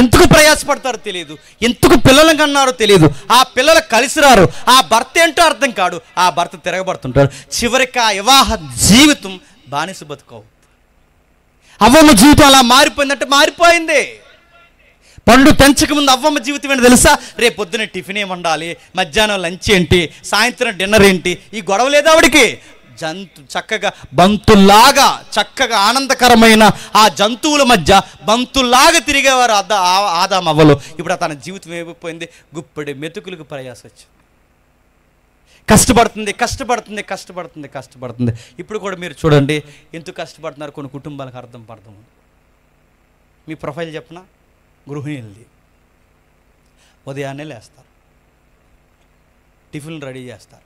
ఎందుకు ప్రయాసపడతారో తెలియదు, ఎందుకు పిల్లలను కన్నారో తెలియదు, ఆ పిల్లలు కలిసి రారు, ఆ భర్త ఏంటో అర్థం కాడు, ఆ భర్త తిరగబడుతుంటారు. చివరికి ఆ వివాహ జీవితం బానిస బతుకవు. అవ్వమ్మ జీవితం అలా మారిపోయిందంటే మారిపోయింది. పండు పెంచక ముందు అవ్వమ్మ జీవితం ఏంటి తెలుసా, రేపు పొద్దున్న టిఫిన్ ఏమి వండాలి, మధ్యాహ్నం లంచ్ ఏంటి, సాయంత్రం డిన్నర్ ఏంటి, ఈ గొడవ లేదు ఆవిడికి. చక్కగా బంతుల్లాగా, చక్కగా ఆనందకరమైన ఆ జంతువుల మధ్య బంతుల్లాగా తిరిగేవారు ఆదాం అవ్వలు. ఇప్పుడు తన జీవితం ఏమైపోయింది, గుప్పెడి మెతుకులకు ప్రయాస వచ్చింది. కష్టపడుతుంది. ఇప్పుడు కూడా మీరు చూడండి ఎందుకు కష్టపడుతున్నారు. కొన్ని కుటుంబాలకు అర్థం మీ ప్రొఫైల్ చెప్పిన గృహిణులది. ఉదయాన్నే లేస్తారు, టిఫిన్ రెడీ చేస్తారు,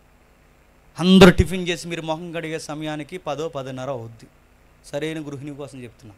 అందరూ టిఫిన్ చేసి మీరు మొహం కడిగే సమయానికి 10-10:30 అవుద్ది. సరైన గృహిణి కోసం చెప్తున్నా.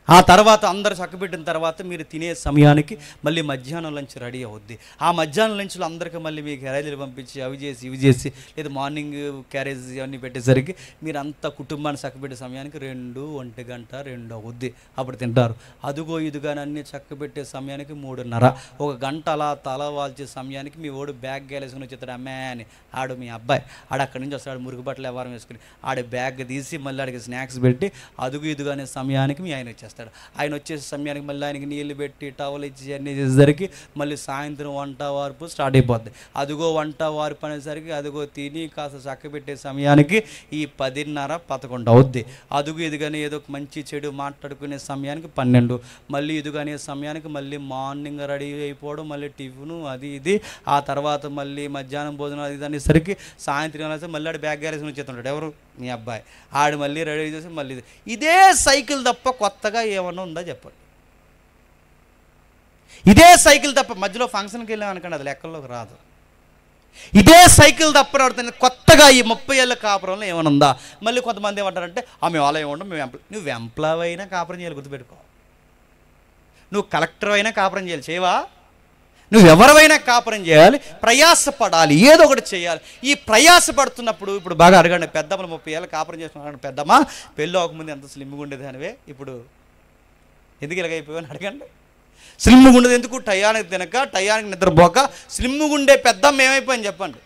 ఆ తర్వాత అందరు చక్కబెట్టిన తర్వాత మీరు తినే సమయానికి మళ్ళీ మధ్యాహ్నం లంచ్ రెడీ అవుద్ది. ఆ మధ్యాహ్నం లంచ్లో అందరికీ మళ్ళీ మీకు క్యారేజీలు పంపించి అవి చేసి ఇవి చేసి, లేదా మార్నింగ్ క్యారేజ్ అవన్నీ పెట్టేసరికి మీరు అంతా కుటుంబాన్ని చక్కబెట్టే సమయానికి 2-1 గంట 2 అవుద్ది. అప్పుడు తింటారు. అదుగో ఇదిగాని అన్నీ చక్కబెట్టే సమయానికి 3:30. 1 గంట అలా తల వాల్చే సమయానికి మీ ఓడు బ్యాగ్ గేలేసుకుని వచ్చేస్తాడు. అమ్మే అని ఆడు మీ అబ్బాయి ఆడు అక్కడి నుంచి వస్తాడు, మురుగు బట్టలు వ్యవహారం వేసుకుని ఆడి బ్యాగ్ తీసి మళ్ళీ ఆడికి స్నాక్స్ పెట్టి అదుగు ఇదుగానే సమయానికి మీ ఆయన వచ్చేస్తాడు. చేస్తాడు. ఆయన వచ్చేసే సమయానికి మళ్ళీ ఆయనకి నీళ్లు పెట్టి టవల్ ఇచ్చి అన్నీ చేసేసరికి మళ్ళీ సాయంత్రం వంట వార్పు స్టార్ట్ అయిపోద్ది. అదిగో వంట వార్పు అనేసరికి అదిగో తిని కాస్త చక్క పెట్టే సమయానికి ఈ 10:30, 11 అవుద్ది. అదుగు ఎదుగని ఏదో మంచి చెడు మాట్లాడుకునే సమయానికి 12, మళ్ళీ ఎదుగనే సమయానికి మళ్ళీ మార్నింగ్ రెడీ అయిపోవడం, మళ్ళీ టిఫిను అది ఇది, ఆ తర్వాత మళ్ళీ మధ్యాహ్నం భోజనం అది అనేసరికి సాయంత్రం మళ్ళీ ఆడు బ్యాగ్ గ్యారేజ్ వచ్చేస్తుంటాడు. ఎవరు? మీ అబ్బాయి. ఆడు మళ్ళీ రెడీ చేసి మళ్ళీ ఇదే సైకిల్ తప్ప కొత్తగా ఏమన్నా ఉందా చెప్పండి. ఇదే సైకిల్ తప్ప మధ్యలో ఫంక్షన్కి వెళ్ళాం అనుకోండి, అది లెక్కల్లోకి రాదు. ఇదే సైకిల్ తప్ప నడుతుంది. కొత్తగా ఈ 30 ఏళ్ళ కాపురంలో ఏమైనా ఉందా? మళ్ళీ కొంతమంది ఏమంటారంటే మేము ఆలయం ఉండం, నువ్వు ఎంప్లాయ్ అయినా కాపురం చేయాలి, గుర్తుపెట్టుకో. నువ్వు కలెక్టర్ అయినా కాపురం చేయాలి, చేయవా? నువ్వు ఎవరైనా కాపురం చేయాలి, ప్రయాసపడాలి, ఏదో ఒకటి చేయాలి. ఈ ప్రయాసపడుతున్నప్పుడు ఇప్పుడు బాగా అడగండి, పెద్దమ్మలు 30 ఏళ్ళ కాపురం చేస్తున్నాడు, పెద్దమ్మ పెళ్ళి అవ్వకముందు ఎంత స్లిమ్గా ఉండేది అనివే, ఇప్పుడు ఎందుకు ఇలాగైపోయావు అని అడగండి. స్లిమ్గా ఉండేది ఎందుకు? టయానికి తినక, టయానికి నిద్రపోక స్లిమ్గా ఉండే పెద్దమ్మ ఏమైపోయింది చెప్పండి.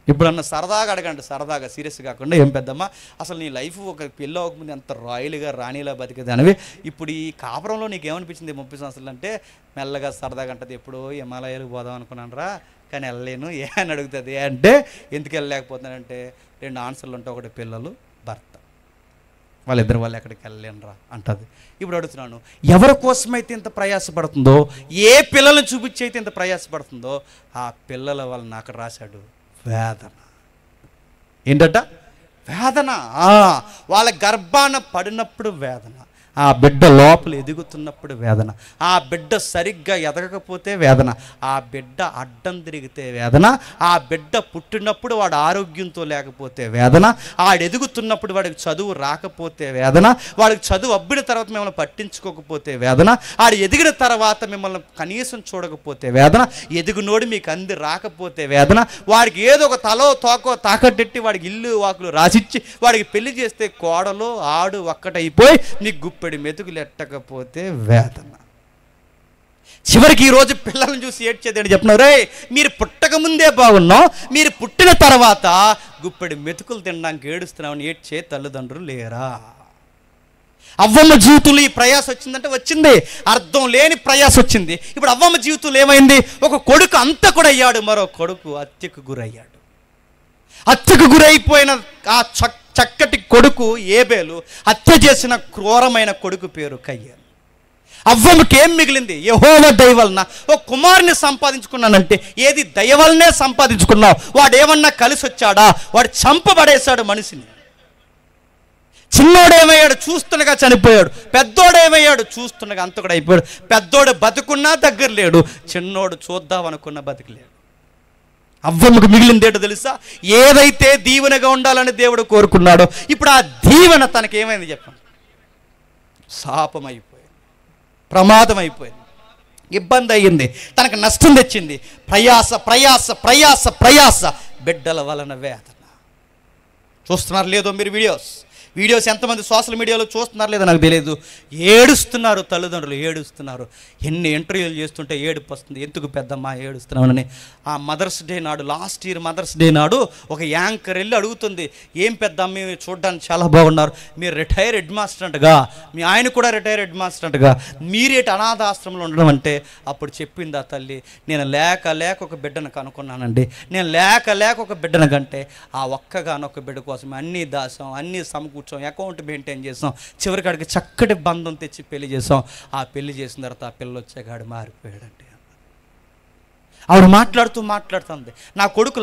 ఇప్పుడన్నా సరదాగా అడగండి, సరదాగా సీరియస్ కాకుండా, ఏం పెద్దమ్మా అసలు నీ లైఫ్ ఒక పెళ్ళి అవ్వకముందు ఎంత రాయల్గా రాణిలా బతికేది అనివి, ఇప్పుడు ఈ కాపురంలో నీకు ఏమనిపించింది 30 సంవత్సరాలు అంటే? మెల్లగా సరదాగా అంటది, ఎప్పుడో హిమాలయాలకు పోదాం అనుకున్నాను రా, కానీ వెళ్ళలేను. ఏ అని అడుగుతుంది. అంటే ఎందుకు వెళ్ళలేకపోతున్నానంటే 2 ఆన్సర్లు ఉంటాయి, ఒకటి పిల్లలు, భర్త. వాళ్ళు ఎక్కడికి వెళ్ళలేను రా అంటుంది. ఇప్పుడు అడుగుతున్నాను, ఎవరి కోసమైతే ఇంత ప్రయాసపడుతుందో, ఏ పిల్లలను చూపించి అయితే ఇంత ప్రయాసపడుతుందో, ఆ పిల్లల వాళ్ళని అక్కడ రాశాడు వేదన. ఏంటట? వేదన. వాళ్ళ గర్భాన పడినప్పుడు వేదన, ఆ బిడ్డ లోపల ఎదుగుతున్నప్పుడు వేదన, ఆ బిడ్డ సరిగ్గా ఎదగకపోతే వేదన, ఆ బిడ్డ అడ్డం తిరిగితే వేదన, ఆ బిడ్డ పుట్టినప్పుడు వాడు ఆరోగ్యంతో లేకపోతే వేదన, ఆడు ఎదుగుతున్నప్పుడు వాడికి చదువు రాకపోతే వేదన, వాడికి చదువు అబ్బిన తర్వాత మిమ్మల్ని పట్టించుకోకపోతే వేదన, ఆడు ఎదిగిన తర్వాత మిమ్మల్ని కనీసం చూడకపోతే వేదన, ఎదుగునోడు మీకు అంది రాకపోతే వేదన, వాడికి ఏదో ఒక తలో తోకో తాకట్టెట్టి వాడికి ఇల్లు వాకులు రాసిచ్చి వాడికి పెళ్లి చేస్తే కోడలో ఆడు ఒక్కటైపోయి నీకు గుప్పెడి మెతుకులు ఎట్టకపోతే వేదన. చివరికి ఈరోజు పిల్లల్ని చూసి ఏడ్చేది చెప్తున్నారు, రే మీరు పుట్టక ముందే బాగున్నాం, మీరు పుట్టిన తర్వాత గుప్పెడి మెతుకులు తినడానికి ఏడుస్తున్నామని ఏడ్చే తల్లిదండ్రులు లేరా? అవ్వమ్మ జీవితంలో ఈ ప్రయాస వచ్చిందంటే వచ్చింది, అర్థం లేని ప్రయాస వచ్చింది. ఇప్పుడు అవ్వమ్మ జీవితంలో ఏమైంది? ఒక కొడుకు అంతకుడయ్యాడు, మరో కొడుకు హత్యకు గురయ్యాడు. హత్యకు గురైపోయిన ఆ చక్కటి కొడుకు ఏబేలు, హత్య చేసిన క్రూరమైన కొడుకు పేరు కయ్యేను. అవ్వమ్మకి ఏం మిగిలింది? యెహోవా దయ వలన ఓ కుమారుని సంపాదించుకున్నానంటే, ఏది దయ వలనే సంపాదించుకున్నావు? వాడు ఏమన్నా కలిసి వచ్చాడా? వాడు చంపబడేశాడు మనిషిని. చిన్నోడేమయ్యాడు? చూస్తుండగా చనిపోయాడు. పెద్దోడేమయ్యాడు? చూస్తుండగా అంతకుడు అయిపోయాడు. పెద్దోడు బతుకున్నా దగ్గర లేడు, చిన్నోడు చూద్దాం అనుకున్న బతికలేడు. అవ్వమ్మకు మిగిలింది ఏంటో తెలుసా? ఏదైతే దీవెనగా ఉండాలని దేవుడు కోరుకున్నాడో, ఇప్పుడు ఆ దీవెన తనకేమైంది చెప్పండి? శాపం అయిపోయింది, ప్రమాదం అయిపోయింది, ఇబ్బంది అయ్యింది, తనకు నష్టం తెచ్చింది. ప్రయాస ప్రయాస ప్రయాస ప్రయాస, బిడ్డల వలన వేదన. చూస్తున్నారు లేదో మీరు వీడియోస్ ఎంతమంది సోషల్ మీడియాలో చూస్తున్నారు లేదో నాకు తెలియదు. ఏడుస్తున్నారు తల్లిదండ్రులు, ఏడుస్తున్నారు. ఎన్ని ఇంటర్వ్యూలు చేస్తుంటే ఏడుపు వస్తుంది. ఎందుకు పెద్దమ్మ ఏడుస్తున్నామని. ఆ మదర్స్ డే నాడు, లాస్ట్ ఇయర్ మదర్స్ డే నాడు ఒక యాంకర్ వెళ్ళి అడుగుతుంది, ఏం పెద్దమ్మ మీరు చూడడానికి చాలా బాగున్నారు, మీరు రిటైర్ హెడ్ మాస్టర్ అంటగా, మీ ఆయన కూడా రిటైర్ హెడ్ మాస్టర్ అంటగా, మీరేటి అనాథ ఆశ్రమంలో ఉండడం అంటే, అప్పుడు చెప్పింది ఆ తల్లి, నేను లేక ఒక బిడ్డను కనుక్కున్నానండి, నేను లేక ఒక బిడ్డను కంటే ఆ ఒక్కగానొక్క బిడ్డ కోసం అన్నీ దాసాం, అన్నీ సమకూర్చాం, అకౌంట్ మెయింటైన్ చేసాం, చివరికి అడిగి చక్కటి బంధం తెచ్చి పెళ్లి చేసాం. ఆ పెళ్లి చేసిన తర్వాత ఆ పిల్లలు వచ్చాక మారిపోయాడండి. ఆవిడ మాట్లాడుతుంది, నా కొడుకు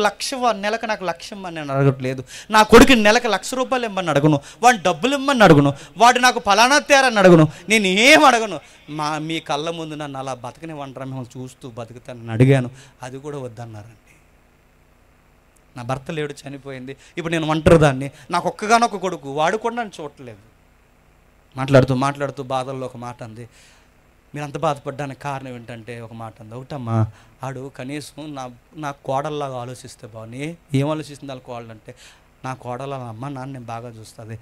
నెలకు నాకు 1,00,000 ఇమ్మని నేను అడగట్లేదు, నా కొడుకు నెలకు ₹1,00,000 ఇమ్మని అడగను, వాడిని డబ్బులు ఇమ్మని అడగను, వాడు నాకు ఫలానా తేరని అడగను, నేను ఏం అడగను. మీ కళ్ళ ముందు నన్ను అలా బతకనివ్వంటారా, మిమ్మల్ని చూస్తూ బతుకుతానని అడిగాను, అది కూడా వద్దన్నారండి. నా భర్త లేడు, చనిపోయింది, ఇప్పుడు నేను ఒంటరిదాన్ని, నాకు ఒక్కగానొక్క కొడుకు, వాడు కూడా నన్ను చూడట్లేదు. మాట్లాడుతూ బాధల్లో ఒక మాట అంది. మీరు అంత బాధపడ్డానికి కారణం ఏంటంటే ఒక మాట అంది, ఒకటమ్మా ఆడు కనీసం నా కోడల్లాగా ఆలోచిస్తే బాగుంది. ఏం ఆలోచిస్తుంది వాళ్ళ కోడలంటే, నా కోడల అమ్మ నాన్న నేను బాగా చూస్తుంది.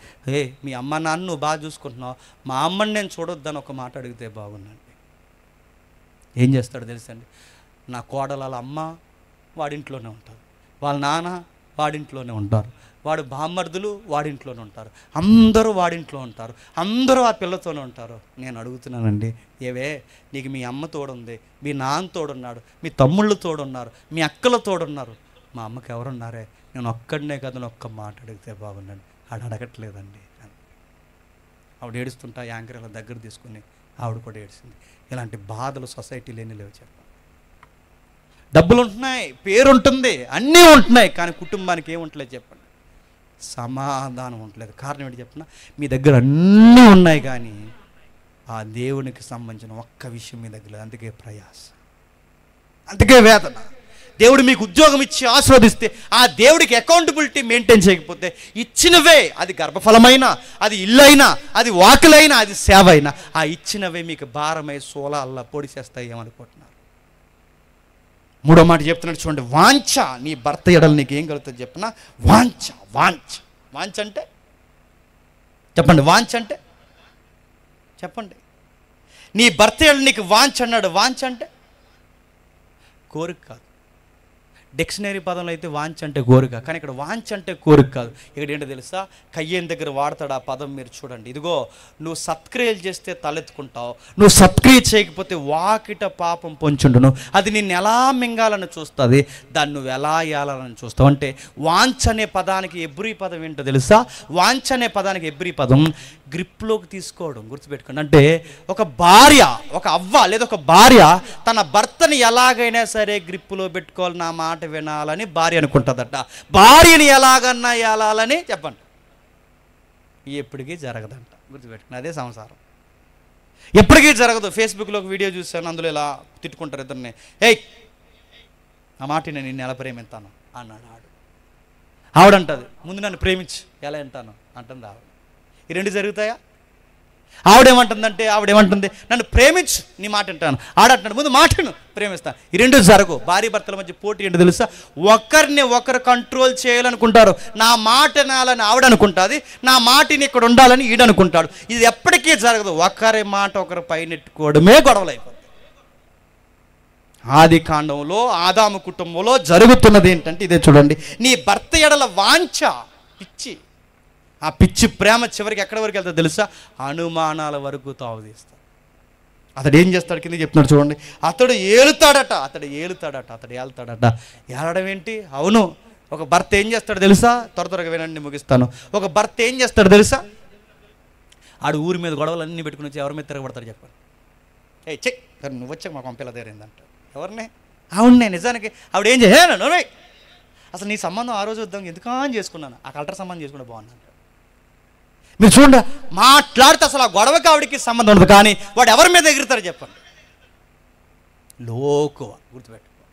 మీ అమ్మ నాన్న నువ్వు బాగా చూసుకుంటున్నావు, మా అమ్మని నేను చూడొద్దని ఒక మాట అడిగితే బాగుందండి. ఏం చేస్తాడు తెలుసండి, నా కోడల అమ్మ వాడింట్లోనే ఉంటుంది, వాళ్ళ నాన్న వాడింట్లోనే ఉంటారు, వాడు బామ్మర్దులు వాడింట్లోనే ఉంటారు, అందరూ వాడింట్లో ఉంటారు, అందరూ ఆ పిల్లతోనే ఉంటారు. నేను అడుగుతున్నానండి, ఏవే నీకు మీ అమ్మ తోడుంది, మీ నాన్న తోడున్నాడు, మీ తమ్ముళ్ళు తోడున్నారు, మీ అక్కలు తోడున్నారు, మా అమ్మకి ఎవరున్నారే? నేను ఒక్కడనే కదా ఒక్క మాట అడిగితే బాగున్నాడు. ఆడు అడగట్లేదండి. ఆవిడ ఏడుస్తుంటా యాంకర్ ఇలా దగ్గర తీసుకుని ఆవిడ కూడా ఏడుస్తుంది. ఇలాంటి బాధలు సొసైటీలో ఎన్ని లేవు చెప్పండి. డబ్బులు ఉంటున్నాయి, పేరు ఉంటుంది, అన్నీ ఉంటున్నాయి, కానీ కుటుంబానికి ఏముంటలేదు చెప్పండి, సమాధానం ఉండలేదు. కారణం ఏంటి చెప్పిన, మీ దగ్గర అన్నీ ఉన్నాయి కానీ ఆ దేవునికి సంబంధించిన ఒక్క విషయం మీ దగ్గర లేదు. అందుకే ప్రయాస, అందుకే వేదన. దేవుడు మీకు ఉద్యోగం ఇచ్చి ఆశీర్వదిస్తే ఆ దేవుడికి అకౌంటబిలిటీ మెయింటైన్ చేయకపోతే ఇచ్చినవే, అది గర్భఫలమైనా, అది ఇల్లైనా, అది వాకులైనా, అది సేవ అయినా, ఆ ఇచ్చినవే మీకు భారమై సోలాల్లా పొడి చేస్తాయి ఏమనుకుంటున్నారు. మూడో మాట చెప్తున్నాడు చూడండి, వాంఛ. నీ భర్త ఎడలు నీకు ఏం కలుగుతుంది చెప్పిన, వాంఛ. వాంఛ వాంఛ అంటే చెప్పండి, వాంఛ అంటే చెప్పండి. నీ భర్త ఎడలు నీకు వాంఛ అన్నాడు. వాంఛ అంటే కోరిక కాదు. డిక్షనరీ పదంలో అయితే వాంఛ అంటే కోరిక, కానీ ఇక్కడ వాంఛ అంటే కోరిక కాదు. ఇక్కడ ఏంటో తెలుసా, కయ్యేని దగ్గర వాడతాడు ఆ పదం, మీరు చూడండి. ఇదిగో నువ్వు సత్క్రియలు చేస్తే తలెత్తుకుంటావు, నువ్వు సత్క్రియ చేయకపోతే వాకిట పాపం పొంచుండును, అది నిన్ను ఎలా మింగాలని చూస్తుంది, దాన్ని నువ్వు ఎలా ఏలాలని చూస్తావు. అంటే వాంఛ అనే పదానికి ఎబ్రీ పదం ఏంటో తెలుసా, వాంఛ అనే పదానికి ఎబ్రీ పదం గ్రిప్లోకి తీసుకోవడం. గుర్తుపెట్టుకోండి. అంటే ఒక భార్య, ఒక అవ్వ లేదా ఒక భార్య తన భర్తని ఎలాగైనా సరే గ్రిప్పులో పెట్టుకోవాలి, నా మాట వినాలని భార్య అనుకుంటుందట. భార్యని ఎలాగన్నా ఏలాలని చెప్పండి, ఎప్పటికీ జరగదంట. గుర్తుపెట్టుకుని, అదే సంసారం, ఎప్పటికీ జరగదు. ఫేస్బుక్లో ఒక వీడియో చూశాను, అందులో ఇలా తిట్టుకుంటారు ఇద్దరిని, ఏయ్ ఆ మాట నేను నిన్ను ఎలా ప్రేమిస్తాను అన్నాడు ఆడు. ఆవిడంటది, ముందు నన్ను ప్రేమించు, ఎలా వింటాను అంటుంది ఆవిడ. ఈ రెండు జరుగుతాయా? ఆవిడేమంటుంది, నన్ను ప్రేమించు, నీ మాట వింటాను. ఆడంటాడు, ముందు మాటను ప్రేమిస్తాను. ఈ రెండు జరగవు. భార్య భర్తల మధ్య పోటీ ఏంటో తెలుసా, ఒకరిని ఒకరు కంట్రోల్ చేయాలనుకుంటారు. నా మాట వినాలని ఆవిడ అనుకుంటుంది, నా మాటని ఇక్కడ ఉండాలని ఈడనుకుంటాడు. ఇది ఎప్పటికీ జరగదు. ఒకరి మాట ఒకరి పైనెట్టుకోవడమే గొడవలు అయిపోతుంది. ఆది కాండంలో ఆదాము కుటుంబంలో జరుగుతున్నది ఏంటంటే ఇదే చూడండి, నీ భర్త ఎడల వాంఛ, పిచ్చి. ఆ పిచ్చి ప్రేమ చివరికి ఎక్కడి వరకు వెళ్తాడు తెలుసా, అనుమానాల వరకు తావుతీస్తాడు. అతడు ఏం చేస్తాడు కింద చెప్తున్నాడు చూడండి, అతడు ఏలుతాడట. ఏలడం ఏంటి? అవును, ఒక భర్త ఏం చేస్తాడు తెలుసా, త్వరగా వినండి ముగిస్తాను. ఒక భర్త ఏం చేస్తాడు తెలుసా, ఆడు ఊరి మీద గొడవలన్నీ పెట్టుకుని వచ్చి ఎవరి మీద తిరగబడతాడు చెప్పండి. ఏ చెక్ నువ్వు వచ్చాక మా పంపిల్ల తేరిందంట. ఎవరిని? అవునే. నిజానికి ఆవిడ ఏం చేయను, అసలు నీ సంబంధం ఆ రోజు వద్దాం ఎందుకా అని చేసుకున్నాను, ఆ కలెక్టర్ సంబంధం చేసుకుంటే బాగున్నాను. మీరు చూడండి, మాట్లాడితే అసలు ఆ గొడవకి ఆవిడికి సంబంధం ఉండదు, కానీ వాడు ఎవరి మీద ఎగురుతారు చెప్పండి, లోకువ. గుర్తుపెట్టుకో,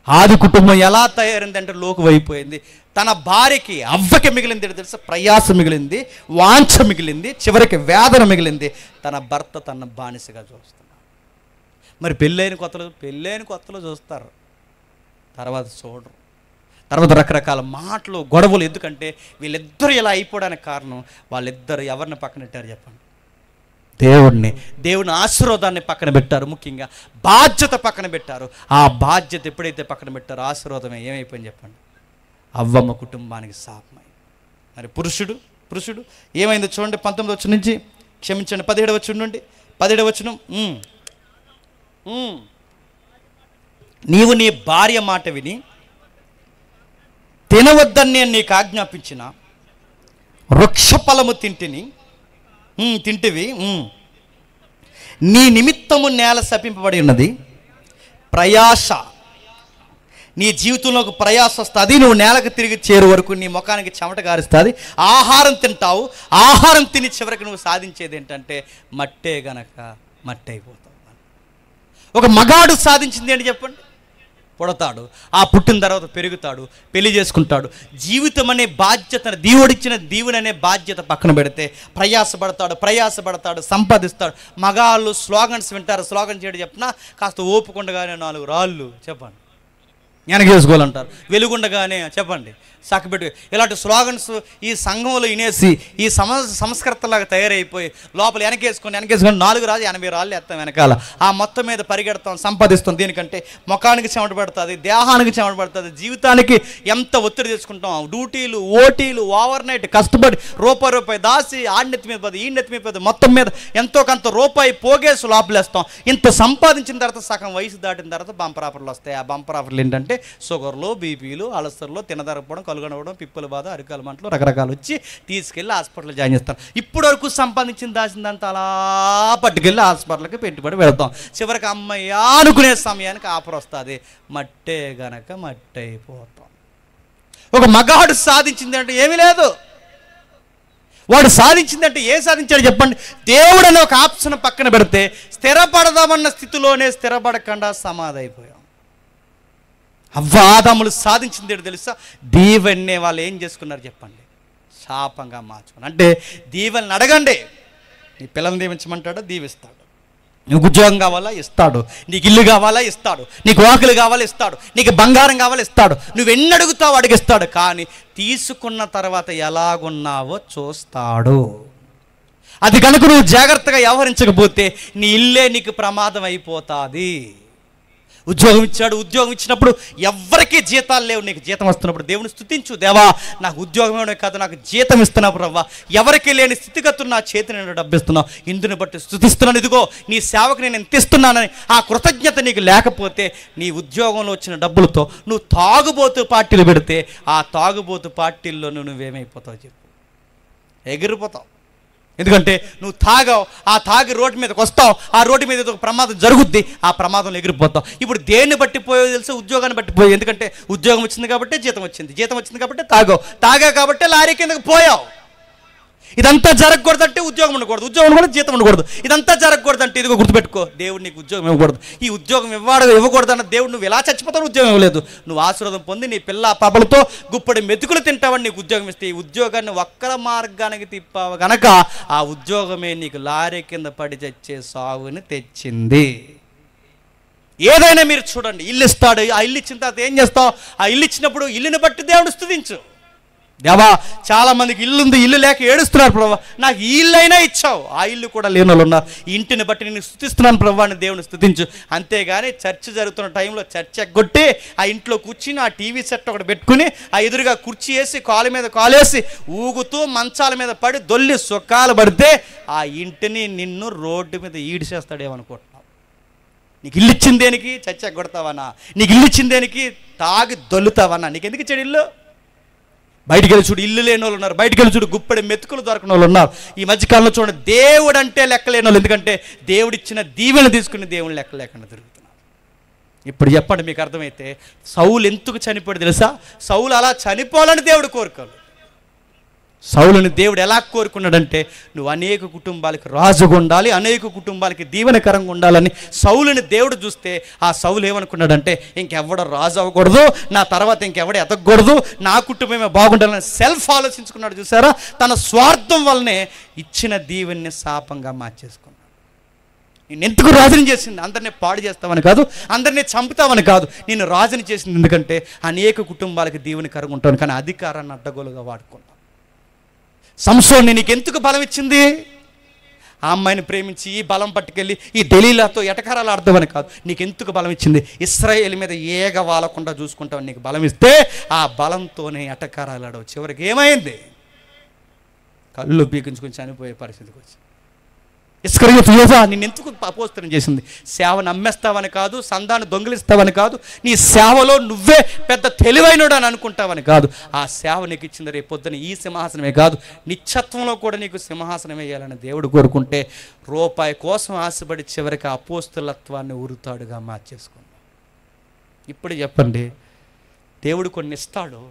ఆది కుటుంబం ఎలా తయారైంది అంటే లోకువ అయిపోయింది. తన భార్యకి అవ్వకి మిగిలింది తెలుసా, ప్రయాస మిగిలింది, వాంఛ మిగిలింది, చివరికి వేదన మిగిలింది. తన భర్త తన బానిసగా చూస్తున్నాడు. మరి పెళ్ళైన కొత్తలో చూస్తారు, తర్వాత చూడరు. తర్వాత రకరకాల మాటలు, గొడవలు. ఎందుకంటే వీళ్ళిద్దరూ ఇలా అయిపోవడానికి కారణం, వాళ్ళిద్దరు ఎవరిని పక్కన పెట్టారు చెప్పండి, దేవుని ఆశీర్వాదాన్ని పక్కన పెట్టారు. ముఖ్యంగా బాధ్యత పక్కన పెట్టారు. ఆ బాధ్యత ఎప్పుడైతే పక్కన పెట్టారో ఆశీర్వాదమే ఏమైపోయింది చెప్పండి, అవ్వమ్మ కుటుంబానికి శాపమై. మరి పురుషుడు ఏమైందో చూడండి, 19వ వచనం నుంచి, క్షమించండి 17వ వచనం నుండి 17వ వచనం. నీవు నీ భార్య మాట విని తినవద్దని నేను నీకు ఆజ్ఞాపించిన వృక్ష ఫలము తింటివి, నీ నిమిత్తము నేల శపింపబడి ఉన్నది. ప్రయాస, నీ జీవితంలో ఒక ప్రయాస వస్తుంది. నువ్వు నేలకు తిరిగి చేరు వరకు నీ ముఖానికి చెమట గారుస్తుంది. ఆహారం తింటావు, ఆహారం తిని చివరికి నువ్వు సాధించేది ఏంటంటే మట్టే గనక మట్టి అయిపోతావు. ఒక మగాడు సాధించింది ఏంటి చెప్పండి, పుడతాడు, ఆ పుట్టిన తర్వాత పెరుగుతాడు, పెళ్లి చేసుకుంటాడు. జీవితం అనే బాధ్యతను, దేవుడిచ్చిన దీవుని అనే బాధ్యత పక్కన పెడితే ప్రయాసపడతాడు, సంపాదిస్తాడు. మగాళ్ళు స్లోగన్స్ వింటారు. స్లోగన్ చేయడం చెప్పినా కాస్త ఓపుకుండగానే 4 రాళ్ళు చెప్పండి, వెనకేసుకోవాలంటారు. వెలుగుండగానే చెప్పండి చక్కబెట్టు. ఇలాంటి స్లోగన్స్ ఈ సంఘంలో వినేసి ఈ సంస్కృతలాగా తయారైపోయి లోపల వెనకేసుకొని 4 రాజు 80 రాళ్ళు ఎత్తాం వెనకాల. ఆ మొత్తం మీద పరిగెడతాం, సంపాదిస్తాం. దీనికంటే ముఖానికి చెమట పడుతుంది, దేహానికి చెమట పడుతుంది, జీవితానికి ఎంత ఒత్తిడి తెచ్చుకుంటాం. డ్యూటీలు, ఓటీలు, ఓవర్ నైట్ కష్టపడి రూపాయి దాసి ఆడినెత్తి మీద పది, ఈడినెత్తి మీద పది, మొత్తం మీద ఎంతో కొంత రూపాయి పోగేసి లోపలేస్తాం. ఇంత సంపాదించిన తర్వాత సగం వయసు దాటిన తర్వాత బంపర్ ఆఫర్లు వస్తాయి. ఆ బంపర్ ఆఫర్లు ఏంటంటే షుగర్లు, బీపీలు, అలసర్లు, తినదరపడం, కలుగనవడం, పిప్పుల బాధ, అరికాల మంటలు రకరకాలు వచ్చి తీసుకెళ్ళి హాస్పిటల్లో జాయిన్ చేస్తాం. ఇప్పటి వరకు సంపాదించిన దాచిందంతా అలా పట్టుకెళ్ళి హాస్పిటల్కి పెట్టుబడి పెడతాం. చివరికి అమ్మయ్య అనుకునే సమయానికి ఆఫర్ వస్తుంది. మట్టే గనక మట్టి అయిపోతాం. ఒక మగాడు సాధించింది అంటే ఏమీ లేదు. వాడు సాధించిందంటే ఏం సాధించాడు చెప్పండి? దేవుడు అనే ఒక ఆప్షన్ పక్కన పెడితే స్థిరపడదామన్న స్థితిలోనే స్థిరపడకుండా సమాధి అయిపోయాం. ఆదాములు సాధించింది ఏంటో తెలుసా? దీవెన్నే వాళ్ళు ఏం చేసుకున్నారు చెప్పండి? శాపంగా మార్చుకున్నారు. అంటే దీవెనని అడగండి. నీ పిల్లల్ని దీవించమంటాడో దీవిస్తాడు. నీకు ఉద్యోగం కావాలా ఇస్తాడు. నీకు ఇల్లు కావాలా ఇస్తాడు. నీకు వాకులు కావాలా ఇస్తాడు. నీకు బంగారం కావాలా ఇస్తాడు. నువ్వెన్ని అడుగుతావు అడిగిస్తాడు. కానీ తీసుకున్న తర్వాత ఎలాగున్నావో చూస్తాడు. అది కనుక నువ్వు జాగ్రత్తగా వ్యవహరించకపోతే నీ ఇల్లే నీకు ప్రమాదం అయిపోతుంది. ఉద్యోగం ఇచ్చాడు. ఉద్యోగం ఇచ్చినప్పుడు ఎవరికీ జీతాలు లేవు. నీకు జీతం వస్తున్నప్పుడు దేవుని స్తుతించు. దేవా నాకు ఉద్యోగం ఇవ్వడం కాదు, నాకు జీతం ఇస్తున్నావు ప్రవ్వా. ఎవరికి లేని స్థితిగతులు నా చేతి నేను డబ్బిస్తున్నావు, ఇందుని బట్టి స్తుతిస్తున్నాను. ఇదిగో నీ సేవకు నేను ఎంత ఇస్తున్నానని ఆ కృతజ్ఞత నీకు లేకపోతే నీ ఉద్యోగంలో వచ్చిన డబ్బులతో నువ్వు తాగుబోతు పార్టీలు పెడితే ఆ తాగుబోతు పార్టీల్లో నువ్వేమైపోతావు చెప్పు? ఎగిరిపోతావు. ఎందుకంటే నువ్వు తాగావు, ఆ తాగి రోడ్డు మీదకి వస్తావు, ఆ రోడ్డు మీద ఒక ప్రమాదం జరుగుద్ది, ఆ ప్రమాదంలో ఎగిరిపోతావు. ఇప్పుడు దేన్ని బట్టి పోయో తెలుసు? ఉద్యోగాన్ని బట్టి పోయావు. ఎందుకంటే ఉద్యోగం వచ్చింది కాబట్టి జీతం వచ్చింది, జీతం వచ్చింది కాబట్టి తాగావు కాబట్టి లారీ కిందకి పోయావు. ఇదంతా జరగకూడదంటే ఉద్యోగం ఉండకూడదు, ఉద్యోగం ఉండకూడదు, జీతం ఉండకూడదు. ఇదంతా జరగకూడదంటే ఇదిగో గుర్తుపెట్టుకో, దేవుడు నీకు ఉద్యోగం ఇవ్వకూడదు. ఈ ఉద్యోగం ఇవ్వకూడదన్న దేవుడు నువ్వు ఎలా చచ్చిపోతావు? ఉద్యోగం ఇవ్వలేదు. నువ్వు ఆశీర్వాదం పొంది నీ పిల్ల పాపలతో గుప్పడి మెతుకులు తింటావని నీకు ఉద్యోగం ఇస్తే ఈ ఉద్యోగాన్ని వక్ర మార్గానికి తిప్పావు గనక ఆ ఉద్యోగమే నీకు లారీ కింద పడి చచ్చే సాగుని తెచ్చింది. ఏదైనా మీరు చూడండి, ఇల్లు ఇస్తాడు. ఆ ఇల్లు ఇచ్చిన తర్వాత ఏం చేస్తావు? ఆ ఇల్లు ఇచ్చినప్పుడు ఇల్లుని బట్టి దేవుడు స్తుతించు. దేవా చాలా మందికి ఇల్లు ఉంది, ఇల్లు లేక ఏడుస్తున్నారు ప్రభా, నాకు ఈ ఇల్లు అయినా ఇచ్చావు. ఆ ఇల్లు కూడా లేని వాళ్ళు ఉన్నారు. ఇంటిని బట్టి నేను స్తుతిస్తున్నాను ప్రభా అని దేవుని స్తుతించు. అంతేగాని చర్చ జరుగుతున్న టైంలో చర్చ ఎగ్గొట్టి ఆ ఇంట్లో కూర్చుని ఆ టీవీ సెట్ ఒకటి పెట్టుకుని ఆ ఎదురుగా కుర్చీ వేసి కాలు మీద కాలేసి ఊగుతూ మంచాల మీద పడి దొల్లి సుఖాలు పడితే ఆ ఇంటిని నిన్ను రోడ్డు మీద ఈడిసేస్తాడేమనుకుంటున్నావు? నీకు ఇల్లు ఇచ్చిన దేనికి చర్చ ఎగ్గొడతావన్నా? నీకు ఇల్లు ఇచ్చిన దేనికి తాగి దొల్లుతావన్నా? నీకు ఎందుకు ఇచ్చాడు ఇల్లు? బయటికి వెళ్ళి చూడు, ఇల్లు లేని వాళ్ళు ఉన్నారు. బయటికి వెళ్ళి చూడు, గుప్పడి మెతుకులు దొరకని వాళ్ళు ఉన్నారు. ఈ మధ్యకాలంలో చూడండి, దేవుడు అంటే లెక్కలేని వాళ్ళు. ఎందుకంటే దేవుడిచ్చిన దీవెన తీసుకుని దేవుని లెక్క లేకుండా తిరుగుతున్నారు. ఇప్పుడు చెప్పండి, మీకు అర్థమైతే సౌలు ఎందుకు చనిపోయాడు తెలుసా? సౌలు అలా చనిపోవాలని దేవుడు కోరుకోడు. సౌలుని దేవుడు ఎలా కోరుకున్నాడంటే నువ్వు అనేక కుటుంబాలకి రాజుగా ఉండాలి, అనేక కుటుంబాలకి దీవెనకరంగా ఉండాలని సౌలుని దేవుడు చూస్తే ఆ సౌలు ఏమనుకున్నాడంటే ఇంకెవడ రాజు అవ్వకూడదు, నా తర్వాత ఇంకెవడ ఎదగకూడదు, నా కుటుంబమే బాగుండాలని సెల్ఫ్ ఆలోచించుకున్నాడు. చూసారా? తన స్వార్థం వల్లనే ఇచ్చిన దీవెన్ని శాపంగా మార్చేసుకున్నాడు. నేను ఎందుకు రాజుని చేసింది? అందరినీ పాడు చేస్తామని కాదు, అందరినీ చంపుతామని కాదు, నేను రాజుని చేసింది ఎందుకంటే అనేక కుటుంబాలకి దీవెనకరంగా ఉంటాను. కానీ అధికారాన్ని అడ్డగోలుగా వాడుకున్నాను. సంసోన్ని నీకు ఎందుకు బలం ఇచ్చింది? ఆ అమ్మాయిని ప్రేమించి ఈ బలం పట్టుకెళ్ళి ఈ దెలీలాతో ఎటకారాలు ఆడదామని కాదు, నీకు ఎందుకు బలం ఇచ్చింది? ఇశ్రాయేలు మీద ఏగ వాలకుండా చూసుకుంటామని నీకు బలం ఇస్తే ఆ బలంతోనే ఎటకారాలు ఆడవు. చివరికి ఏమైంది? కళ్ళు పీకించుకొని చనిపోయే పరిస్థితికి వచ్చి ఇస్కరియోతు యోధా నిన్నెందుకు అపోస్తలం చేసింది? సేవను అమ్మేస్తావని కాదు, సందాన్ని దొంగిలిస్తావని కాదు, నీ సేవలో నువ్వే పెద్ద తెలివైనడు అని అనుకుంటావని కాదు. ఆ సేవ నీకు ఇచ్చింది రేపు పొద్దున ఈ సింహాసనమే కాదు, నిత్యత్వంలో కూడా నీకు సింహాసనం వేయాలని దేవుడు కోరుకుంటే రూపాయి కోసం ఆశపడి చివరికి అపోస్తలత్వాన్ని ఉరుతాడుగా మార్చేసుకున్నాం. ఇప్పుడు చెప్పండి, దేవుడు కొన్ని ఇస్తాడు,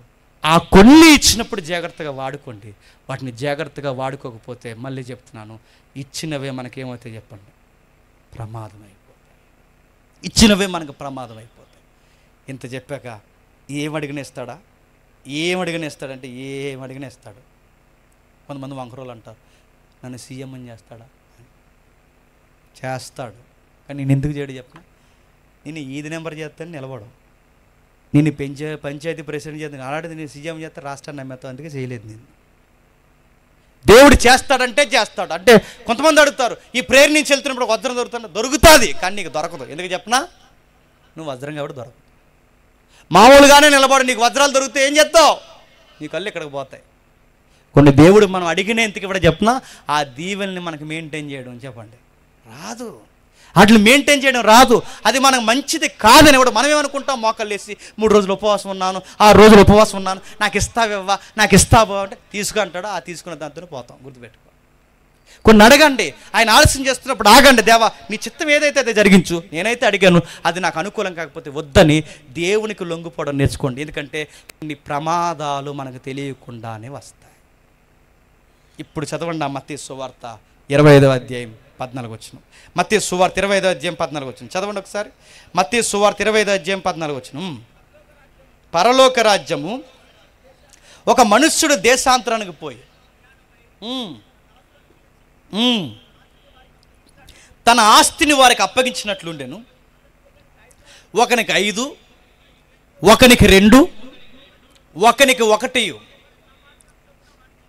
ఆ కొన్ని ఇచ్చినప్పుడు జాగ్రత్తగా వాడుకోండి. వాటిని జాగ్రత్తగా వాడుకోకపోతే మళ్ళీ చెప్తున్నాను, ఇచ్చినవే మనకేమవుతాయి చెప్పండి? ప్రమాదం అయిపోతాయి. ఇచ్చినవే మనకు ప్రమాదం అయిపోతాయి. ఇంత చెప్పాక ఏమడిగినేస్తాడా? ఏమడిగినేస్తాడంటే ఏమడిగినేస్తాడు. కొంతమంది వంకరోళ్ళు అంటారు, నన్ను సీఎం అని చేస్తాడా? చేస్తాడు. కానీ నేను ఎందుకు చేయడు చెప్పిన? నేను ఈది నెంబర్ చేస్తాను నిలబడం. నేను పంచాయతీ ప్రెసిడెంట్ చేస్తాను, అలాంటిది నేను సీఎం చేస్తే రాష్ట్రాన్ని నమ్మేస్తాను, అందుకే చేయలేదు నేను. దేవుడు చేస్తాడంటే చేస్తాడు. అంటే కొంతమంది అడుగుతారు, ఈ ప్రేయర్ నుంచి వెళ్తున్నప్పుడు వజ్రం దొరుకుతుంది, కానీ నీకు దొరకదు. ఎందుకు చెప్పనా? నువ్వు వజ్రం కాబట్టి దొరకదు. మామూలుగానే నిలబడి నీకు వజ్రాలు దొరికితే ఏం చేస్తావు? నీ కళ్ళు ఇక్కడికి పోతాయి. కొన్ని దేవుడు మనం అడిగిన ఇంతకి కూడా చెప్పనా, ఆ దీవెల్ని మనకు మెయింటైన్ చేయడం చెప్పండి రాదు. వాటిని మెయింటైన్ చేయడం రాదు. అది మనకు మంచిది కాదని కూడా మనం ఏమనుకుంటాం? మోకాళ్ళు వేసి 3 రోజులు ఉపవాసం ఉన్నాను, 6 రోజులు ఉపవాసం ఉన్నాను, నాకు ఇస్తావా, నాకు ఇస్తావా అంటే తీసుకుంటాడు. ఆ తీసుకున్న దాంతో పోతాం. గుర్తుపెట్టుకో. కొన్ని అడగండి, ఆయన ఆలస్యం చేస్తున్నప్పుడు ఆగండి, దేవా నీ చిత్తం ఏదైతే అదే జరిగించు, నేనైతే అడిగాను, అది నాకు అనుకూలం కాకపోతే వద్దని దేవునికి లొంగిపోవడం నేర్చుకోండి. ఎందుకంటే కొన్ని ప్రమాదాలు మనకు తెలియకుండానే వస్తాయి. ఇప్పుడు చదవండి ఆ మత్తయి సువార్త 25వ అధ్యాయం 14 వచనం. మత్తయి సువార్త 25వ అధ్యాయం 14 వచనం చదవండి ఒకసారి. మత్తయి సువార్త 25వ అధ్యాయం 14 వచనం. పరలోక రాజ్యము ఒక మనుష్యుడు దేశాంతరానికి పోయి తన ఆస్తిని వారికి అప్పగించినట్లుండెను. ఒకనికి 5, ఒకనికి 2, ఒకనికి 1.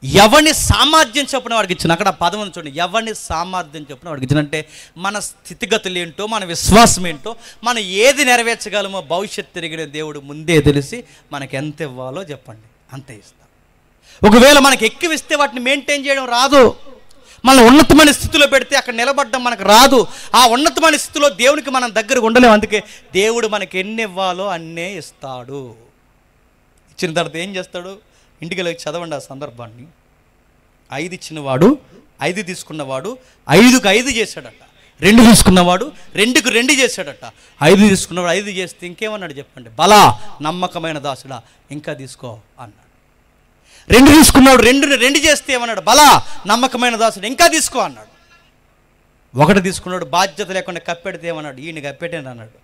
ఎవరిని సామర్థ్యం చొప్పున వాడికి ఇచ్చిన, అక్కడ పదం చూడండి, ఎవరిని సామర్థ్యం చొప్పున వాడికి ఇచ్చిన. అంటే మన స్థితిగతులు ఏంటో, మన విశ్వాసం ఏంటో, మనం ఏది నెరవేర్చగలమో భవిష్యత్తు తిరిగిన దేవుడు ముందే తెలిసి మనకి ఎంత ఇవ్వాలో చెప్పండి, అంతే ఇస్తాం. ఒకవేళ మనకి ఎక్కువ ఇస్తే వాటిని మెయింటైన్ చేయడం రాదు. మన ఉన్నతమైన స్థితిలో పెడితే అక్కడ నిలబడడం మనకు రాదు. ఆ ఉన్నతమైన స్థితిలో దేవునికి మనం దగ్గరకు ఉండలేము. అందుకే దేవుడు మనకి ఎన్ని ఇవ్వాలో అన్నే ఇస్తాడు. ఇచ్చిన తర్వాత ఏం చేస్తాడు? ఇంటికి వెళ్ళి చదవండి ఆ సందర్భాన్ని. 5 ఇచ్చినవాడు 5 తీసుకున్నవాడు 5కు 5 చేశాడట. 2 తీసుకున్నవాడు 2కు 2 చేశాడట. 5 తీసుకున్నవాడు 5 చేస్తే ఇంకేమన్నాడు చెప్పండి? బలా నమ్మకమైన దాసుడా, ఇంకా తీసుకో అన్నాడు. 2 తీసుకున్నాడు 2 చేస్తే ఏమన్నాడు? బలా నమ్మకమైన దాసుడు, ఇంకా తీసుకో అన్నాడు. 1 తీసుకున్నాడు బాధ్యత లేకుండా కప్పెడితే ఏమన్నాడు? ఈయన కప్పెట్టాను అన్నాడు.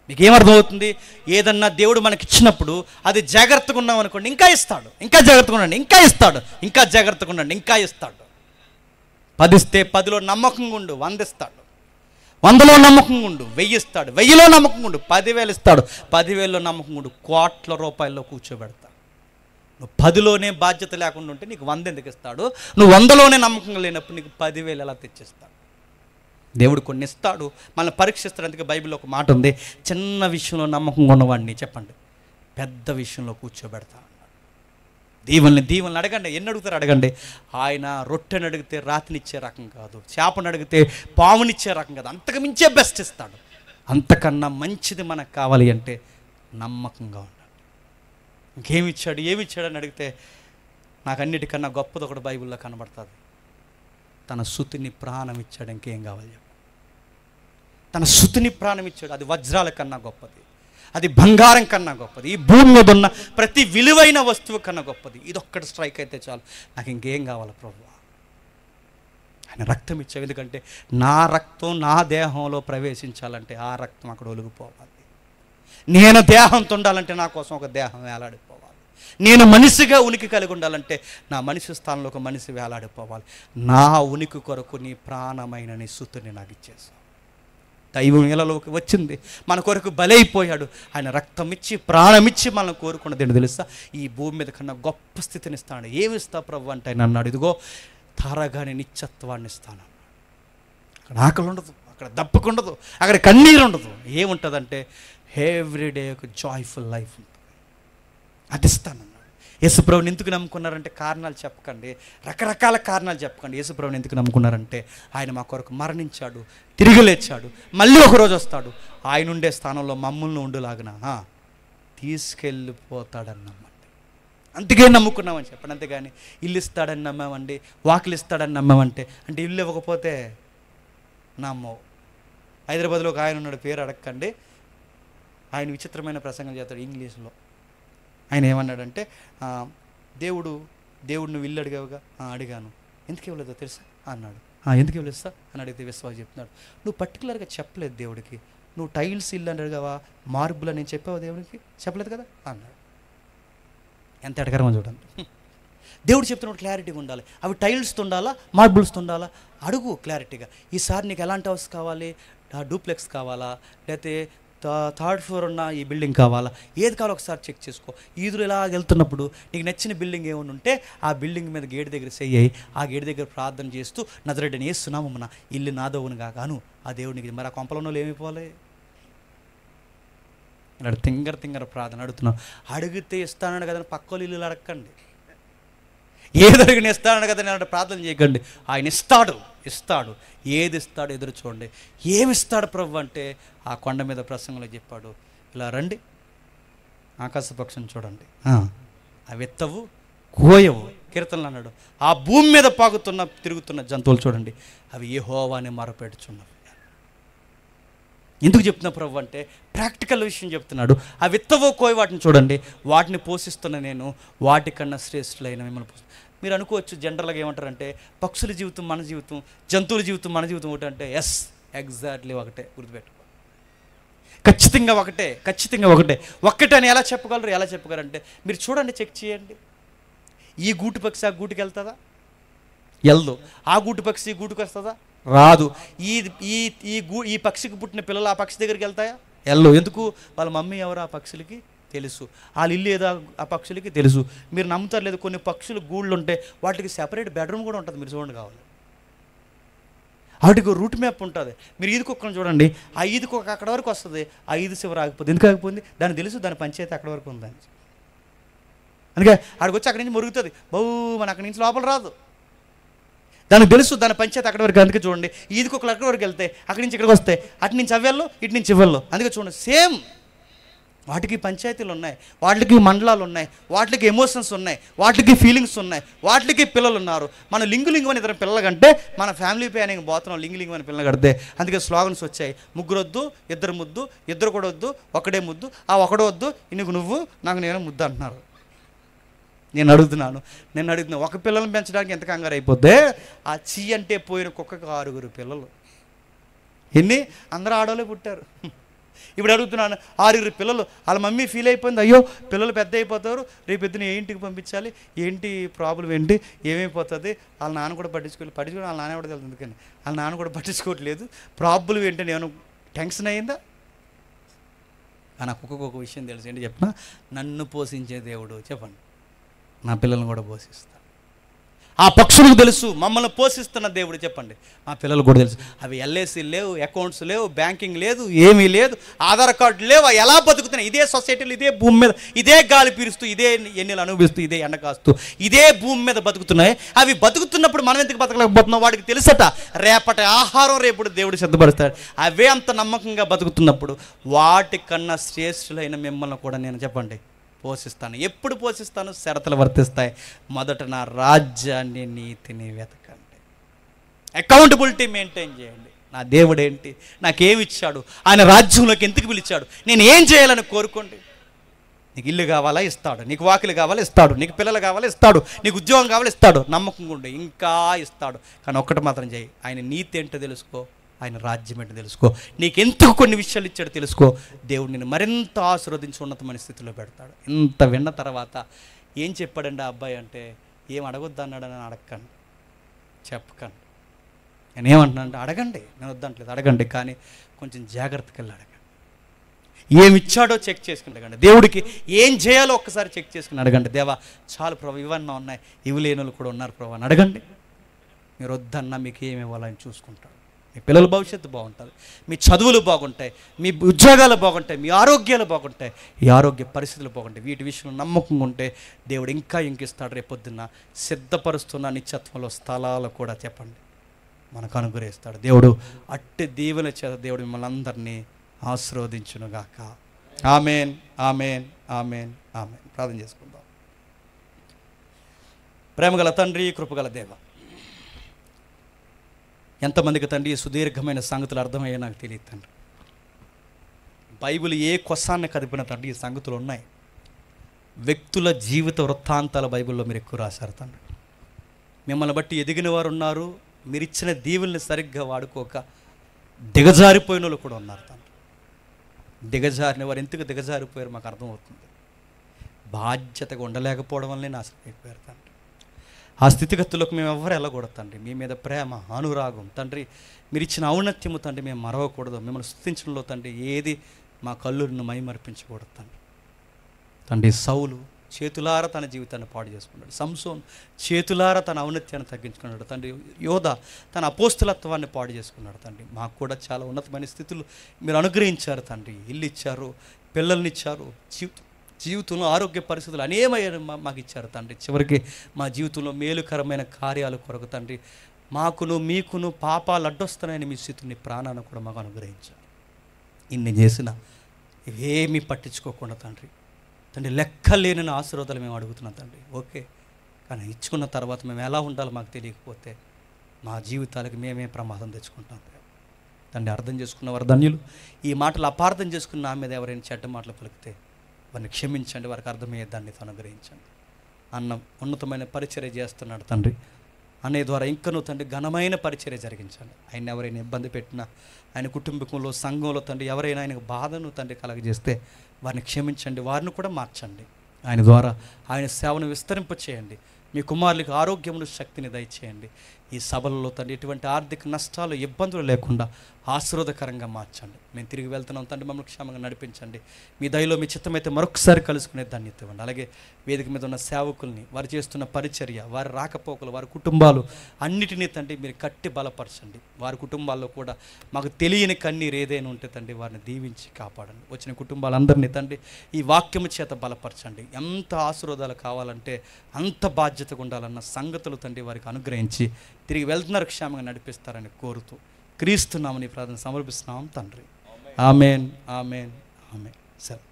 మీకేమర్థమవుతుంది? ఏదన్నా దేవుడు మనకి ఇచ్చినప్పుడు అది జాగ్రత్తగా ఉన్నాం అనుకోండి, ఇంకా ఇస్తాడు. ఇంకా జాగ్రత్తగా ఉండండి, ఇంకా ఇస్తాడు. ఇంకా జాగ్రత్తగా ఉండండి, ఇంకా ఇస్తాడు. 10 ఇస్తే 10లో నమ్మకంగా ఉండు, 100 ఇస్తాడు. 100లో నమ్మకంగా ఉండు, 1000 ఇస్తాడు. 1000లో నమ్మకంగా ఉండు, 10,000 ఇస్తాడు. 10,000లో నమ్మకంగా ఉండు, కోట్ల రూపాయల్లో కూర్చోబెడతాడు. నువ్వు 10లోనే బాధ్యత లేకుండా ఉంటే నీకు 100 ఎందుకు ఇస్తాడు? నువ్వు 100లోనే నమ్మకంగా లేనప్పుడు నీకు 10,000 ఎలా తెచ్చిస్తాడు? దేవుడు కొన్ని ఇస్తాడు, మనల్ని పరీక్షిస్తాడు. అందుకే బైబిల్లో ఒక మాట ఉంది, చిన్న విషయంలో నమ్మకంగా ఉన్నవాడిని చెప్పండి పెద్ద విషయంలో కూర్చోబెడతా అన్నాడు. దీవెనలు అడగండి. ఎన్ని అడుగుతారు అడగండి. ఆయన రొట్టెని అడిగితే రాతినిచ్చే రకం కాదు, చేపను అడిగితే పామునిచ్చే రకం కాదు, అంతకు మించే బెస్ట్ ఇస్తాడు. అంతకన్నా మంచిది మనకు కావాలి అంటే నమ్మకంగా ఉండాలి. ఇంకేమిచ్చాడు ఏమిచ్చాడు అని అడిగితే నాకు అన్నిటికన్నా గొప్పది ఒకటి బైబిల్లో కనబడుతుంది. తన సుతిని ప్రాణం ఇచ్చాడు. ఇంకేం కావాలి చెప్పు? తన సుతిని ప్రాణం ఇచ్చాడు. అది వజ్రాల కన్నా గొప్పది, అది బంగారం కన్నా గొప్పది, ఈ భూమి మీద ఉన్న ప్రతి విలువైన వస్తువు కన్నా గొప్పది. ఇదొక్కటి స్ట్రైక్ అయితే చాలు, నాకు ఇంకేం కావాలి ప్రభువా? ఆయన రక్తం ఇచ్చావు. ఎందుకంటే నా రక్తం నా దేహంలో ప్రవేశించాలంటే ఆ రక్తం అక్కడ ఒలిగిపోవాలి. నేను దేహంతో ఉండాలంటే నా కోసం ఒక దేహం వేలాడిపోవాలి. నేను మనిషిగా ఉనికి కలిగి ఉండాలంటే నా మనిషి స్థానంలో ఒక మనిషి వేలాడిపోవాలి. నా ఉనికి కొరకు నీ ప్రాణమైన నీ సుతుని నాకు ఇచ్చేసావు. దైవం ఇళ్ళలోకి వచ్చింది, మన కొరకు బలైపోయాడు. ఆయన రక్తం ఇచ్చి ప్రాణమిచ్చి మనం కోరుకున్నది ఏంటో తెలుసా? ఈ భూమి మీద కన్నా గొప్ప స్థితిని ఇస్తాడు. ఏమి ఇస్తా ప్రభు అంటే ఆయన అన్నాడు, ఇదిగో తారగాని నిత్యత్వాన్ని ఇస్తాను. అక్కడ ఆకలి ఉండదు, అక్కడ దప్పుకుండదు, అక్కడ కన్నీరు ఉండదు. ఏముంటుందంటే ఎవ్రీడే ఒక జాయ్ఫుల్ లైఫ్ ఉంటుంది. అది ఇస్తానన్నాడు. యేసుప్రభుని ఎందుకు నమ్ముకున్నారంటే కారణాలు చెప్పకండి, రకరకాల కారణాలు చెప్పకండి. యేసుప్రభుని ఎందుకు నమ్ముకున్నారంటే ఆయన మా కొరకు మరణించాడు, తిరిగి లేచాడు, మళ్ళీ ఒకరోజు వస్తాడు. ఆయన ఉండే స్థానంలో మమ్మల్ని ఉండులాగిన తీసుకెళ్ళిపోతాడని నమ్మండి. అందుకే నమ్ముకున్నామని చెప్పండి. అంతేగాని ఇల్లు ఇస్తాడని నమ్మామండి, వాకిలు ఇస్తాడని నమ్మామంటే అంటే ఇల్లు ఇవ్వకపోతే నమ్మవు. హైదరాబాద్లో ఒక ఆయన ఉన్నాడు, పేరు అడగకండి. ఆయన విచిత్రమైన ప్రసంగం చేస్తాడు ఇంగ్లీష్లో. ఆయన ఏమన్నాడంటే, దేవుడు నువ్వు ఇల్లు అడిగావుగా? అడిగాను. ఎందుకు ఇవ్వలేదో తెలుసా అన్నాడు. ఎందుకు ఇవ్వలేదు సార్ అని అడిగితే విశ్వాసం చెప్తున్నాడు, నువ్వు పర్టికులర్గా చెప్పలేదు దేవుడికి. నువ్వు టైల్స్ ఇల్లు అని అడిగావా, మార్బుల్ అని చెప్పావా దేవుడికి? చెప్పలేదు కదా అన్నాడు. ఎంత ఎడకరమో చూడండి. దేవుడు చెప్తున్నప్పుడు క్లారిటీగా ఉండాలి. అవి టైల్స్తో ఉండాలా, మార్బుల్స్తో ఉండాలా? అడుగు క్లారిటీగా. ఈసారి నీకు ఎలాంటి హౌస్ కావాలి? డూప్లెక్స్ కావాలా, లేకపోతే థర్డ్ ఫ్లోర్ ఉన్న ఈ బిల్డింగ్ కావాలా, ఏది కావాలో ఒకసారి చెక్ చేసుకో. ఈదురు ఇలా వెళ్తున్నప్పుడు నీకు నచ్చిన బిల్డింగ్ ఏమైనా ఉంటే ఆ బిల్డింగ్ మీద గేటు దగ్గర చెయ్యి, ఆ గేటు దగ్గర ప్రార్థన చేస్తూ నజరేయుడైన యేసు నామమున ఇల్లు నాదవునుగా గాను ఆ దేవునికి. మరి ఆ కొంపలలో ఏమైపోవాలి? అన్నాడు తింగర ప్రార్థన అడుగుతున్నావు. అడిగితే ఇస్తానని కదా పక్కలు ఇల్లు అడగండి, ఏది అడిగిన ఇస్తానని కదా నేను ప్రార్థన చేయకండి. ఆయన ఇస్తాడు. ఏది ఇస్తాడు ఎదురు చూడండి. ఏమిస్తాడు ప్రభు అంటే ఆ కొండ మీద ప్రసంగంలో చెప్పాడు, ఇలా రండి ఆకాశ పక్షం చూడండి, అవి ఎత్తవు కోయవు. కీర్తనలు అన్నాడు, ఆ భూమి మీద తిరుగుతున్న జంతువులు చూడండి, అవి యెహోవాని మొరపెట్టుచున్నవి. ఎందుకు చెప్తున్నా ప్రభు అంటే ప్రాక్టికల్ విషయం చెప్తున్నాడు. ఆ విత్తవో కోయి వాటిని చూడండి, వాటిని పోషిస్తున్న నేను వాటికన్నా శ్రేష్ఠులైన మిమ్మల్ని మీరు అనుకోవచ్చు జనరల్గా ఏమంటారంటే పక్షుల జీవితం మన జీవితం, జంతువుల జీవితం మన జీవితం ఒకటి అంటే ఎస్, ఎగ్జాక్ట్లీ ఒకటే. గుర్తుపెట్టుకో, ఖచ్చితంగా ఒకటే. ఒక్కటే అని ఎలా చెప్పగలరంటే మీరు చూడండి, చెక్ చేయండి. ఈ గూటు పక్షి ఆ గూటికి వెళ్తుందా? వెళ్దు. ఆ గూటు పక్షి ఈ గూటుకు వస్తుందా? రాదు. ఈ పక్షికి పుట్టిన పిల్లలు ఆ పక్షి దగ్గరికి వెళ్తాయా? వెళ్ళు. ఎందుకు? వాళ్ళ మమ్మీ ఎవరు ఆ పక్షులకి తెలుసు, వాళ్ళ ఇల్లు ఏదో ఆ పక్షులకి తెలుసు. మీరు నమ్ముతారు లేదు, కొన్ని పక్షులు గూళ్ళు ఉంటాయి, వాటికి సెపరేట్ బెడ్రూమ్ కూడా ఉంటుంది. మీరు చూడండి కావాలి, వాటికి రూట్ మ్యాప్ ఉంటుంది. మీరు ఈది కుక్కను చూడండి, ఆ ఈది కుక్క అక్కడ వరకు వస్తుంది, ఆ ఈది చివరి ఆగిపోతుంది. ఎందుకు ఆగిపోయింది? దానికి తెలుసు దాని పంచాయతీ అక్కడ వరకు ఉందని. అందుకే ఆడికి వచ్చి అక్కడి నుంచి మురుగుతుంది, మన అక్కడి నుంచి లోపల రాదు. దానికి తెలుసు దాని పంచాయతీ అక్కడి వరకు. అందుకే చూడండి, ఈది కుక్కలు అక్కడి వరకు వెళ్తే అక్కడి నుంచి ఇక్కడికి వస్తాయి, అటు నుంచి అవ్వెళ్ళు, ఇటు నుంచి ఇవ్వళ్ళు. అందుకే చూడండి, సేమ్ వాటికి పంచాయతీలు ఉన్నాయి, వాటికి మండలాలు ఉన్నాయి, వాటికి ఎమోషన్స్ ఉన్నాయి, వాటికి ఫీలింగ్స్ ఉన్నాయి, వాటికి పిల్లలు ఉన్నారు. మన లింగు అని ఇద్దరు పిల్లలు కంటే మన ఫ్యామిలీ ప్లానింగ్ పోతున్నాం లింగు అని పిల్లలు కడితే. అందుకే స్లోగన్స్ వచ్చాయి, ముగ్గురొద్దు, ఇద్దరు ముద్దు, ఇద్దరు కూడా వద్దు, ఒకడే ముద్దు, ఆ ఒకడో వద్దు, నువ్వు నాకు నేను ముద్దు అంటున్నారు. నేను అడుగుతున్నాను ఒక పిల్లల్ని పెంచడానికి ఎంత కంగారు అయిపోద్దే? ఆ చీ అంటే పోయిన కుక్కకు 6 పిల్లలు. ఎన్ని? అందరూ ఆడవాళ్ళే పుట్టారు. ఇప్పుడు అడుగుతున్నాను, 6 పిల్లలు. వాళ్ళ మమ్మీ ఫీల్ అయిపోయింది, అయ్యో పిల్లలు పెద్ద అయిపోతారు, రేపు పొద్దున ఏ ఇంటికి పంపించాలి, ఏంటి ప్రాబ్లం ఏంటి, ఏమైపోతుంది. వాళ్ళ నాన్న కూడా పట్టించుకోవాలి, వాళ్ళ నాన్న కూడా తెలుసు. ఎందుకని వాళ్ళ నాన్న కూడా పట్టించుకోవట్లేదు. ప్రాబ్లం ఏంటని ఏమైనా టెన్షన్ అయిందా? నాకు ఒక్కొక్క విషయం తెలుసు. ఏంటి చెప్పిన, నన్ను పోషించే దేవుడు, చెప్పండి, నా పిల్లలను కూడా పోషిస్తాను. ఆ పక్షులకు తెలుసు మమ్మల్ని పోషిస్తున్న దేవుడు, చెప్పండి, మా పిల్లలు కూడా తెలుసు. అవి ఎల్ఐసి లేవు, అకౌంట్స్ లేవు, బ్యాంకింగ్ లేదు, ఏమీ లేదు, ఆధార్ కార్డు లేవు. ఎలా బతుకుతున్నాయి? ఇదే సొసైటీలో, ఇదే భూమి మీద, ఇదే గాలి పీరుస్తూ, ఇదే ఎన్నెలు అనుభవిస్తూ, ఇదే ఎండ కాస్తూ, ఇదే భూమి మీద బతుకుతున్నాయి. అవి బతుకుతున్నప్పుడు మనం ఎందుకు బతకలేకపోతున్నాం? వాడికి తెలుసట రేపటి ఆహారం రేపు దేవుడు సిద్ధపరుస్తాడు. అవే అంత నమ్మకంగా బతుకుతున్నప్పుడు వాటికన్నా శ్రేష్ఠులైన మిమ్మల్ని కూడా నేను, చెప్పండి, పోషిస్తాను. ఎప్పుడు పోషిస్తాను? షరతులు వర్తిస్తాయి. మొదట నా రాజ్యాన్ని, నీతిని వెతకండి, అకౌంటబిలిటీ మెయింటైన్ చేయండి. నా దేవుడు ఏంటి, నాకేమి ఇచ్చాడు, ఆయన రాజ్యంలోకి ఎందుకు పిలిచాడు, నేను ఏం చేయాలని కోరుకోండి. నీకు ఇల్లు కావాలా? ఇస్తాడు. నీకు వాకిలు కావాలా? ఇస్తాడు. నీకు పిల్లలు కావాలా? ఇస్తాడు. నీకు ఉద్యోగం కావాలా? ఇస్తాడు. నమ్మకంగా ఉండే ఇంకా ఇస్తాడు. కానీ ఒక్కటి మాత్రం చేయి, ఆయన నీతి ఏంటో తెలుసుకో, ఆయన రాజ్యం ఏంటో తెలుసుకో. నీకెందుకు కొన్ని విషయాలు ఇచ్చాడు తెలుసుకో. దేవుడు నిన్ను మరింత ఆశీర్వదించి ఉన్నతమైన స్థితిలో పెడతాడు. ఇంత విన్న తర్వాత ఏం చెప్పాడండి ఆ అబ్బాయి అంటే, ఏం అడగొద్దు అన్నాడని అడగండి, చెప్పకండి. నేను ఏమంటున్నానంటే అడగండి, నేను వద్దంటలేదు, అడగండి, కానీ కొంచెం జాగ్రత్తగా వెళ్ళి అడగండి. ఏమి ఇచ్చాడో చెక్ చేసుకుని అడగండి. దేవుడికి ఏం చేయాలో ఒక్కసారి చెక్ చేసుకుని అడగండి. దేవా చాలు ప్రభు, ఇవన్నీ ఉన్నాయి, ఇవి లేనులు కూడా ఉన్నారు ప్రభు అని అడగండి. మీరు వద్దన్నా మీకు ఏమి ఇవ్వాలని చూసుకుంటాడు. మీ పిల్లల భవిష్యత్తు బాగుంటుంది, మీ చదువులు బాగుంటాయి, మీ ఉద్యోగాలు బాగుంటాయి, మీ ఆరోగ్యాలు బాగుంటాయి, ఈ ఆరోగ్య పరిస్థితులు బాగుంటాయి. వీటి విషయంలో నమ్మకంగా ఉంటే దేవుడు ఇంకా ఇంకిస్తాడు. రేపొద్దున్న సిద్ధపరుస్తున్న నిత్యత్వంలో స్థలాలు కూడా, చెప్పండి, మనకు అనుగ్రహిస్తాడు. దేవుడు అట్టి దీవెన చేత దేవుడు మిమ్మల్ని అందరినీ ఆశీర్వదించునుగాక. ఆమేన్, ఆమేన్, ఆమేన్, ఆమేన్. ప్రార్థన చేసుకుందాం. ప్రేమగల తండ్రి, కృపగల దేవ, ఎంతమందికి తండ్రి సుదీర్ఘమైన సంగతులు అర్థమయ్యే నాకు తెలియదు తండ్రి. బైబిల్ ఏ కొసాన్ని కదిపిన తండ్రి ఈ సంగతులు ఉన్నాయి. వ్యక్తుల జీవిత వృత్తాంతాల బైబిల్లో మీరు ఎక్కువ రాశారు తండ్రి. మిమ్మల్ని బట్టి ఎదిగిన వారు ఉన్నారు, మీరు ఇచ్చిన దీవుల్ని సరిగ్గా వాడుకోక దిగజారిపోయిన వాళ్ళు కూడా ఉన్నారు తండ్రి. దిగజారిన వారు ఎందుకు దిగజారిపోయారు మాకు అర్థమవుతుంది. బాధ్యతగా ఉండలేకపోవడం వల్లనే నాశనం అయిపోయారు తండ్రి. ఆ స్థితిగతులకు మేము ఎవరు వెళ్ళకూడదు తండ్రి. మీ మీద ప్రేమ, అనురాగం తండ్రి, మీరు ఇచ్చిన ఔన్నత్యము తండ్రి మేము మరవకూడదు. మిమ్మల్ని స్తుతించడంలో తండ్రి ఏది మా కళ్ళును మైమర్పించకూడదు తండ్రి. తండ్రి సౌలు చేతులారా తన జీవితాన్ని పాడు చేసుకున్నాడు. సంసోన్ చేతులారా తన ఔన్నత్యాన్ని తగ్గించుకున్నాడు తండ్రి. యోధ తన అపోస్తులత్వాన్ని పాడు చేసుకున్నాడు తండ్రి. మాకు కూడా చాలా ఉన్నతమైన స్థితులు మీరు అనుగ్రహించారు తండ్రి. ఇల్లు ఇచ్చారు, పిల్లల్ని ఇచ్చారు, జీవితంలో ఆరోగ్య పరిస్థితులు అనేకమైన మాకు ఇచ్చారు తండ్రి. చివరికి మా జీవితంలో మేలుకరమైన కార్యాలు కొరకు తండ్రి మాకును మీకును పాపాలు అడ్డొస్తున్నాయని మీ స్థితిని ప్రాణాన్ని కూడా మాకు అనుగ్రహించారు. ఇన్ని చేసిన ఇవేమీ పట్టించుకోకుండా తండ్రి లెక్కలేని ఆశీర్వాదాలు మేము అడుగుతున్నాం తండ్రి. ఓకే, కానీ ఇచ్చుకున్న తర్వాత మేము ఎలా ఉండాలో మాకు తెలియకపోతే మా జీవితాలకు మేమే ప్రమాదం తెచ్చుకుంటాం తండ్రి. అర్థం చేసుకున్న వారు ధన్యులు. ఈ మాటలు అపార్థం చేసుకున్న నా మీద ఎవరైనా చెడ్డ మాటలు పలికితే వారిని క్షమించండి, వారికి అర్థమయ్యే దాన్ని అనుగ్రహించండి. అన్న ఉన్నతమైన పరిచర్య చేస్తున్నాడు తండ్రి. అనే ద్వారా ఇంకనూ తండ్రి ఘనమైన పరిచర్య జరిగించండి. ఆయన ఎవరైనా ఇబ్బంది పెట్టినా, ఆయన కుటుంబకంలో సంఘంలో తండ్రి ఎవరైనా ఆయనకు బాధను తండ్రి కలగజేస్తే వారిని క్షమించండి, వారిని కూడా మార్చండి. ఆయన ద్వారా ఆయన సేవను విస్తరింప చేయండి. మీ కుమారులకు ఆరోగ్యమును శక్తిని దయచేయండి. ఈ సభలలో తండ్రి ఎటువంటి ఆర్థిక నష్టాలు ఇబ్బందులు లేకుండా ఆశీర్వాదకరంగా మార్చండి. మేము తిరిగి వెళ్తున్నాం తండ్రి, మమ్మల్ని క్షేమంగా నడిపించండి. మీ దయలో మీ చిత్తమైతే మరొకసారి కలుసుకునే ధన్యత ఇవ్వండి. అలాగే వేదిక మీద ఉన్న సేవకుల్ని, వారు చేస్తున్న పరిచర్య, వారి రాకపోకలు, వారి కుటుంబాలు అన్నిటినీ తండ్రి మీరు కట్టి బలపరచండి. వారి కుటుంబాల్లో కూడా మాకు తెలియని కన్నీరు ఏదైనా ఉంటే తండ్రి వారిని దీవించి కాపాడండి. వచ్చిన కుటుంబాలందరినీ తండ్రి ఈ వాక్యము చేత బలపరచండి. ఎంత ఆశీర్వాదాలు కావాలంటే అంత బాధ్యతగా ఉండాలన్న సంగతులు తండ్రి వారికి అనుగ్రహించి తిరిగి వెళ్తున్నారు క్షేమంగా నడిపిస్తారని కోరుతూ క్రీస్తు నామమున ప్రార్థన సమర్పిస్తున్నాం తండ్రి. Amen, amen, amen. సరే.